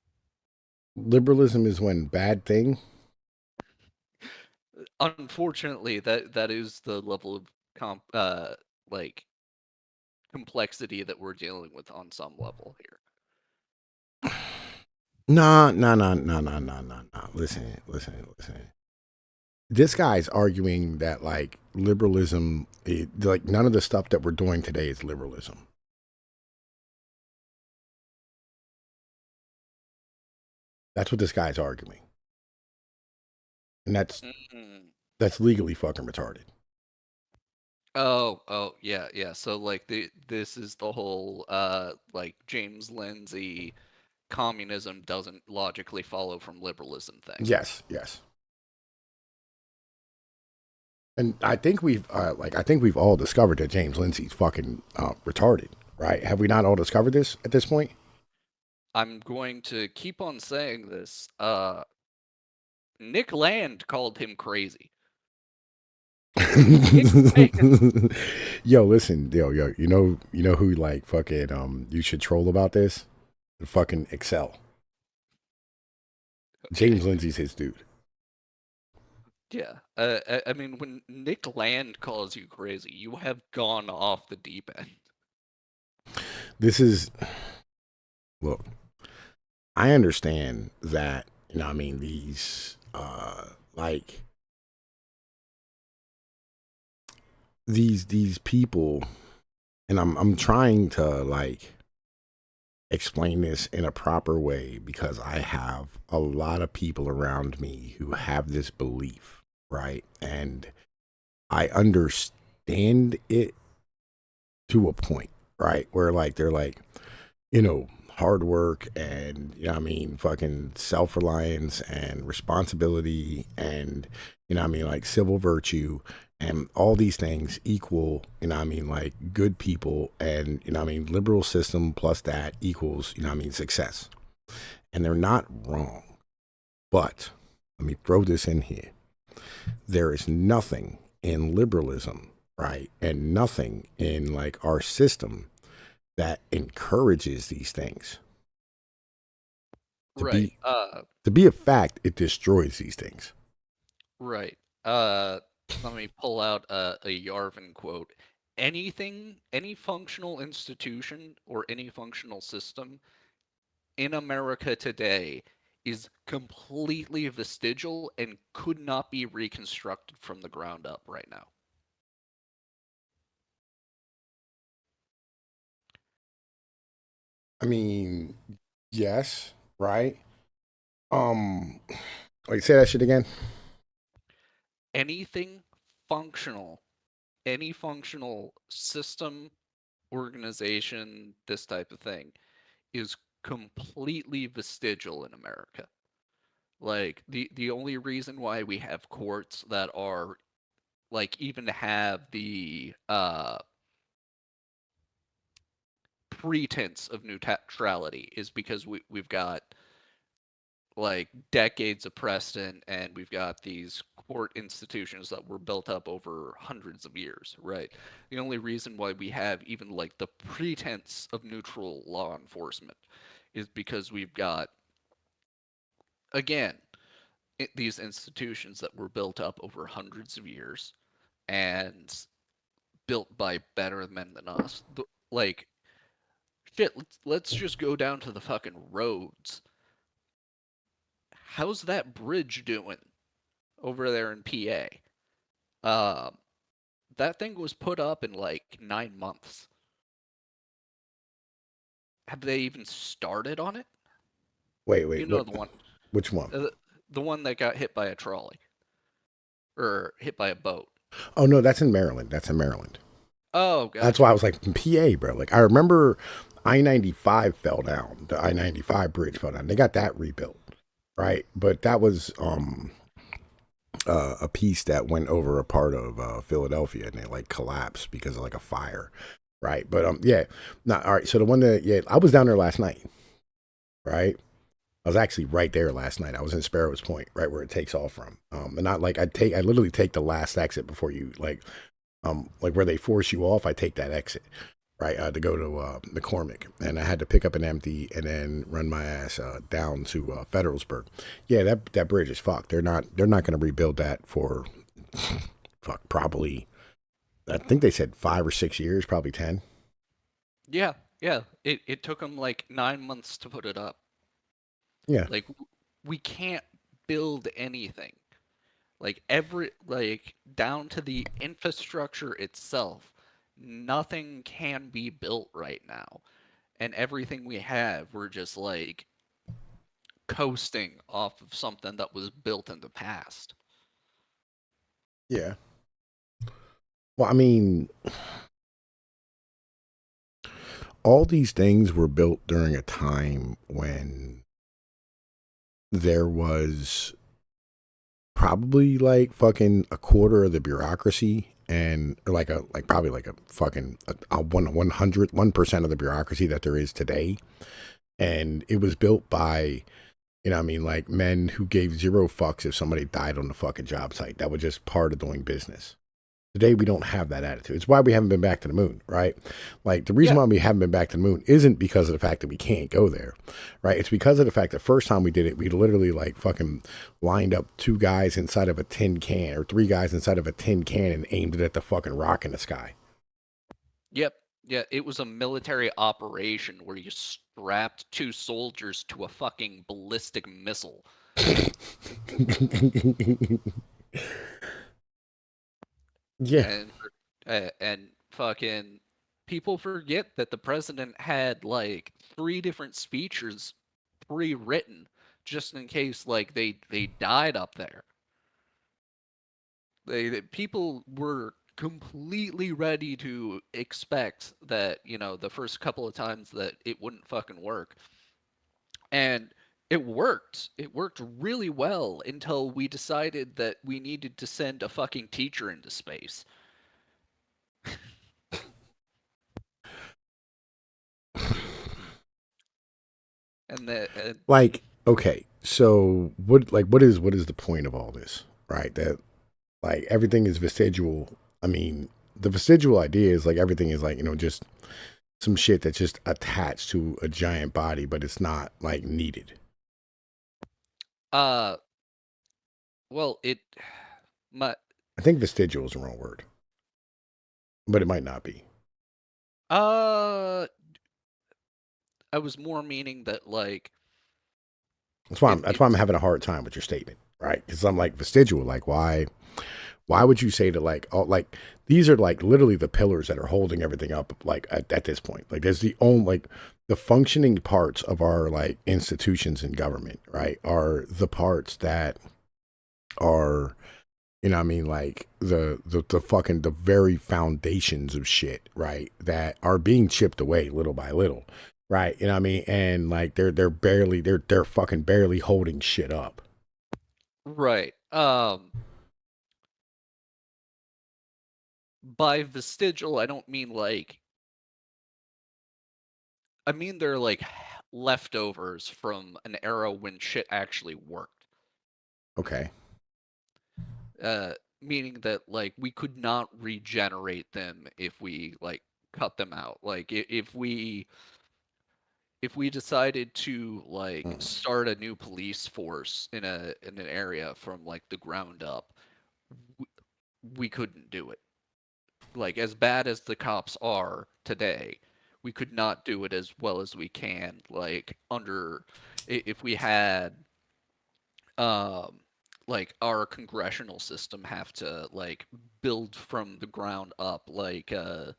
liberalism is when bad thing. Unfortunately, that is the level of like complexity that we're dealing with on some level here. Nah. Listen. This guy's arguing that like liberalism, like none of the stuff that we're doing today is liberalism. That's what this guy's arguing, and Mm. that's legally fucking retarded. Oh, yeah. So like this is the whole like James Lindsay communism doesn't logically follow from liberalism thing. Yes, yes. And I think we've all discovered that James Lindsay's fucking retarded, right? Have we not all discovered this at this point? I'm going to keep on saying this. Nick Land called him crazy. Yo, listen, yo, you know who like fucking you should troll about this? The fucking Excel. James Lindsay's his dude. Yeah. I mean, when Nick Land calls you crazy, you have gone off the deep end. This is look. I understand that, you know what I mean, these like these people, and I'm trying to like explain this in a proper way because I have a lot of people around me who have this belief, right? And I understand it to a point, right? Where like they're like, you know, hard work and, you know what I mean, fucking self-reliance and responsibility and, you know what I mean, like civil virtue and all these things equal, you know what I mean, like good people and, you know what I mean, liberal system plus that equals, you know what I mean, success. And they're not wrong. But let me throw this in here. There is nothing in liberalism, right? And nothing in like our system that encourages these things. Right. To be a fact, it destroys these things. Right. Let me pull out a Yarvin quote. Any functional institution or any functional system in America today is completely vestigial and could not be reconstructed from the ground up right now. I mean, yes, right? Like say that shit again. Anything functional, any functional system, organization, this type of thing, is completely vestigial in America. Like the only reason why we have courts that are like even have the pretense of neutrality is because we've got like decades of precedent and we've got these court institutions that were built up over hundreds of years, right? The only reason why we have even like the pretense of neutral law enforcement is because we've got, again, these institutions that were built up over hundreds of years and built by better men than us. Like, shit, let's just go down to the fucking roads. How's that bridge doing over there in PA? That thing was put up in like 9 months. Have they even started on it? Wait, You know what? the one, Which one? the one that got hit by a trolley or hit by a boat. Oh no, that's in Maryland. That's in Maryland. Oh, gotcha. That's why I was like PA, bro. Like I remember I-95 fell down. The I-95 bridge fell down. They got that rebuilt, right? But that was a piece that went over a part of Philadelphia and it like collapsed because of like a fire, right? But yeah, not all right. So the one that I was down there last night, right? I was actually right there last night. I was in Sparrows Point, right where it takes off from. And not like I literally take the last exit before you like where they force you off. I take that exit, right, to go to McCormick, and I had to pick up an empty and then run my ass down to Federalsburg. Yeah, that bridge is fucked. They're not going to rebuild that for probably. I think they said 5 or 6 years, probably 10. Yeah. It took them like 9 months to put it up. Yeah. Like we can't build anything. Like down to the infrastructure itself, nothing can be built right now. And everything we have, we're just like coasting off of something that was built in the past. Yeah. Well, I mean, all these things were built during a time when there was probably like fucking a quarter of the bureaucracy and probably like a fucking a 1% of the bureaucracy that there is today. And it was built by, like men who gave zero fucks if somebody died on the fucking job site. That was just part of doing business. Today, we don't have that attitude. It's why we haven't been back to the moon, right? Like, the reason why we haven't been back to the moon isn't because of the fact that we can't go there, right? It's because of the fact that first time we did it, we literally, like, fucking lined up 2 guys inside of a tin can or 3 guys inside of a tin can and aimed it at the fucking rock in the sky. Yep. Yeah, it was a military operation where you strapped 2 soldiers to a fucking ballistic missile. Yeah. And fucking people forget that the president had like 3 different speeches pre-written just in case like they died up there. People were completely ready to expect that, the first couple of times that it wouldn't fucking work. And it worked. It worked really well until we decided that we needed to send a fucking teacher into space. And like, okay, so what is the point of all this, right? That like everything is vestigial. I mean, the vestigial idea is like everything is like, just some shit that's just attached to a giant body, but it's not like needed. well, I think vestigial is the wrong word, but it might not be. I was more meaning that like that's why I'm having a hard time with your statement, right? Because I'm like vestigial, like why would you say that like like these are like literally the pillars that are holding everything up like at this point? Like there's the functioning parts of our like institutions and government, right? Are the parts that are like the fucking the very foundations of shit, right? That are being chipped away little by little, right? And like they're fucking barely holding shit up. Right. By vestigial, I don't mean like. I mean they're like leftovers from an era when shit actually worked. Okay. Meaning that like we could not regenerate them if we like cut them out. Like if we decided to like start a new police force in an area from like the ground up, we couldn't do it. Like as bad as the cops are today, we could not do it as well as we can like under if we had like our congressional system have to like build from the ground up like a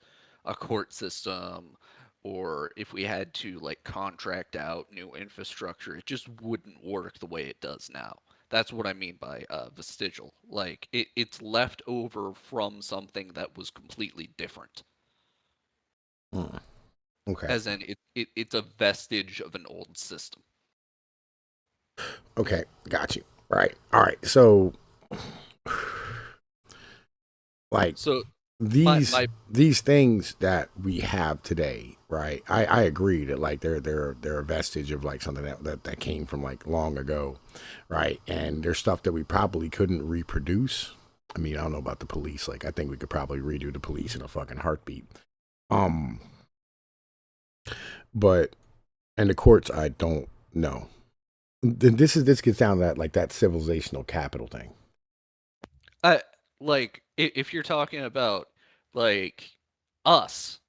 court system, or if we had to like contract out new infrastructure, it just wouldn't work the way it does now. That's what I mean by vestigial. Like it's left over from something that was completely different. Okay. As in it's a vestige of an old system. Okay, got you. Right. All right. So, like, these things that we have today, right? I agree that like they're a vestige of like something that came from like long ago, right? And there's stuff that we probably couldn't reproduce. I mean, I don't know about the police. Like, I think we could probably redo the police in a fucking heartbeat. But and the courts, I don't know. This gets down to that like that civilizational capital thing. Like if you're talking about like us,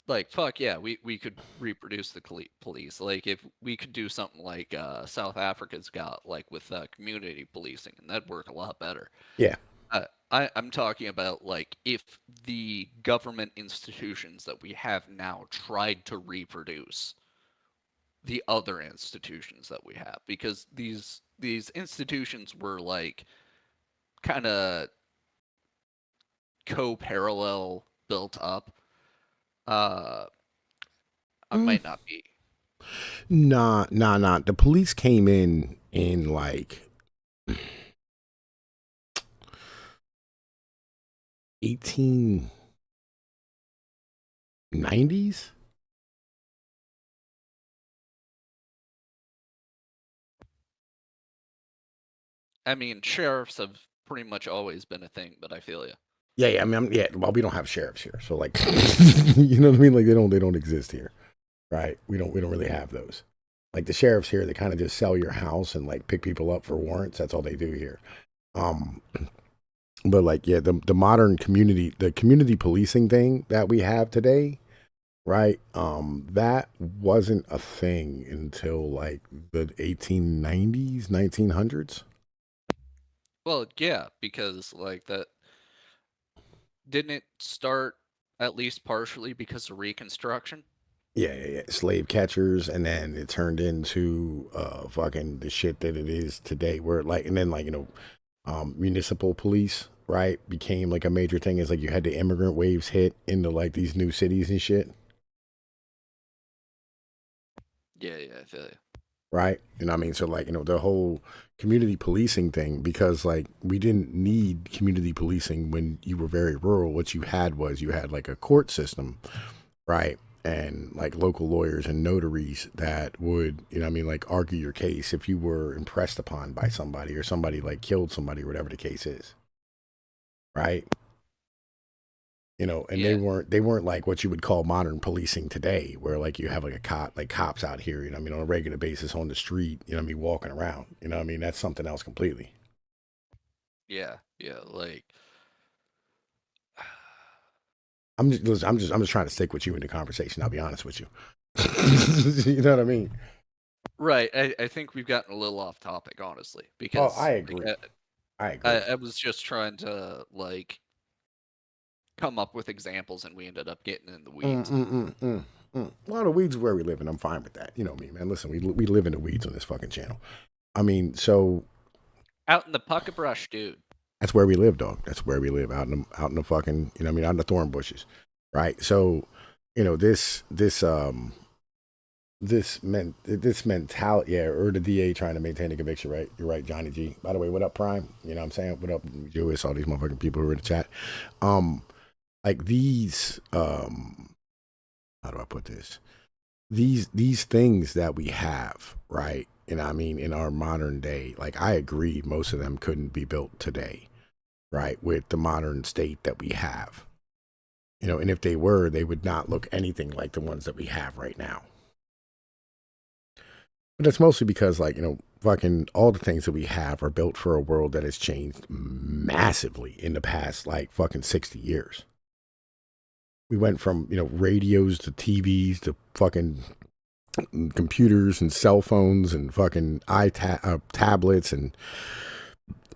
like fuck yeah, we could reproduce the police. Like if we could do something like South Africa's got like with community policing, and that'd work a lot better. Yeah. I'm talking about like if the government institutions that we have now tried to reproduce the other institutions that we have, because these institutions were like kind of co-parallel built up. I might not be. Nah. The police came in like 1890s. I mean, sheriffs have pretty much always been a thing, but I feel you. Yeah. I mean, yeah. Well, we don't have sheriffs here, so like, you know what I mean? Like they don't exist here, right? We don't really have those. Like the sheriffs here, they kind of just sell your house and like pick people up for warrants. That's all they do here. Um, but like, yeah, the modern community, the community policing thing that we have today, right? That wasn't a thing until like the 1890s, 1900s. Well, yeah, because like that didn't it start at least partially because of Reconstruction? Yeah. Slave catchers, and then it turned into fucking the shit that it is today. Where like, and then like municipal police, right, became like a major thing. Is like you had the immigrant waves hit into like these new cities and shit, Yeah, I feel you. right? You know what I mean? So like the whole community policing thing, because like we didn't need community policing when you were very rural. What you had was you had like a court system, right? And like local lawyers and notaries that would, like argue your case if you were impressed upon by somebody or somebody like killed somebody or whatever the case is, right? And Yeah, they weren't like what you would call modern policing today, where like you have like a cop, like cops out here, on a regular basis on the street, walking around, that's something else completely. yeah, like I'm just trying to stick with you in the conversation. I'll be honest with you. You know what I mean? right. I think we've gotten a little off topic, honestly, Oh, because I agree. like, I agree. I was just trying to like come up with examples, and we ended up getting in the weeds. Well, the weeds is where we live, and I'm fine with that. You know me, man. Listen, we live in the weeds on this fucking channel. I mean, so Out in the pucka brush, dude. that's where we live, dog. That's where we live, out in the fucking, out in the thorn bushes, right? So, this mentality, yeah, or the DA trying to maintain the conviction, right? You're right, Johnny G. By the way, what up, Prime? You know what I'm saying? What up, Jewish? All these motherfucking people who are in the chat. Like these, how do I put this? These things that we have, right? And I mean, in our modern day, like I agree, most of them couldn't be built today, right? With the modern state that we have, and if they were, they would not look anything like the ones that we have right now. But that's mostly because, like, fucking all the things that we have are built for a world that has changed massively in the past, like, fucking 60 years. We went from, radios to TVs to fucking computers and cell phones and fucking tablets and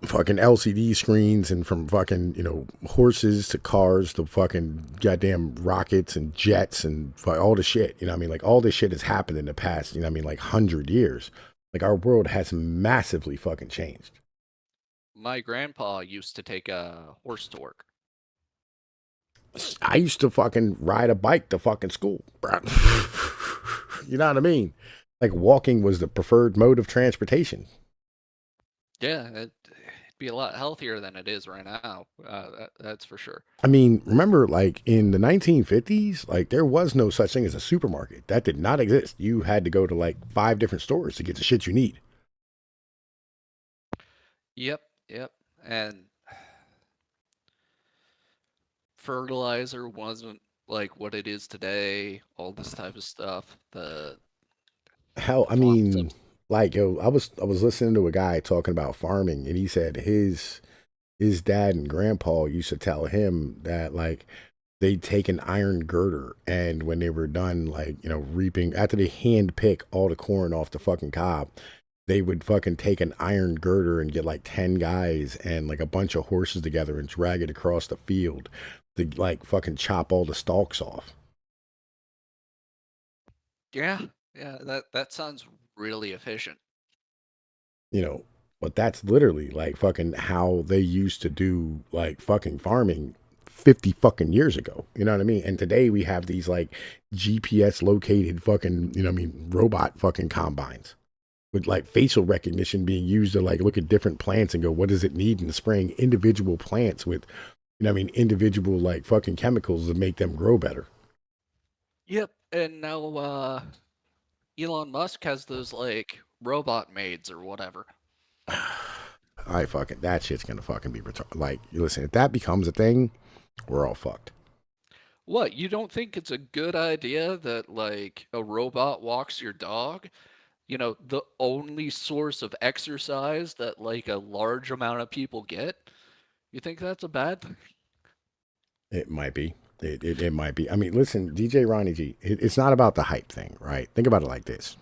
fucking LCD screens, and from fucking, horses to cars to fucking goddamn rockets and jets and all the shit. Like all this shit has happened in the past, like 100 years. Like our world has massively fucking changed. My grandpa used to take a horse to work. I used to fucking ride a bike to fucking school, bro. You know what I mean? Like walking was the preferred mode of transportation. Yeah, it'd be a lot healthier than it is right now. That's for sure. I mean, remember, like in the 1950s, like there was no such thing as a supermarket. That did not exist. You had to go to like 5 different stores to get the shit you need. Yep. And fertilizer wasn't like what it is today. All this type of stuff. Hell, I mean, like I was listening to a guy talking about farming, and he said his dad and grandpa used to tell him that like they'd take an iron girder, and when they were done, like reaping, after they hand pick all the corn off the fucking cob, they would fucking take an iron girder and get like 10 guys and like a bunch of horses together and drag it across the field to like fucking chop all the stalks off. Yeah, Yeah, that sounds really efficient. You know, but that's literally like fucking how they used to do like fucking farming 50 fucking years ago. You know what I mean? And today we have these like GPS located fucking, you know what I mean, robot fucking combines with like facial recognition being used to like look at different plants and go, what does it need in the spring? Individual plants with, you know what I mean, individual like fucking chemicals to make them grow better. Yep, and now Elon Musk has those like robot maids or whatever. I fucking, that shit's gonna fucking be retarded. Like, listen, if that becomes a thing, we're all fucked. What, you don't think it's a good idea that like a robot walks your dog? You know, the only source of exercise that like a large amount of people get? You think that's a bad thing? It might be. It might be. I mean, listen, DJ Ronnie G, it's not about the hype thing, right? Think about it like this.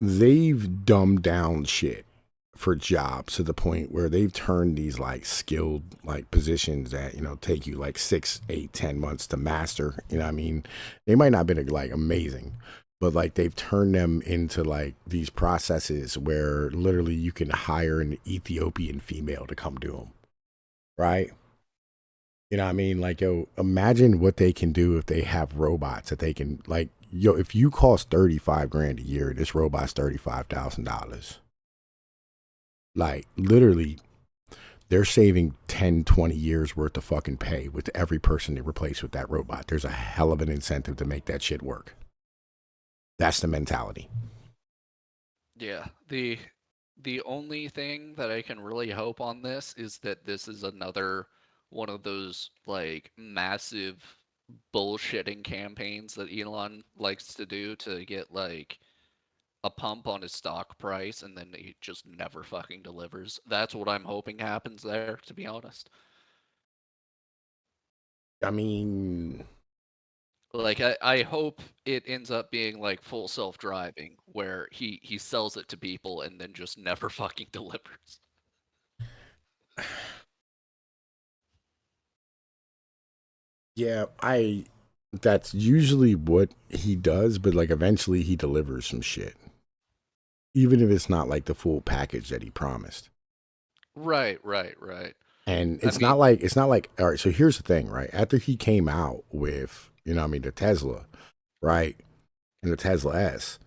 They've dumbed down shit for jobs to the point where they've turned these like skilled like positions that, you know, take you like 6, 8, 10 months to master. You know what I mean? They might not have been like amazing, but like they've turned them into like these processes where literally you can hire an Ethiopian female to come do them, right? You know what I mean? Like, yo, imagine what they can do if they have robots that they can, like, yo, if you cost 35 grand a year, this robot's $35,000. Like, literally, they're saving 10, 20 years worth of fucking pay with every person they replace with that robot. There's a hell of an incentive to make that shit work. That's the mentality. Yeah, the only thing that I can really hope on this is that this is another one of those like massive bullshitting campaigns that Elon likes to do to get like a pump on his stock price and then he just never fucking delivers. That's what I'm hoping happens there, to be honest. I mean, Like I hope it ends up being like full self-driving where he sells it to people and then just never fucking delivers. yeah, that's usually what he does, but like eventually he delivers some shit, even if it's not like the full package that he promised. Right, right, right. And I it's not mean, like all right, so here's the thing, right? After he came out with, you know what I mean, the Tesla, right? And the Tesla S,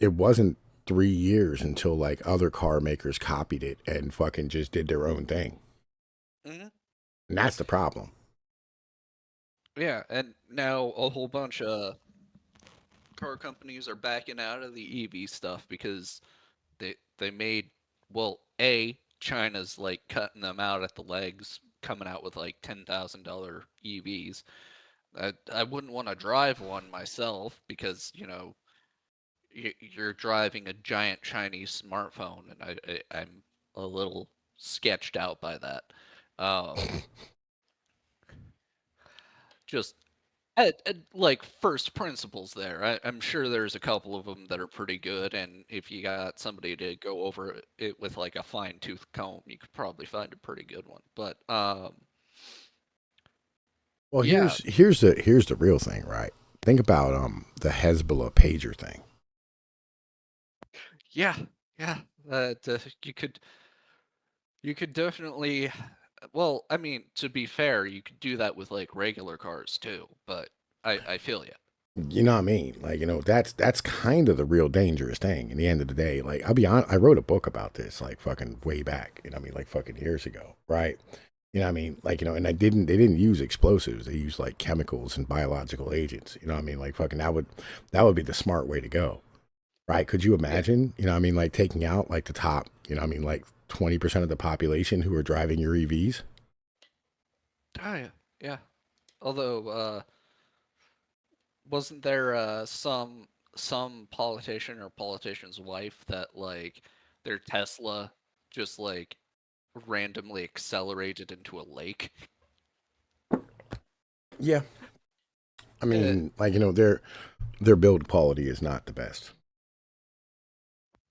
it wasn't 3 years until like other car makers copied it and fucking just did their own thing. mhm. And that's the problem. Yeah, and now a whole bunch of car companies are backing out of the EV stuff because they made, well, A, China's like cutting them out at the legs, coming out with like $10,000 EVs. I wouldn't want to drive one myself because, you know, you're driving a giant Chinese smartphone, and I'm a little sketched out by that. Um, just like first principles there. I'm sure there's a couple of them that are pretty good, and if you got somebody to go over it with like a fine tooth comb, you could probably find a pretty good one. But Well, yeah, here's the real thing, right? Think about the Hezbollah pager thing. yeah, yeah. You could definitely. Well, I mean, to be fair, you could do that with like regular cars too. But I feel you. You know what I mean? Like, you know, that's kind of the real dangerous thing. In the end of the day, like I'll be honest, I wrote a book about this like fucking way back. You know what I mean? Like fucking years ago, right? You know what I mean? Like, you know, and they didn't use explosives. They used like chemicals and biological agents. You know what I mean? Like fucking that would be the smart way to go. Right? Could you Yeah. imagine, you know what I mean, like taking out like the top, you know what I mean, like 20% of the population who are driving your EVs? Oh yeah. Yeah. Although wasn't there some politician or politician's wife that like their Tesla just like randomly accelerated into a lake? Yeah. I Uh, mean, like, you know, their build quality is not the best.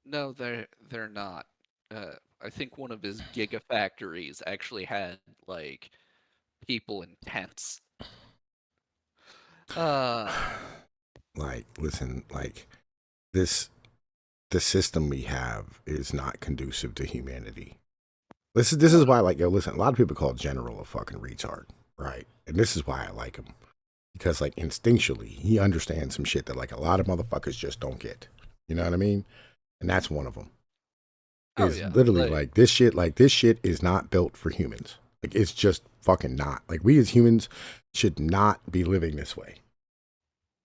no, they're not. I think one of his gigafactories actually had like people in tents. Uh like, listen, like this, the system we have is not conducive to humanity. This is why, like, yo, listen, a lot of people call General a fucking retard, right? And this is why I like him. Because, like, instinctually, he understands some shit that, like, a lot of motherfuckers just don't get. You know what I mean? And that's one of them. Oh Is yeah, literally like this shit is not built for humans. Like, it's just fucking not. Like, we as humans should not be living this way.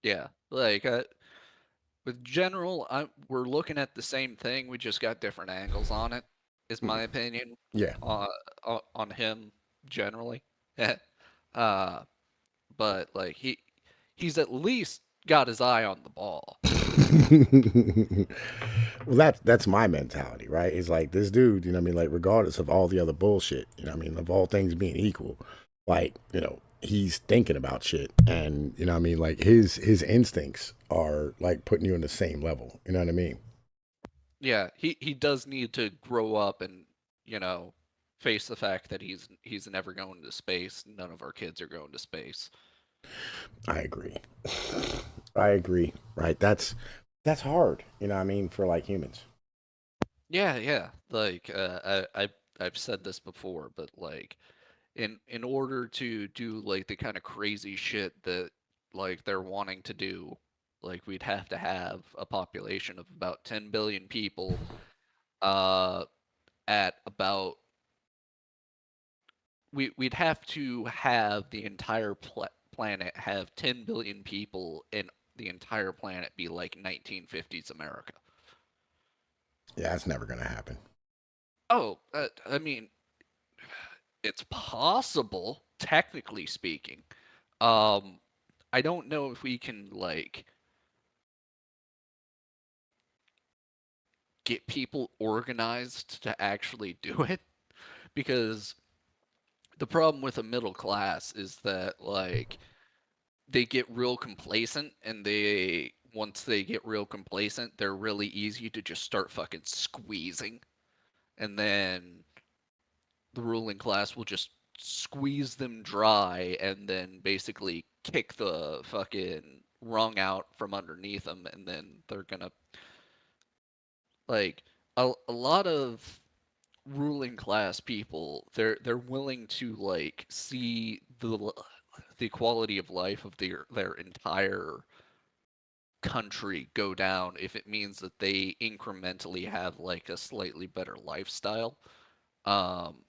yeah. Like with General, we're looking at the same thing. We just got different angles on it. Is my opinion. Yeah. On him generally. uh, but like he's at least got his eye on the ball. Well, that's my mentality, right? It's like this dude, you know what I mean? Like, regardless of all the other bullshit, you know what I mean? Of all things being equal, like, you know, he's thinking about shit, and you know what I mean? Like, his instincts are like putting you on the same level. You know what I mean? Yeah, he does need to grow up and, you know, face the fact that he's never going to space. None of our kids are going to space. I agree. I agree. Right? That's hard. You know what I mean? For like humans. Yeah, yeah. Like I've said this before, but like in order to do like the kind of crazy shit that like they're wanting to do, like we'd have to have a population of about 10 billion people uh at about we'd have to have the entire planet have 10 billion people and the entire planet be like 1950s America. Yeah, that's never gonna happen. Oh, I mean, it's possible, technically speaking. Um, I don't know if we can like get people organized to actually do it because the problem with a middle class is that like they get real complacent and they once they get real complacent, they're really easy to just start fucking squeezing. And then the ruling class will just squeeze them dry and then basically kick the fucking rung out from underneath them, and then they're gonna like a lot of ruling class people, they're willing to like see the quality of life of their entire country go down if it means that they incrementally have like a slightly better lifestyle. Um,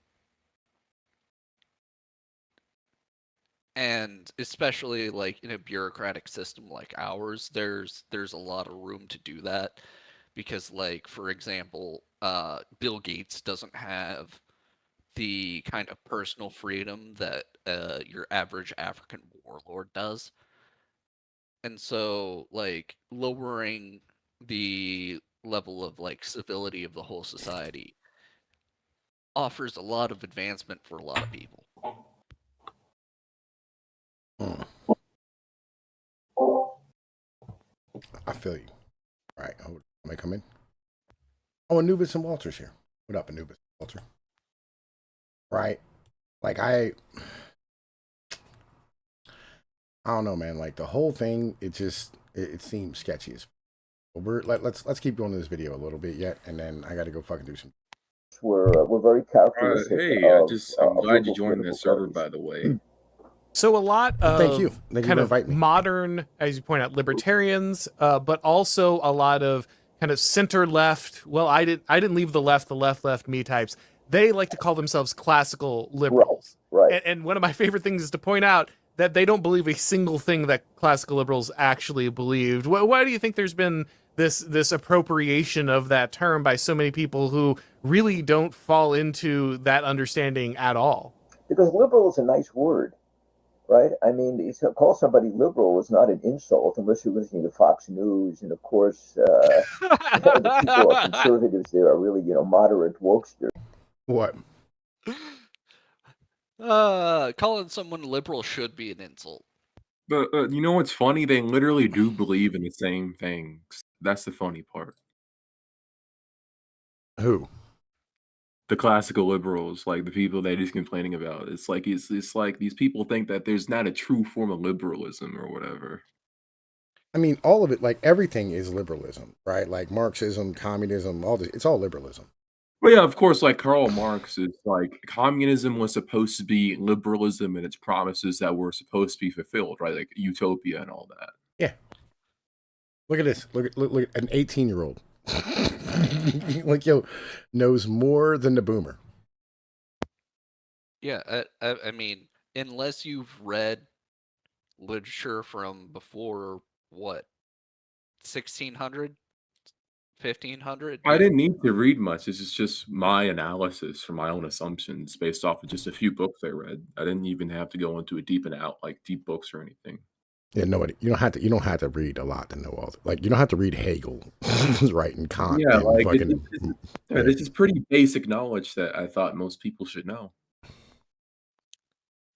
and especially like in a bureaucratic system like ours, there's a lot of room to do that because like for example, Bill Gates doesn't have the kind of personal freedom that your average African warlord does. And so like lowering the level of like civility of the whole society offers a lot of advancement for a lot of people. Mm, I feel you. All right. Hold. May I come in? Oh, Anubis and Walter's here. What up, Anubis? Walter. Right. Like I don't know, man. Like the whole thing, it seems sketchy as. But let's keep going to this video a little bit yet, and then I got to go fucking do some. Were very characteristic Hey, of I'm glad you liberal joined that political server, parties. by the way. So a lot Well, of thank you. Thank you kind for of inviting me. modern, as you point out, libertarians, but also a lot of kind of center left. Well, I didn't leave the left left me types. They like to call themselves classical liberals. Right. And one of my favorite things is to point out that they don't believe a single thing that classical liberals actually believed. Why do you think there's been this appropriation of that term by so many people who really don't fall into that understanding at all? Because liberal is a nice word, right? I mean, to call somebody liberal is not an insult unless you're listening to Fox News, and of course, the people who are conservatives there are really, moderate wokesters. What? Calling someone liberal should be an insult. But you know what's funny? They literally do believe in the same things. That's the funny part. Who? The classical liberals, like the people that he's complaining about. It's like these people think that there's not a true form of liberalism or whatever. I mean, all of it, like everything is liberalism, right? Like Marxism, communism, all this, it's all liberalism. Well, yeah, of course, like Karl Marx is like communism was supposed to be liberalism and its promises that were supposed to be fulfilled, right? Like utopia and all that. Yeah. Look at this. Look at an 18-year-old. Like, yo, knows more than the boomer. Yeah, I mean, unless you've read literature from before what 1600, 1500, I didn't need to read much. This is just my analysis from my own assumptions based off of just a few books I read. I didn't even have to go into a deep and out like deep books or anything. Yeah, nobody. You don't have to read a lot to know all. Like, you don't have to read Hegel, right? And Kant. Yeah, And like fucking. this is pretty basic knowledge that I thought most people should know.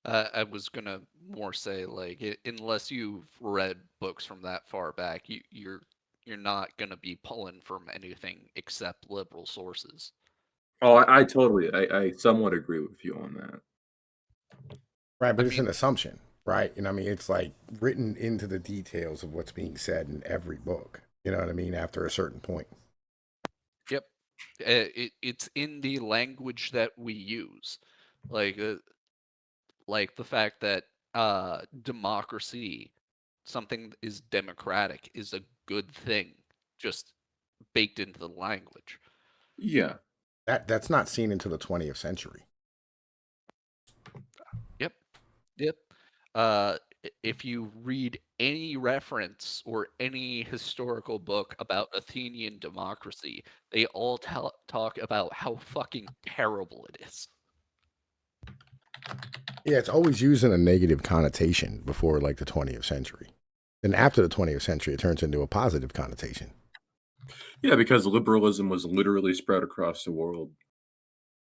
I was gonna more say like unless you've read books from that far back, you're not gonna be pulling from anything except liberal sources. Oh, I totally, I somewhat agree with you on that. Right, but I it's mean, an assumption, right? You know what I mean? It's like written into the details of what's being said in every book. You know what I mean? After a certain point. yep, it's in the language that we use, like the fact that democracy, something that is democratic, is a good thing, just baked into the language. Yeah. That's not seen into the 20th century. Yep. Yep. If you read any reference or any historical book about Athenian democracy, they all talk about how fucking terrible it is. Yeah, it's always used in a negative connotation before like the 20th century. And after the 20th century, it turns into a positive connotation. Yeah, because liberalism was literally spread across the world.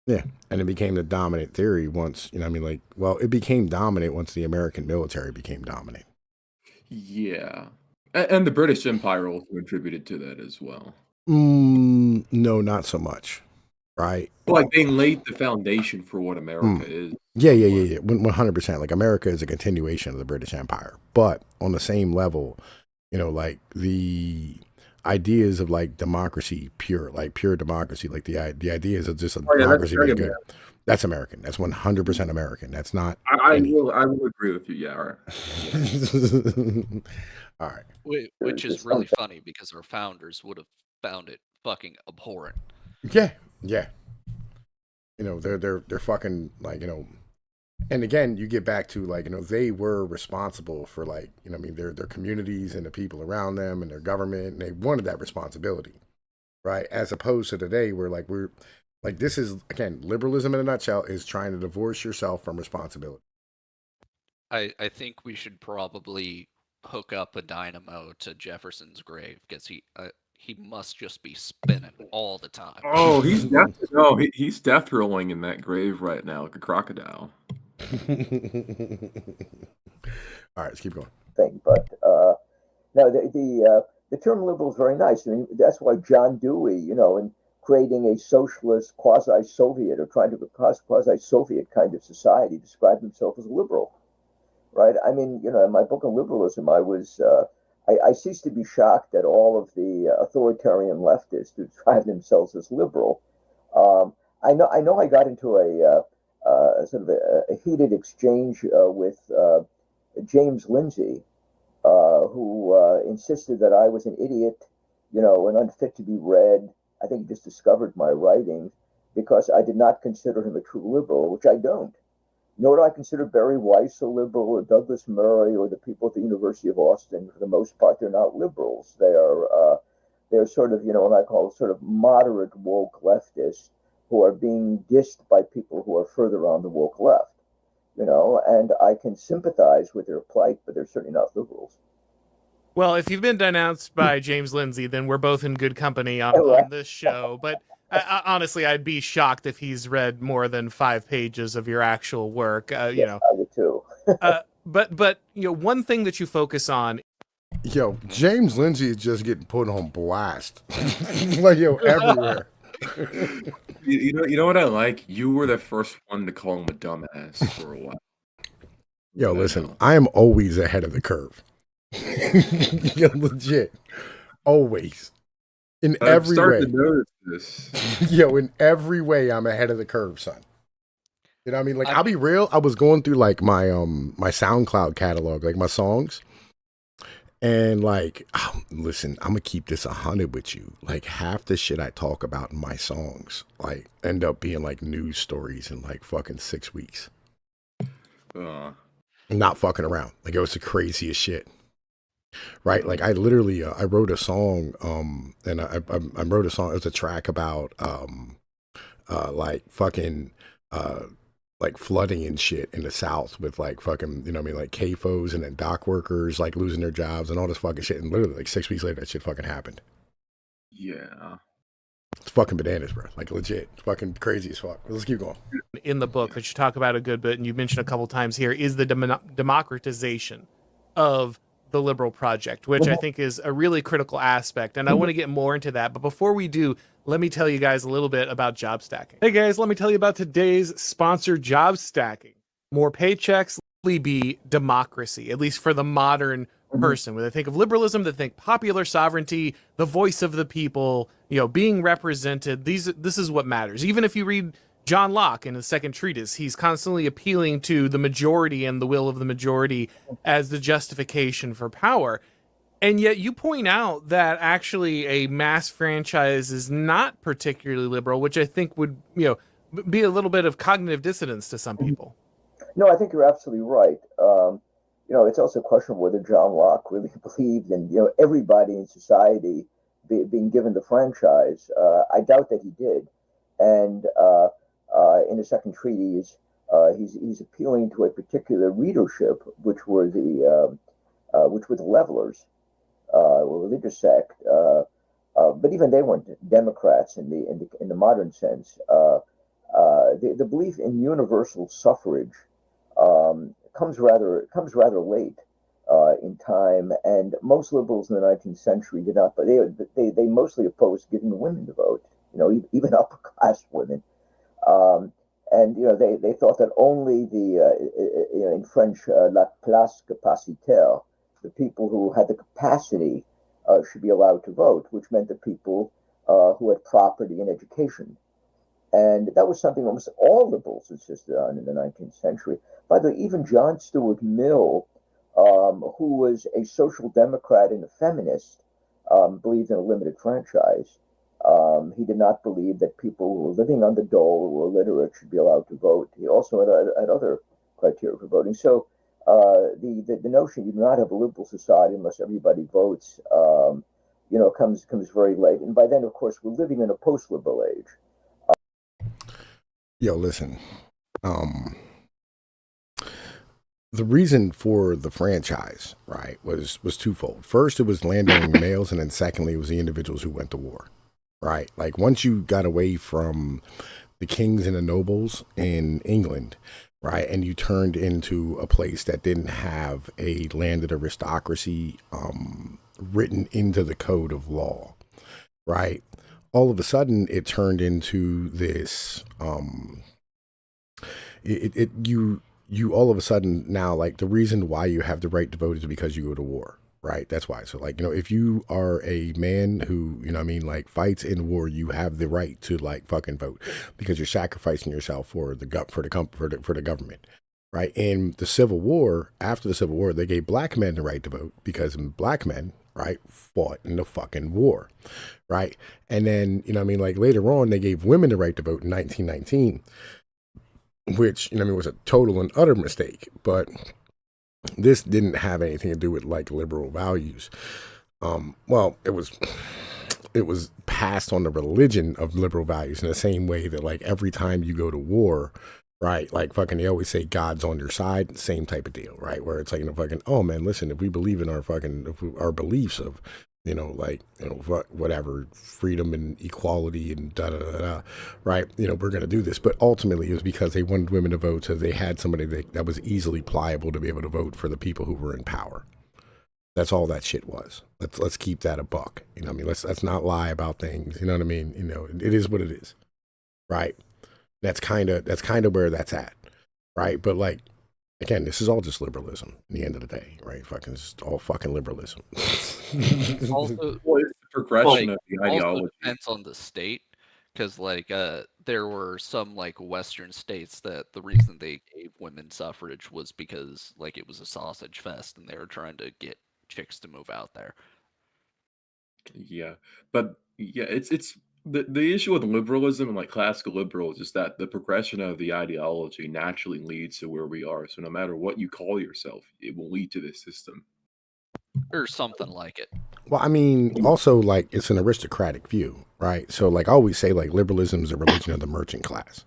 Yeah, and it became the dominant theory once, you know what I mean? Like, well, it became dominant once the American military became dominant. Yeah. And the British Empire also contributed to that as well. No, not so much, right? Like they laid the foundation for what America is. Yeah. 100%. Like, America is a continuation of the British Empire. But on the same level, you know, like the ideas of like democracy, pure democracy, like the ideas of just a Oh, yeah, that's democracy very being good. American. That's American. That's 100% American. That's not I any. will agree with you. Yeah, all right. All right. Which is really funny because our founders would have found it fucking abhorrent. Yeah. You know, they're fucking like, you know, and again, you get back to like, you know, they were responsible for like, you know, I mean, their communities and the people around them and their government, and they wanted that responsibility, right? As opposed to today, where like we're like, this is again, liberalism in a nutshell is trying to divorce yourself from responsibility. I think we should probably hook up a dynamo to Jefferson's grave because he must just be spinning all the time. Oh, he's death rolling in that grave right now like a crocodile. All right, let's keep going. Thing, but no, the term liberal is very nice. I mean, that's why John Dewey, you know, in creating a socialist quasi-Soviet or trying to quasi-Soviet kind of society, described himself as a liberal, right? I mean, you know, in my book on liberalism, I ceased to be shocked at all of the authoritarian leftists who describe themselves as liberal. I know I got into a sort of a heated exchange with James Lindsay, who insisted that I was an idiot, you know, and unfit to be read. I think he just discovered my writings because I did not consider him a true liberal, which I don't. Nor do I consider Barry Weiss a liberal or Douglas Murray or the people at the University of Austin. For the most part, they're not liberals. They're sort of, you know, what I call sort of moderate woke leftists who are being dissed by people who are further on the woke left. You know, and I can sympathize with their plight, but they're certainly not liberals. Well, if you've been denounced by James Lindsay, then we're both in good company on this show. But honestly, I'd be shocked if he's read more than 5 pages of your actual work. You know, I would too. but you know, one thing that you focus on. Yo, James Lindsay is just getting put on blast, like yo, everywhere. You know what I like? You were the first one to call him a dumbass for a while. Yo, listen, I am always ahead of the curve. Yo, legit. Always. In I'm every starting way. to notice this. Yo, in every way, I'm ahead of the curve, son. You know what I mean? Like, I'll be real. I was going through like my my SoundCloud catalog, like my songs. And like, listen, I'm gonna keep this 100 with you. Like half the shit I talk about in my songs, like, end up being like news stories in like fucking 6 weeks. I'm not fucking around. Like it was the craziest shit. Right? Like I literally, I wrote a song, and I wrote a song. It was a track about, like fucking, like flooding and shit in the South with like fucking, you know what I mean, like CAFOs and then dock workers like losing their jobs and all this fucking shit. And literally like 6 weeks later, that shit fucking happened. Yeah. It's fucking bananas, bro. Like legit. It's fucking crazy as fuck. Let's keep going. In the book that you talk about a good bit, and you mentioned a couple times here, is the democratization of the liberal project, which I think is a really critical aspect. And I want to get more into that. But before we do, let me tell you guys a little bit about job stacking. Hey guys, let me tell you about today's sponsor, job stacking. More paychecks will be democracy, at least for the modern person. When they think of liberalism, they think popular sovereignty, the voice of the people, you know, being represented. This is what matters. Even if you read John Locke in the second treatise, he's constantly appealing to the majority and the will of the majority as the justification for power. And yet you point out that actually a mass franchise is not particularly liberal, which I think would, you know, be a little bit of cognitive dissonance to some people. No, I think you're absolutely right. You know, it's also a question of whether John Locke really believed in, you know, everybody in society being given the franchise. I doubt that he did. And in the second treatise, he's appealing to a particular readership, which were the levelers, a religious sect. But even they weren't Democrats in the modern sense. The belief in universal suffrage comes rather late in time, and most liberals in the 19th century did not. But they mostly opposed giving women the vote. You know, even upper class women. And you know, they thought that only the you know, in French, la classe capacitaire, the people who had the capacity should be allowed to vote, which meant the people who had property and education. And that was something almost all liberals insisted on in the 19th century. By the way, even John Stuart Mill, who was a social democrat and a feminist, believed in a limited franchise. He did not believe that people who were living on the dole, who were illiterate, should be allowed to vote. He also had other criteria for voting. So the notion you do not have a liberal society unless everybody votes, you know, comes very late. And by then, of course, we're living in a post-liberal age. Yo, listen. The reason for the franchise, right, was twofold. First, it was landowning males, and then secondly, it was the individuals who went to war, right? Like once you got away from the kings and the nobles in England, right, and you turned into a place that didn't have a landed aristocracy written into the code of law, right? All of a sudden, it turned into this. You all of a sudden now, like, the reason why you have the right to vote is because you go to war, right? That's why. So, like, you know, if you are a man who, you know what I mean, like, fights in war, you have the right to, like, fucking vote because you're sacrificing yourself for the government, right? In the Civil War, after the Civil War, they gave black men the right to vote because black men, right, fought in the fucking war, right? And then, you know what I mean, like, later on, they gave women the right to vote in 1919, which, you know what I mean, was a total and utter mistake. But this didn't have anything to do with, like, liberal values. Well, it was passed on the religion of liberal values in the same way that, like, every time you go to war, right, like, fucking, they always say God's on your side, same type of deal, right, where it's like, you know, fucking, oh man, listen, if we believe in our beliefs of, you know, like, you know, whatever, freedom and equality and da-da-da-da, right, you know, we're going to do this. But ultimately it was because they wanted women to vote, so they had somebody that was easily pliable to be able to vote for the people who were in power. That's all that shit was. Let's keep that a buck. You know what I mean? Let's not lie about things. You know what I mean? You know, it is what it is, right? That's kind of where that's at, right? But, like, Again, this is all just liberalism. At the end of the day, right? Fucking, it's all fucking liberalism. Also, Well, it's the progression like, of the also ideology. depends on the state, because like there were some like Western states that the reason they gave women suffrage was because like it was a sausage fest and they were trying to get chicks to move out there. Yeah, but yeah, it's the issue with liberalism and like classical liberals is that the progression of the ideology naturally leads to where we are. So no matter what you call yourself, it will lead to this system. Or something like it. Well, I mean, also like it's an aristocratic view, right? So like I always say, like liberalism is a religion of the merchant class,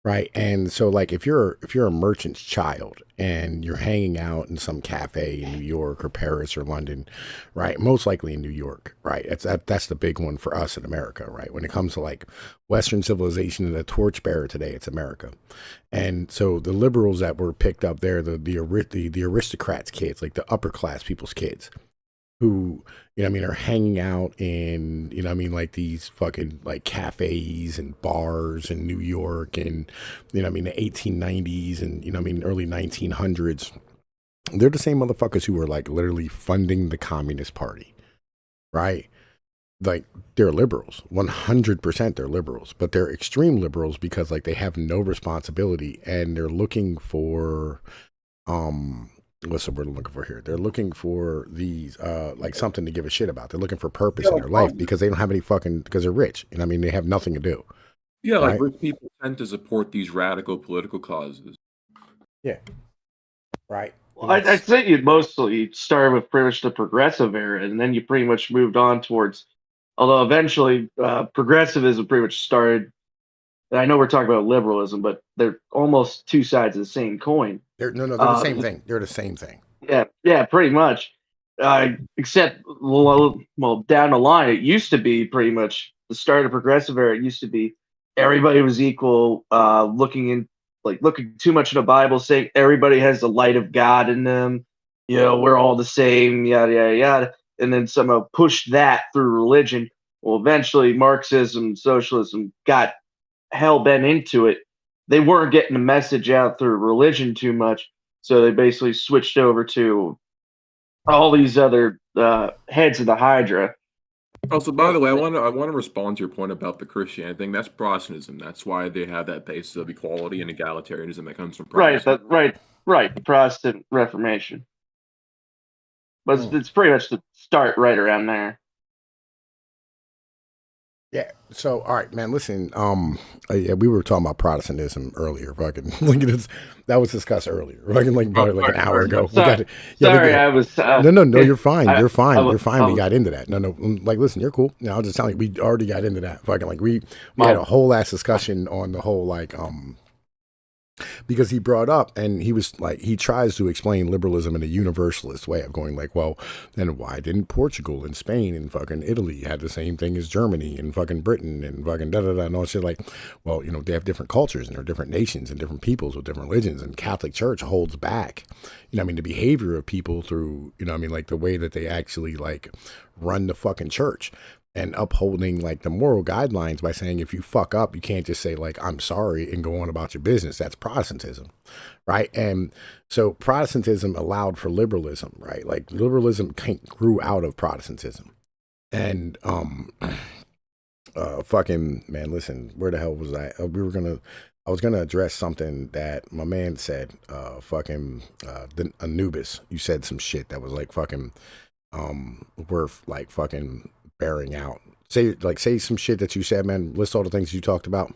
right? And so like if you're a merchant's child and you're hanging out in some cafe in New York or Paris or London, right? Most likely in New York, right? That's the big one for us in America, right? When it comes to like Western civilization and the torchbearer today, it's America. And so the liberals that were picked up there, the aristocrats' kids, like the upper class people's kids, who, you know what I mean, are hanging out in, you know what I mean, like these fucking like cafes and bars in New York and, you know what I mean, the 1890s and, you know what I mean, early 1900s. They're the same motherfuckers who were like literally funding the Communist Party, right? Like they're liberals, 100% they're liberals, but they're extreme liberals because like they have no responsibility and they're looking for, what's the word I'm looking for here? They're looking for these, like something to give a shit about. They're looking for purpose in their life because they don't have any fucking, because they're rich. You know what I mean? They have nothing to do. Yeah, like Right. rich people tend to support these radical political causes. Yeah. Right. Well, I'd say you'd mostly start with pretty much the progressive era, and then you pretty much moved on towards, although eventually progressivism pretty much started. And I know we're talking about liberalism, but they're almost two sides of the same coin. They're the same thing. They're the same thing. Yeah, pretty much. Except, well, down the line, it used to be pretty much the start of progressive era. It used to be everybody was equal, looking too much in the Bible, saying everybody has the light of God in them. You know, we're all the same, yada yada yada. And then somehow pushed that through religion. Well, eventually, Marxism, socialism got hell bent into it. They weren't getting the message out through religion too much, so they basically switched over to all these other heads of the Hydra. Also, by the way, I want to respond to your point about the Christianity thing. That's Protestantism. That's why they have that basis of equality and egalitarianism that comes from Protestantism. Right, the Protestant Reformation. But it's pretty much the start right around there. Yeah. So, all right, man. Listen. Yeah, we were talking about Protestantism earlier. Fucking, like that was discussed earlier. Fucking, like about like an hour ago. Sorry, I was. No. You're fine. You're fine. You're fine. We got into that. No. Like, listen, you're cool. No, I was just telling you, we already got into that. Fucking, like we had a whole ass discussion on the whole like because he brought up and he was like he tries to explain liberalism in a universalist way of going like, well, then why didn't Portugal and Spain and fucking Italy had the same thing as Germany and fucking Britain and fucking da da da and all shit? Like, well, you know, they have different cultures and they're different nations and different peoples with different religions, and Catholic Church holds back, you know what I mean, the behavior of people through, you know what I mean, like the way that they actually like run the fucking church. And upholding like the moral guidelines by saying if you fuck up, you can't just say like I'm sorry and go on about your business. That's Protestantism, right? And so Protestantism allowed for liberalism, right? Like liberalism grew out of Protestantism. And fucking man, listen, where the hell was I? I was gonna address something that my man said. The Anubis, you said some shit that was like fucking worth like fucking bearing out. Say some shit that you said, man. List all the things you talked about.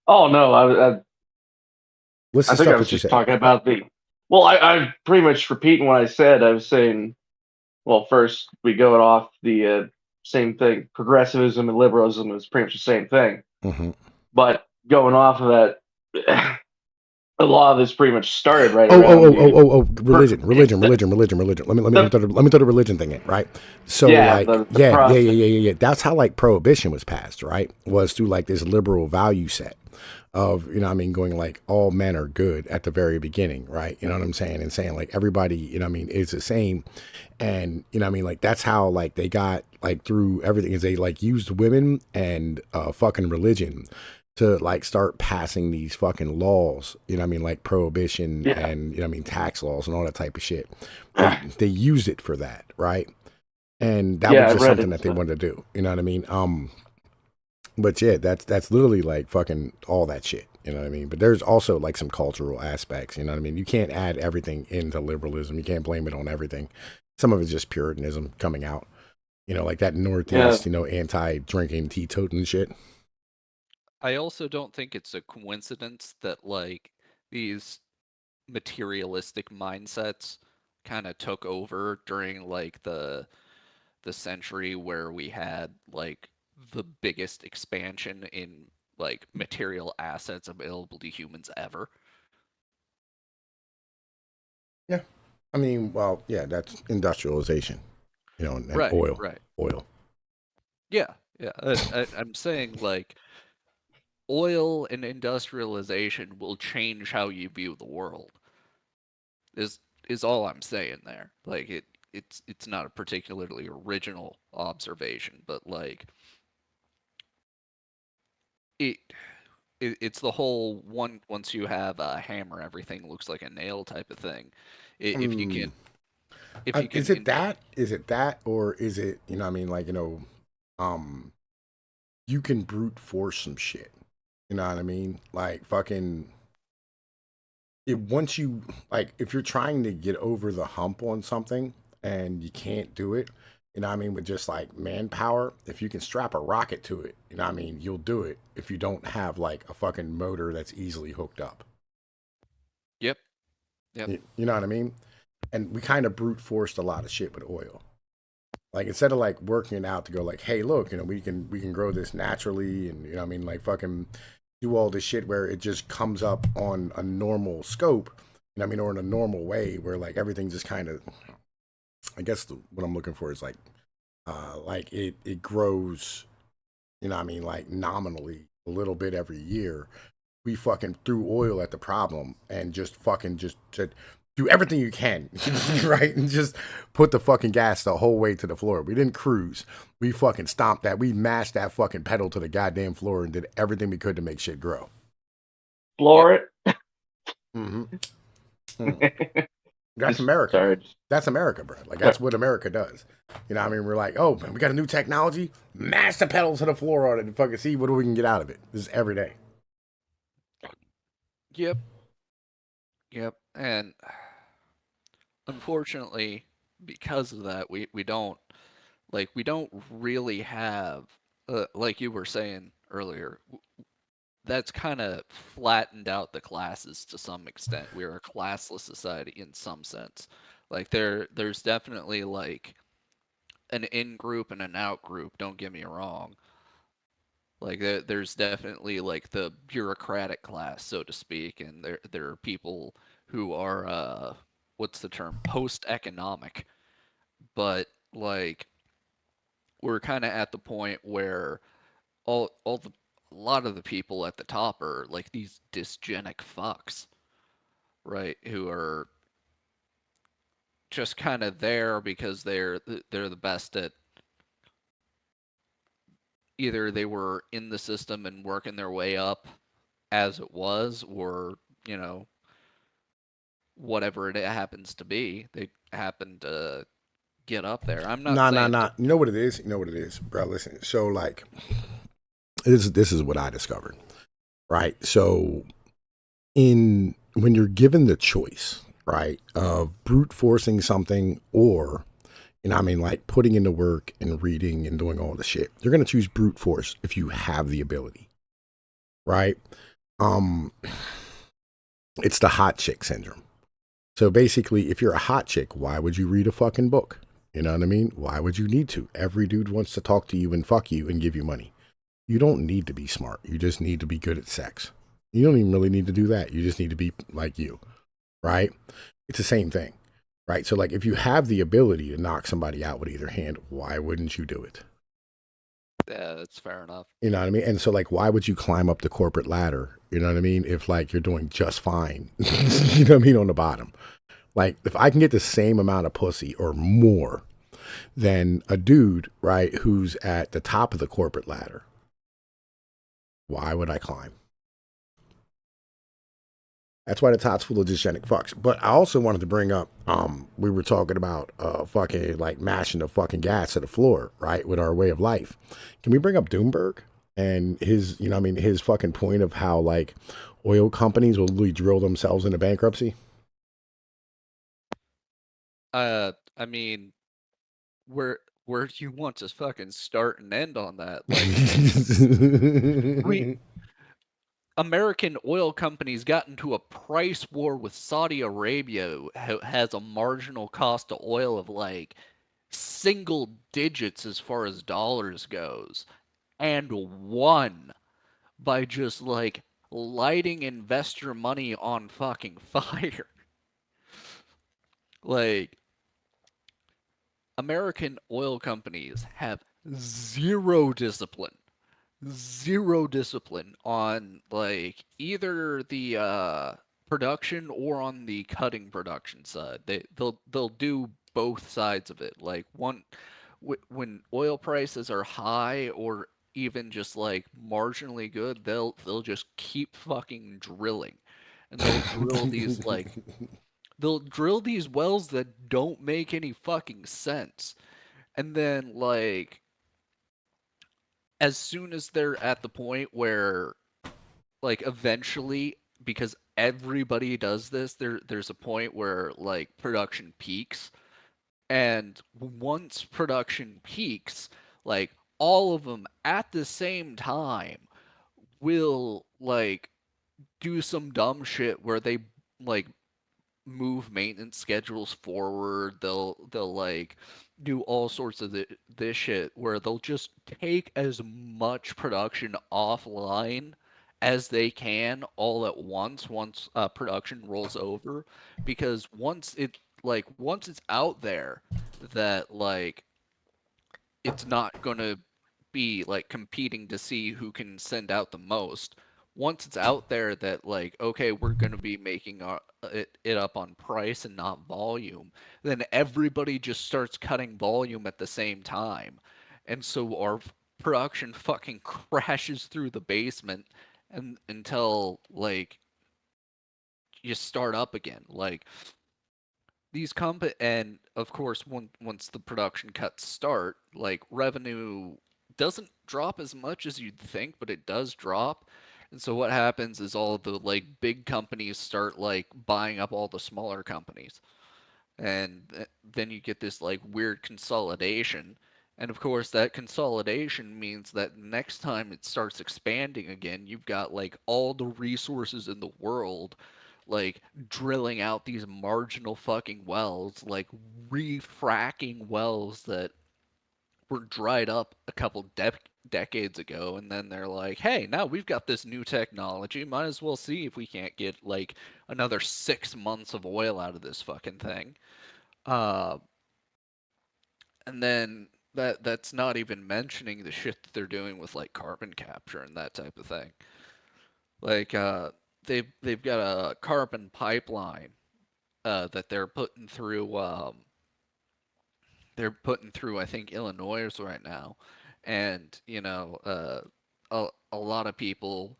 Oh no, I think I was just talking about the. Well, I pretty much repeating what I said. I was saying, well, first we go off the same thing. Progressivism and liberalism is pretty much the same thing. Mm-hmm. But going off of that. A lot of this pretty much started right. Religion. Let me throw the religion thing in, right? So yeah. That's how like prohibition was passed, right? Was through like this liberal value set of, you know what I mean, going like all men are good at the very beginning, right? You know what I'm saying? And saying like everybody, you know what I mean, is the same. And, you know what I mean, like that's how like they got like through everything is they like used women and fucking religion to like start passing these fucking laws, you know what I mean, like prohibition Yeah. and, you know what I mean, tax laws and all that type of shit. They used it for that, right? And that Yeah, was I just read something it, that they so- wanted to do, you know what I mean? But yeah, that's literally like fucking all that shit, you know what I mean? But there's also like some cultural aspects, you know what I mean? You can't add everything into liberalism. You can't blame it on everything. Some of it's just Puritanism coming out, you know, like that Northeast, you know, anti-drinking, teetotum shit. I also don't think it's a coincidence that like these materialistic mindsets kind of took over during like the century where we had like the biggest expansion in like material assets available to humans ever. Yeah. I mean, well, yeah, that's industrialization, you know, and Right, oil. right. Oil. Yeah, yeah. I'm saying like oil and industrialization will change how you view the world. Is is all I'm saying there. Like it's not a particularly original observation, but like it, it's the whole once you have a hammer, everything looks like a nail type of thing. If you can if you can Is it that? Is it that? Or is it, you know what I mean, like, you know, um, you can brute force some shit. You know what I mean? Like fucking once you like if you're trying to get over the hump on something and you can't do it, you know what I mean, with just like manpower, if you can strap a rocket to it, you know what I mean, you'll do it if you don't have like a fucking motor that's easily hooked up. Yep. Yep. You know what I mean? And we kind of brute forced a lot of shit with oil. Like instead of like working it out to go like, hey, look, you know, we can grow this naturally, and you know what I mean, like fucking do all this shit where it just comes up on a normal scope, you know what I mean, or in a normal way where like everything just kind of, I guess what I'm looking for is like it grows, you know what I mean, like nominally a little bit every year. We fucking threw oil at the problem and just fucking just said, do everything you can, right? And just put the fucking gas the whole way to the floor. We didn't cruise. We fucking stomped that. We mashed that fucking pedal to the goddamn floor and did everything we could to make shit grow. Floor it. Mm-hmm. That's America. Sorry. That's America, bro. Like that's what America does. You know what I mean? We're like, oh man, we got a new technology. Mash the pedal to the floor on it and fucking see what we can get out of it. This is every day. Yep. Yep. And unfortunately, because of that, we don't really have like you were saying earlier, that's kind of flattened out the classes to some extent. We're a classless society in some sense. Like there's definitely like an in group and an out group, don't get me wrong. Like there's definitely like the bureaucratic class, so to speak, and there are people who are what's the term? Post-economic. But like we're kind of at the point where all the a lot of the people at the top are like these dysgenic fucks, right? Who are just kind of there because they're the best at either they were in the system and working their way up as it was, or you know whatever it happens to be, they happen to get up there. I'm not saying Nah. You know what it is? You know what it is, bro. Listen. So like, this is what I discovered, right? So in when you're given the choice, right, of brute forcing something or, you know what I mean, like putting in the work and reading and doing all the shit, you're gonna choose brute force if you have the ability, right? Um, it's the hot chick syndrome. So basically, if you're a hot chick, why would you read a fucking book? You know what I mean? Why would you need to? Every dude wants to talk to you and fuck you and give you money. You don't need to be smart. You just need to be good at sex. You don't even really need to do that. You just need to be like you, right? It's the same thing, right? So like if you have the ability to knock somebody out with either hand, why wouldn't you do it? yeah, that's fair enough. You know what I mean? And so like why would you climb up the corporate ladder? You know what I mean? If like you're doing just fine, you know what I mean, on the bottom. Like if I can get the same amount of pussy or more than a dude, right, who's at the top of the corporate ladder, Why would I climb? That's why the top's full of dysgenic fucks. But I also wanted to bring up, we were talking about fucking like mashing the fucking gas to the floor, right? With our way of life. Can we bring up Doomberg and his, you know, what I mean, his fucking point of how like oil companies will literally drill themselves into bankruptcy? I mean, where do you want to fucking start and end on that? Like, American oil companies got into a price war with Saudi Arabia, who has a marginal cost of oil of like single digits as far as dollars goes, and won by just like lighting investor money on fucking fire. Like, American oil companies have zero discipline on like either the production or on the cutting production side. They'll do both sides of it. Like when oil prices are high or even just like marginally good, they'll just keep fucking drilling. And they'll drill these wells that don't make any fucking sense. And then like as soon as they're at the point where like eventually, because everybody does this, there's a point where like production peaks, and once production peaks, like all of them at the same time will like do some dumb shit where they like move maintenance schedules forward. They'll like do all sorts of this shit where they'll just take as much production offline as they can all at once production rolls over, because once it's out there that like it's not going to be like competing to see who can send out the most. Once it's out there that like, okay, we're going to be making it up on price and not volume, then everybody just starts cutting volume at the same time. And so our production fucking crashes through the basement and until like you start up again. Like and of course once the production cuts start, like revenue doesn't drop as much as you'd think, but it does drop. And so what happens is all the like big companies start like buying up all the smaller companies, and then you get this like weird consolidation. And of course that consolidation means that next time it starts expanding again, you've got like all the resources in the world like drilling out these marginal fucking wells, like refracking wells that were dried up a couple decades ago, and then they're like, "Hey, now we've got this new technology. Might as well see if we can't get like another 6 months of oil out of this fucking thing." Uh, and then that's not even mentioning the shit that they're doing with like carbon capture and that type of thing. Like they've got a carbon pipeline that they're putting through I think Illinois right now, and you know a lot of people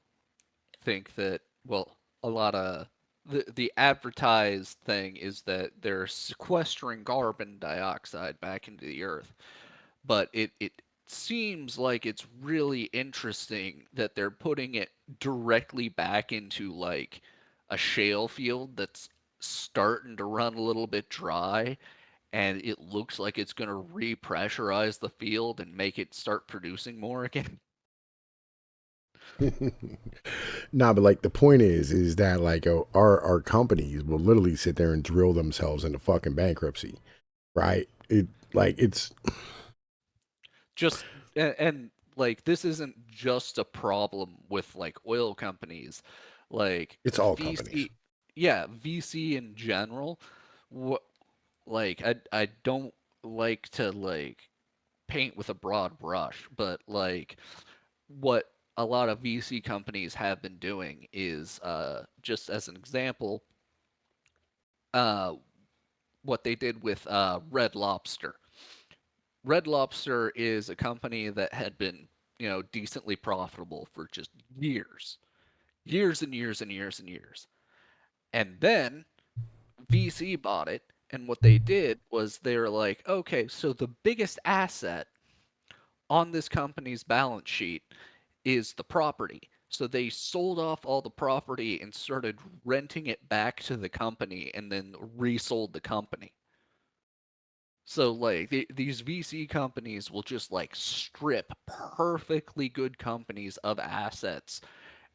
think that, well, a lot of the advertised thing is that they're sequestering carbon dioxide back into the earth, but it seems like it's really interesting that they're putting it directly back into like a shale field that's starting to run a little bit dry, and it looks like it's going to repressurize the field and make it start producing more again. Nah, but like the point is that like our companies will literally sit there and drill themselves into fucking bankruptcy, right? It like it's Just and like this isn't just a problem with like oil companies, like it's all companies. yeah, VC in general. What like I don't like to like paint with a broad brush, but like what a lot of VC companies have been doing is just as an example, uh what they did with Red Lobster. Red Lobster is a company that had been decently profitable for just years. Years and years and years and years. And then VC bought it, and what they did was they were like, okay, so the biggest asset on this company's balance sheet is the property. So they sold off all the property and started renting it back to the company and then resold the company. So like these VC companies will just like strip perfectly good companies of assets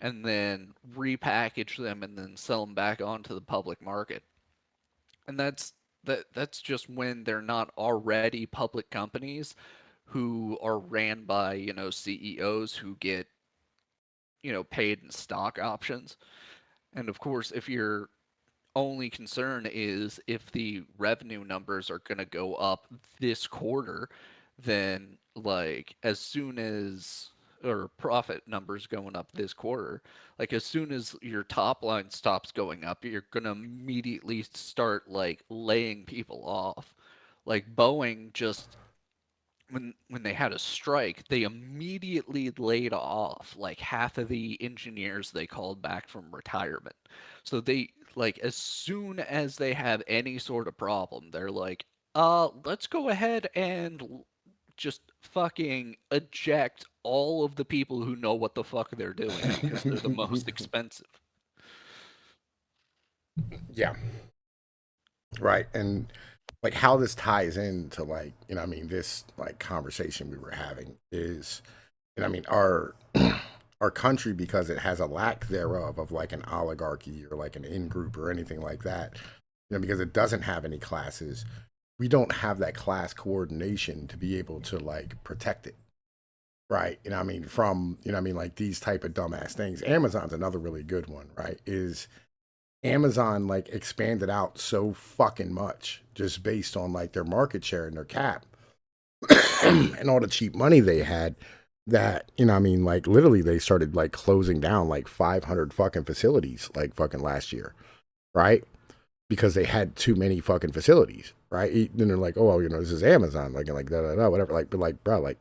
and then repackage them and then sell them back onto the public market. And that's just when they're not already public companies who are ran by, CEOs who get, paid in stock options. And of course, if your only concern is if the revenue numbers are going to go up this quarter, then like as soon as or profit numbers going up this quarter, like as soon as your top line stops going up, you're going to immediately start like laying people off. Like Boeing just when they had a strike, they immediately laid off like half of the engineers they called back from retirement. So they like as soon as they have any sort of problem, they're like, let's go ahead and just fucking eject all of the people who know what the fuck they're doing because they're the most expensive. Yeah. Right. And like how this ties into like, this like conversation we were having is, our our country, because it has a lack thereof of like an oligarchy or like an in group or anything like that, because it doesn't have any classes, we don't have that class coordination to be able to like protect it. Right. From, like these type of dumbass things. Amazon's another really good one, right? Is Amazon like expanded out so fucking much just based on like their market share and their cap and all the cheap money they had that, like literally they started like closing down like 500 fucking facilities like fucking last year, right? Because they had too many fucking facilities, right? Then they're like, oh, well, this is Amazon, like da da da, whatever. Like, but like, bro, like,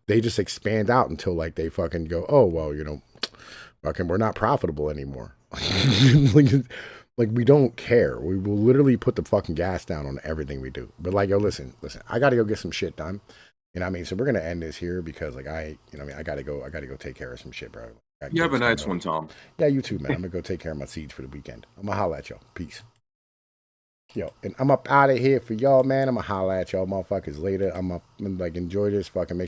they just expand out until like they fucking go, oh, well, fucking, we're not profitable anymore. like we don't care. We will literally put the fucking gas down on everything we do. But like, yo, listen, I gotta go get some shit done. So we're gonna end this here because like I gotta go take care of some shit, bro. You have a nice one, Tom. Yeah, you too, man. I'm gonna go take care of my seeds for the weekend. I'm gonna holla at y'all. Peace. Yo, and I'm up out of here for y'all, man. I'm gonna holla at y'all motherfuckers later. I'm like enjoy this fucking. Make